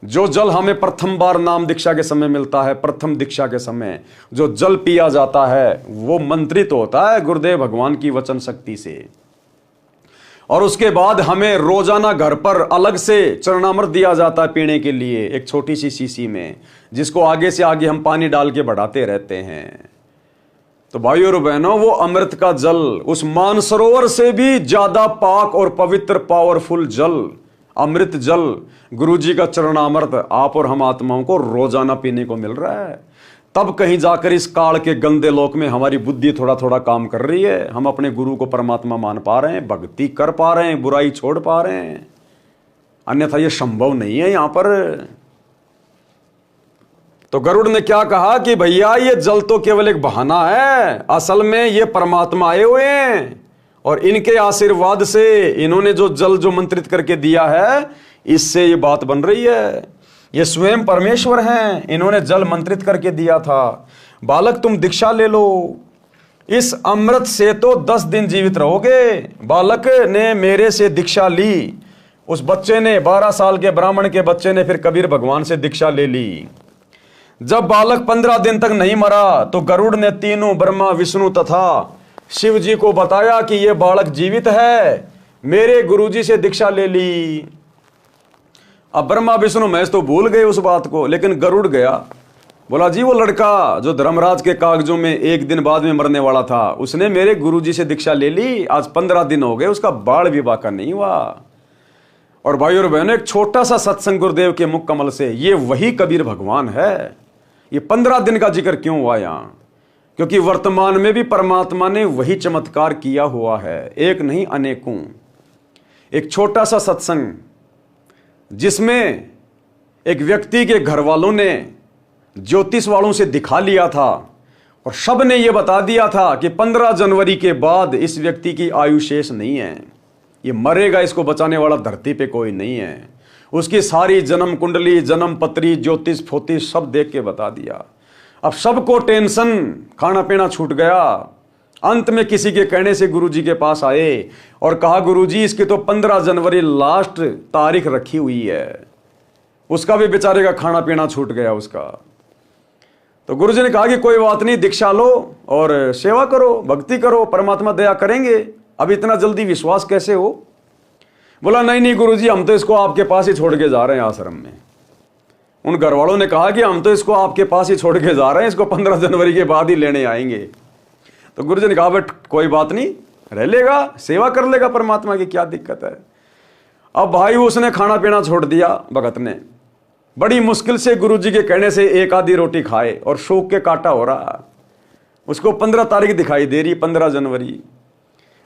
जो जल हमें प्रथम बार नाम दीक्षा के समय मिलता है, प्रथम दीक्षा के समय जो जल पिया जाता है वो मंत्रित होता है गुरुदेव भगवान की वचन शक्ति से। और उसके बाद हमें रोजाना घर पर अलग से चरणामृत दिया जाता है पीने के लिए, एक छोटी सी शीशी में, जिसको आगे से आगे हम पानी डाल के बढ़ाते रहते हैं। तो भाइयों और बहनों, वो अमृत का जल उस मानसरोवर से भी ज्यादा पाक और पवित्र पावरफुल जल, अमृत जल, गुरुजी का चरणामृत आप और हम आत्माओं को रोजाना पीने को मिल रहा है। तब कहीं जाकर इस काल के गंदे लोक में हमारी बुद्धि थोड़ा थोड़ा काम कर रही है, हम अपने गुरु को परमात्मा मान पा रहे हैं, भक्ति कर पा रहे हैं, बुराई छोड़ पा रहे हैं। अन्यथा यह संभव नहीं है यहां पर। तो गरुड़ ने क्या कहा कि भैया ये जल तो केवल एक बहाना है, असल में ये परमात्मा आए हुए हैं और इनके आशीर्वाद से इन्होंने जो जल जो मंत्रित करके दिया है इससे ये बात बन रही है। ये स्वयं परमेश्वर हैं, इन्होंने जल मंत्रित करके दिया था। बालक तुम दीक्षा ले लो, इस अमृत से तो 10 दिन जीवित रहोगे। बालक ने मेरे से दीक्षा ली। उस बच्चे ने, 12 साल के ब्राह्मण के बच्चे ने फिर कबीर भगवान से दीक्षा ले ली। जब बालक 15 दिन तक नहीं मरा तो गरुड़ ने तीनों ब्रह्मा विष्णु तथा शिव जी को बताया कि यह बालक जीवित है, मेरे गुरुजी से दीक्षा ले ली। अब ब्रह्मा विष्णु महेश तो भूल गए उस बात को, लेकिन गरुड़ गया, बोला जी वो लड़का जो धर्मराज के कागजों में 1 दिन बाद में मरने वाला था, उसने मेरे गुरुजी से दीक्षा ले ली। आज 15 दिन हो गए, उसका बाल विवाह का नहीं हुआ। और भाई और बहनों, एक छोटा सा सत्संग गुरुदेव के मुख कमल से, ये वही कबीर भगवान है। ये 15 दिन का जिक्र क्यों हुआ यहां? क्योंकि वर्तमान में भी परमात्मा ने वही चमत्कार किया हुआ है, एक नहीं अनेकों। एक छोटा सा सत्संग जिसमें एक व्यक्ति के घर वालों ने ज्योतिष वालों से दिखा लिया था और सब ने यह बता दिया था कि 15 जनवरी के बाद इस व्यक्ति की आयु शेष नहीं है, ये मरेगा, इसको बचाने वाला धरती पे कोई नहीं है। उसकी सारी जन्म कुंडली, जन्म पत्री, ज्योतिष फोतिष सब देख के बता दिया। अब सबको टेंशन, खाना पीना छूट गया। अंत में किसी के कहने से गुरुजी के पास आए और कहा गुरुजी इसकी तो 15 जनवरी लास्ट तारीख रखी हुई है। उसका भी बेचारे का खाना पीना छूट गया उसका। तो गुरुजी ने कहा कि कोई बात नहीं, दीक्षा लो और सेवा करो, भक्ति करो, परमात्मा दया करेंगे। अब इतना जल्दी विश्वास कैसे हो? बोला नहीं नहीं गुरुजी, हम तो इसको आपके पास ही छोड़ के जा रहे हैं आश्रम में। उन घर वालों ने कहा कि हम तो इसको आपके पास ही छोड़ के जा रहे हैं, इसको 15 जनवरी के बाद ही लेने आएंगे। तो गुरुजी ने कहा बट कोई बात नहीं, रह लेगा, सेवा कर लेगा परमात्मा की, क्या दिक्कत है। अब भाई उसने खाना पीना छोड़ दिया। भगत ने बड़ी मुश्किल से गुरुजी के कहने से एक आधी रोटी खाए और शोक के काटा हो रहा। उसको 15 तारीख दिखाई दे रही, 15 जनवरी।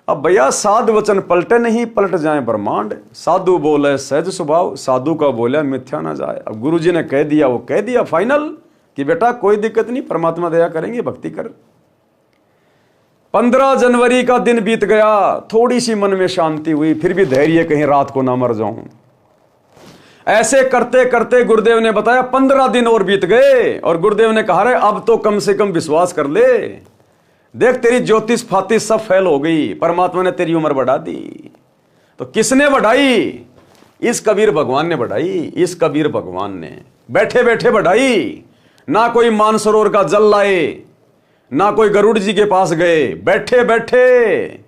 अब भैया साध वचन पलटे नहीं, पलट जाए ब्रह्मांड। साधु बोले सहज स्वभाव, साधु का बोले मिथ्या ना जाए। अब गुरुजी ने कह दिया, वो कह दिया फाइनल कि बेटा कोई दिक्कत नहीं, परमात्मा दया करेंगे, भक्ति कर। 15 जनवरी का दिन बीत गया, थोड़ी सी मन में शांति हुई, फिर भी धैर्य, कहीं रात को ना मर जाऊं। ऐसे करते करते गुरुदेव ने बताया 15 दिन और बीत गए और गुरुदेव ने कहा रे अब तो कम से कम विश्वास कर ले, देख तेरी ज्योतिष फातिश सब फेल हो गई, परमात्मा ने तेरी उम्र बढ़ा दी। तो किसने बढ़ाई? इस कबीर भगवान ने बढ़ाई। इस कबीर भगवान ने बैठे बैठे बढ़ाई। ना कोई मानसरोवर का जल लाए, ना कोई गरुड़ जी के पास गए, बैठे बैठे।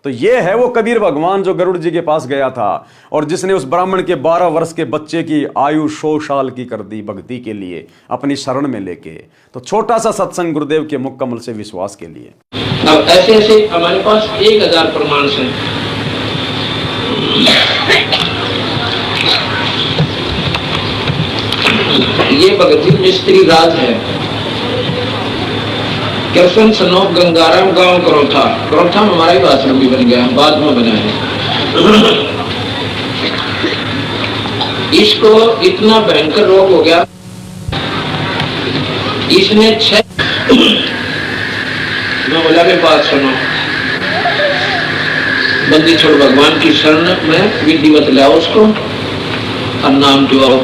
तो ये है वो कबीर भगवान जो गरुड़ जी के पास गया था और जिसने उस ब्राह्मण के 12 वर्ष के बच्चे की आयु 100 साल की कर दी भक्ति के लिए, अपनी शरण में लेके। तो छोटा सा सत्संग गुरुदेव के मुख कमल से विश्वास के लिए। अब ऐसे ऐसे हमारे पास 1000 प्रमाण हैं। ये भगत जी मिस्त्री राज है। कृष्ण सनोप गंगाराम गांव करोथा में हमारा ही आश्रम भी बन गया, बाद में बना है। इसको इतना भयंकर रोग हो गया, इसने 6 मैं बोला भी बात सुनो, बंदी छोड़ भगवान की शरण में विधिवत लाओ उसको और नाम जुआओ।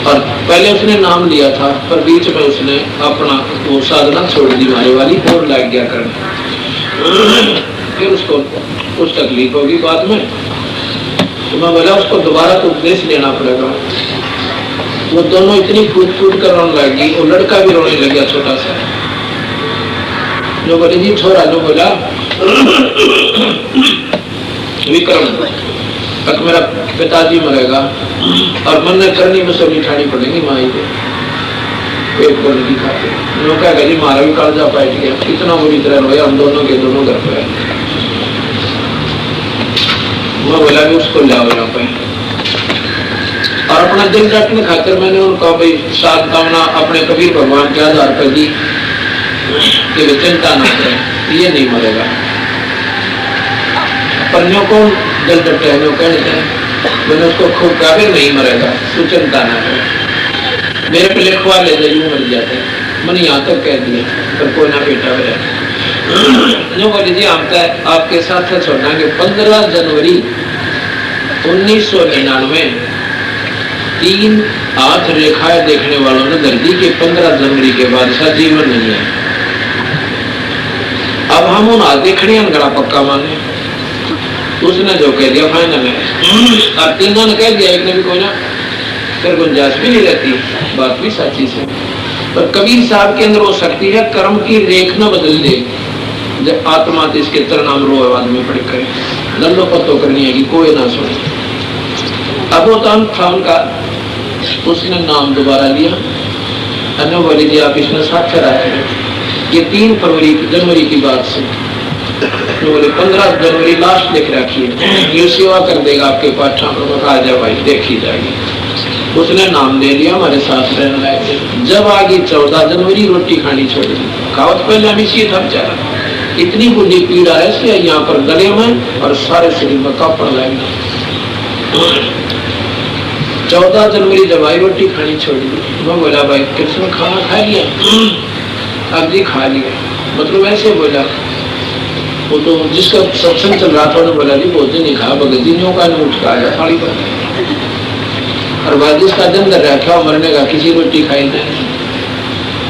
और पहले उसने नाम लिया था पर बीच में उसने अपना वो साधना छोड़ दी मारे वाली और लग गया करने। फिर उसको कुछ तकलीफ होगी बाद में, तो मैं बोला उसको दोबारा तो उपदेश लेना पड़ेगा। वो दोनों इतनी फूट फूट कर रोने लगी, वो लड़का भी रोने लग गया छोटा सा। जो बोले जी छोरा, जो बोला विक्रम तक मेरा पिताजी मरेगा और मन ने करनी में सब उठानी पड़ेगी माई को, पेट को नहीं खाते। लोग कहेगा जी मारा भी कालजा बैठ गया, कितना बुरी तरह रोया, हम दोनों के दोनों घर पे। मैं बोला भी उसको लाओ यहाँ पे और अपना दिल रखने खातिर मैंने उनको भाई साथ कामना अपने कबीर भगवान के आधार पर दी कि वे चिंता ना करें, ये नहीं मरेगा। पर न्यों कौन दिल डटे हैं, कहते हैं मैंने उसको खूब कहा नहीं मरेगा, तू चिंता ना करे, मेरे पे लिखवा ले जरूर मर जाते। मैंने यहाँ तक कह दिया पर कोई ना बेटा मेरा। जो बोली जी हम तो आपके साथ छोड़ना कि 15 जनवरी 1999 3 हाथ रेखाएं देखने वालों ने धरती के 15 जनवरी के बाद सा जीवन नहीं है। अब हम उन आगे खड़े हैं गला पक्का माने, उसने जो कह दिया फाइनल है। और तीनों ने कह दिया, एक ने भी कोई ना, फिर गुंजाइश भी नहीं रहती। बात भी सच्ची से। पर कबीर साहब के अंदर वो शक्ति है, कर्म की रेख न बदल दे, जब आत्मा तो इसके तरनाम रो आदमी पड़ करे, लल्लो पत्तो करनी है कि कोई ना सुने। अब वो तो था उनका, उसने नाम दोबारा लिया, अन्य बोले जी आप इसमें साक्षर आए। ये 3 जनवरी की बात से, तो बोले 15 जनवरी लास्ट लिख रखी है, ये सेवा कर देगा आपके पास। ठाकुर आ जा भाई, देखी जाएगी। उसने नाम ले लिया, हमारे साथ रहने लगे। जब आ गई 14 जनवरी, रोटी खानी छोड़ दी। खावत पहले हम इसी था बेचारा, इतनी बुरी पीड़ा है इसलिए यहाँ पर गले में और सारे शरीर में कापड़ लगना। 14 जनवरी जब आई, रोटी खानी छोड़ दी। मैं बोला भाई कृष्ण खाना खा लिया? अब जी खा लिया। मतलब ऐसे बोला, वो तो जिसका सत्संग चल रहा था उन्होंने बोला जी भोजन नहीं खा, भगत जी का उठ का आया थाली पर। और बाद जिसका दिन कर रखा मरने का, किसी रोटी खाई नहीं।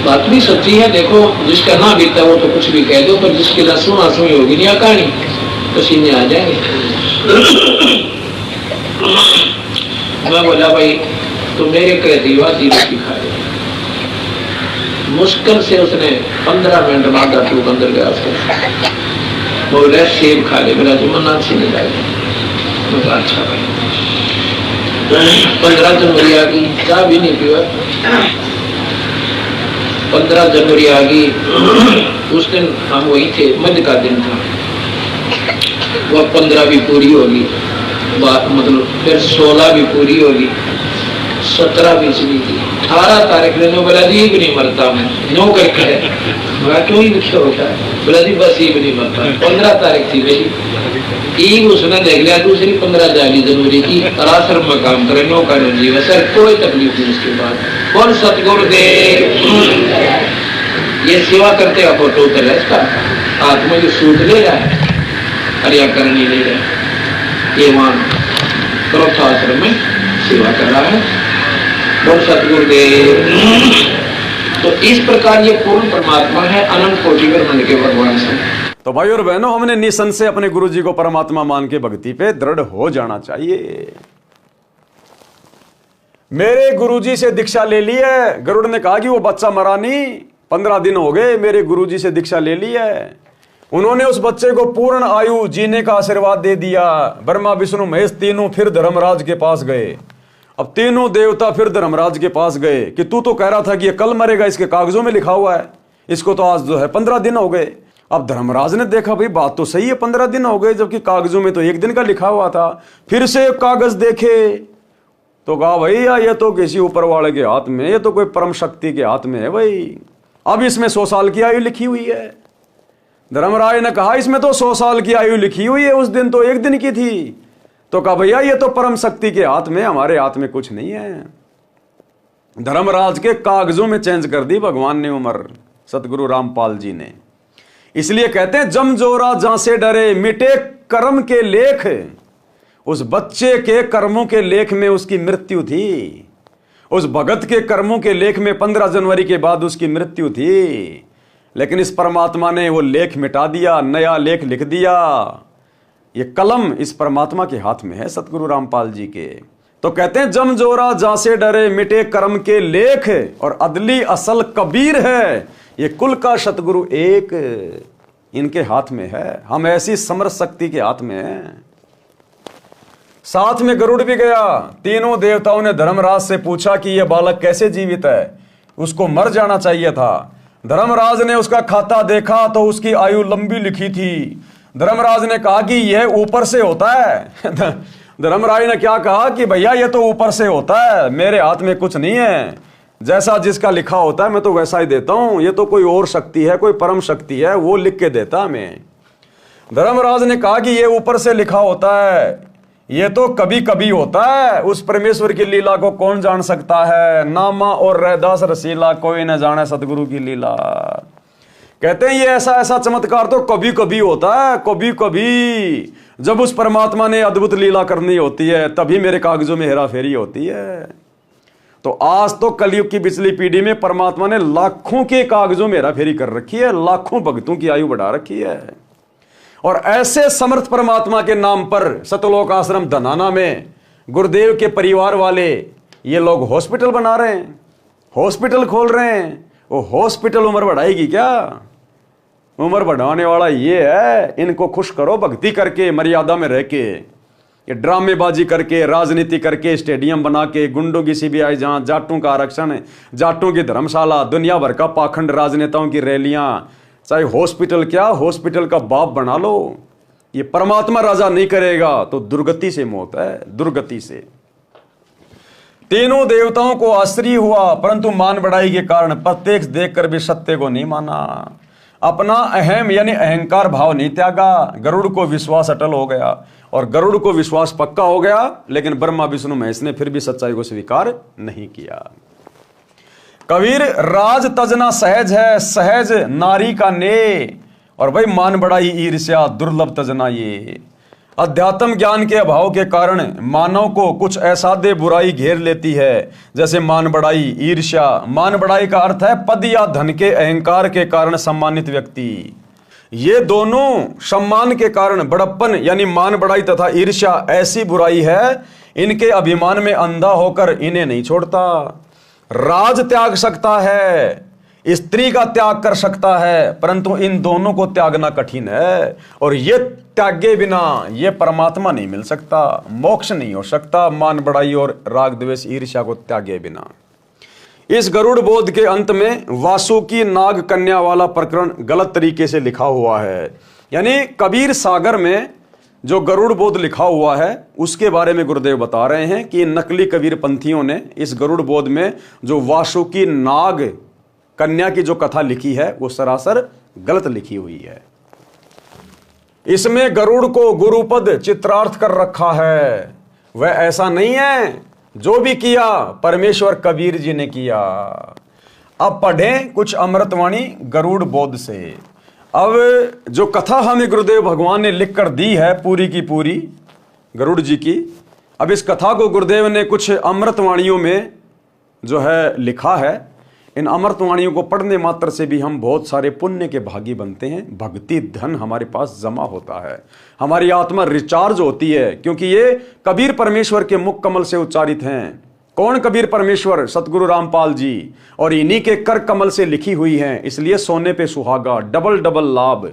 बात भी सच्ची है। देखो जिसका ना बीता वो तो कुछ भी कह दो, पर जिसकी लहसुन आंसू होगी नहीं कहानी, पसीने आ जाएंगे। मैं बोला भाई तो मेरे कहती वादी रोटी खा ले। मुश्किल से उसने 15 मिनट बाद टूक अंदर गया। बोले सेब खा ले, मेरा जुम्मन अच्छी नहीं जाएगा। अच्छा भाई 15 जनवरी आ गई, चाय भी नहीं पीवा। 15 जनवरी आ गई, उस दिन हम वही थे, मध्य का दिन था। वह 15 भी पूरी होगी, मतलब फिर 16 भी पूरी होगी, 17 भी चली गई। 18 तारीख ने बोला जी भी नहीं मरता मैं, नो करके मैं क्यों ही लिखे होता है, बोला जी बस ये भी नहीं मरता। 15 तारीख थी मेरी, एक उसने देख लिया। दूसरी 15 जाली जनवरी की, आश्रम में काम करे, नो कर जीव सर, कोई तकलीफ नहीं। उसके बाद और सतगुरुदेव ये सेवा करते का फोटो उतर है इसका, आत्मा की सूट ले रहा है, हरिया करनी ले रहा है। ये वहां क्रोध आश्रम में सेवा कर रहा है। बोल सतगुरुदेव। तो इस प्रकार ये पूर्ण परमात्मा है, अनंत कोटि ब्रह्मांड के भगवान से। तो भाई और बहनों, हमने निसंशय अपने गुरु जी को परमात्मा मान के भक्ति पे दृढ़ हो जाना चाहिए। मेरे गुरुजी से दीक्षा ले ली है। गरुड़ ने कहा कि वो बच्चा मरा नहीं, 15 दिन हो गए मेरे गुरुजी से दीक्षा ले ली है। उन्होंने उस बच्चे को पूर्ण आयु जीने का आशीर्वाद दे दिया। ब्रह्मा विष्णु महेश तीनों फिर धर्मराज के पास गए। अब तीनों देवता फिर धर्मराज के पास गए कि तू तो कह रहा था कि ये कल मरेगा, इसके कागजों में लिखा हुआ है, इसको तो आज जो है 15 दिन हो गए। अब धर्मराज ने देखा भाई बात तो सही है, 15 दिन हो गए, जबकि कागजों में तो 1 दिन का लिखा हुआ था। फिर से कागज देखे तो कहा भैया ये तो किसी ऊपर वाले के हाथ में, ये तो कोई परम शक्ति के हाथ में है भाई। अब इसमें 100 साल की आयु लिखी हुई है। धर्मराज ने कहा इसमें तो 100 साल की आयु लिखी हुई है, उस दिन तो 1 दिन की थी। तो कहा भैया ये तो परम शक्ति के हाथ में, हमारे हाथ में कुछ नहीं है। धर्मराज के कागजों में चेंज कर दी भगवान ने उम्र, सतगुरु रामपाल जी ने। इसलिए कहते हैं जम जोरा जहां से डरे, मिटे कर्म के लेख। उस बच्चे के कर्मों के लेख में उसकी मृत्यु थी। उस भगत के कर्मों के लेख में 15 जनवरी के बाद उसकी मृत्यु थी। लेकिन इस परमात्मा ने वो लेख मिटा दिया, नया लेख लिख दिया। ये कलम इस परमात्मा के हाथ में है, सतगुरु रामपाल जी के। तो कहते हैं जम जोरा जहां से डरे, मिटे कर्म के लेख, और अदली असल कबीर है, ये कुल का सतगुरु एक इनके हाथ में है। हम ऐसी समर्थ शक्ति के हाथ में हैं। साथ में गरुड़ भी गया। तीनों देवताओं ने धर्मराज से पूछा कि यह बालक कैसे जीवित है, उसको मर जाना चाहिए था। धर्मराज ने उसका खाता देखा तो उसकी आयु लंबी लिखी थी। धर्मराज ने कहा कि यह ऊपर से होता है। धर्मराज ने क्या कहा कि भैया ये तो ऊपर से होता है, मेरे हाथ में कुछ नहीं है, जैसा जिसका लिखा होता है मैं तो वैसा ही देता हूं। ये तो कोई और शक्ति है, कोई परम शक्ति है, वो लिख के देता हमें। धर्मराज ने कहा कि ये ऊपर से लिखा होता है, ये तो कभी कभी होता है, उस परमेश्वर की लीला को कौन जान सकता है। नामा और रैदास रसीला, कोई न जाने सतगुरु की लीला। कहते हैं ये ऐसा ऐसा चमत्कार तो कभी कभी होता है, कभी कभी जब उस परमात्मा ने अद्भुत लीला करनी होती है तभी मेरे कागजों में हेरा फेरी होती है। तो आज तो कलयुग की पिछली पीढ़ी में परमात्मा ने लाखों के कागजों में हेरा फेरी कर रखी है, लाखों भक्तों की आयु बढ़ा रखी है। और ऐसे समर्थ परमात्मा के नाम पर सतलोक आश्रम धनाना में गुरुदेव के परिवार वाले ये लोग हॉस्पिटल बना रहे हैं, हॉस्पिटल खोल रहे हैं। वो हॉस्पिटल उम्र बढ़ाएगी क्या? उम्र बढ़ाने वाला ये है, इनको खुश करो भक्ति करके, मर्यादा में रह के। ये ड्रामेबाजी करके, राजनीति करके, स्टेडियम बना के, गुंडों की सीबीआई जांच, जाटों का आरक्षण, जाटों की धर्मशाला, दुनिया भर का पाखंड, राजनेताओं की रैलियां, चाहे हॉस्पिटल क्या, हॉस्पिटल का बाप बना लो। ये परमात्मा राजा नहीं करेगा तो दुर्गति से मौत है, दुर्गति से। तीनों देवताओं को आश्चर्य हुआ, परंतु मान बढ़ाई के कारण प्रत्यक्ष देखकर भी सत्य को नहीं माना। अपना अहम यानी अहंकार भाव नहीं त्यागा। गरुड़ को विश्वास अटल हो गया, और गरुड़ को विश्वास पक्का हो गया, लेकिन ब्रह्मा विष्णु महेश ने फिर भी सच्चाई को स्वीकार नहीं किया। कबीर राज तजना सहज है, सहज नारी का ने, और भाई मान बढ़ाई ईर्ष्या दुर्लभ तजना ये। अध्यात्म ज्ञान के अभाव के कारण मानव को कुछ असाध्य बुराई घेर लेती है, जैसे मान बढ़ाई, ईर्ष्या। मान बढ़ाई का अर्थ है पद या धन के अहंकार के कारण सम्मानित व्यक्ति। ये दोनों सम्मान के कारण बड़प्पन यानी मान बढ़ाई तथा ईर्ष्या ऐसी बुराई है, इनके अभिमान में अंधा होकर इन्हें नहीं छोड़ता। राज त्याग सकता है, स्त्री का त्याग कर सकता है, परंतु इन दोनों को त्यागना कठिन है, और ये त्यागे बिना ये परमात्मा नहीं मिल सकता, मोक्ष नहीं हो सकता। मान बढ़ाई और राग द्वेष ईर्ष्या को त्यागे बिना। इस गरुड़ बोध के अंत में वासुकी नाग कन्या वाला प्रकरण गलत तरीके से लिखा हुआ है। यानी कबीर सागर में जो गरुड़ बोध लिखा हुआ है उसके बारे में गुरुदेव बता रहे हैं कि नकली कबीर पंथियों ने इस गरुड़ बोध में जो वासुकी नाग कन्या की जो कथा लिखी है वो सरासर गलत लिखी हुई है। इसमें गरुड़ को गुरुपद चित्रार्थ कर रखा है, वह ऐसा नहीं है। जो भी किया परमेश्वर कबीर जी ने किया। अब पढ़ें कुछ अमृतवाणी गरुड़ बोध से। अब जो कथा हमें गुरुदेव भगवान ने लिख कर दी है पूरी की पूरी गरुड़ जी की, अब इस कथा को गुरुदेव ने कुछ अमृतवाणियों में जो है लिखा है। इन अमृतवाणियों को पढ़ने मात्र से भी हम बहुत सारे पुण्य के भागी बनते हैं, भक्ति धन हमारे पास जमा होता है, हमारी आत्मा रिचार्ज होती है, क्योंकि ये कबीर परमेश्वर के मुख कमल से उच्चारित हैं। कौन कबीर परमेश्वर? सतगुरु रामपाल जी, और इन्हीं के कर कमल से लिखी हुई हैं, इसलिए सोने पे सुहागा, डबल डबल लाभ।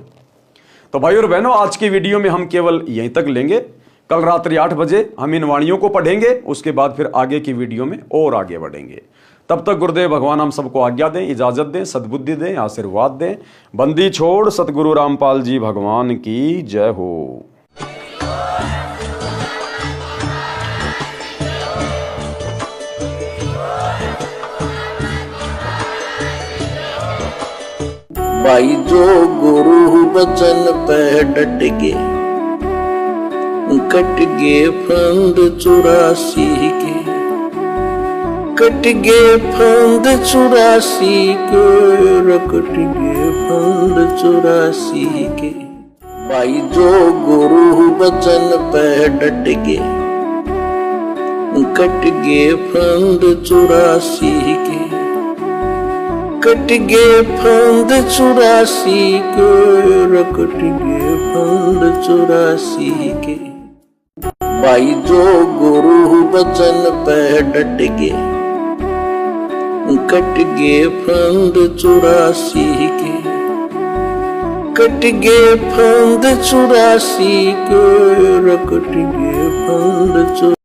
तो भाई और बहनों, आज की वीडियो में हम केवल यहीं तक लेंगे। कल रात्रि 8 बजे हम इन वाणियों को पढ़ेंगे, उसके बाद फिर आगे की वीडियो में और आगे बढ़ेंगे। तब तक गुरुदेव भगवान हम सबको आज्ञा दें, इजाजत दें, सद्बुद्धि दें, आशीर्वाद दें। बंदी छोड़ सतगुरु रामपाल जी भगवान की जय हो। भाई जो गुरु बचन पे डट गे, कट गे फंद 84 के, कट गे फंद 84 के, कट गे फंद 84 के। भाई जो गुरु बचन पे डट गे, कट गे फंद 84 के, कट गे फंद 84 के, कट गे फंद 84 के। भाई जो गुरु बचन पे डट गे, कट गे फंद 84 के, कट गे फंद 84 के, कट गे फंद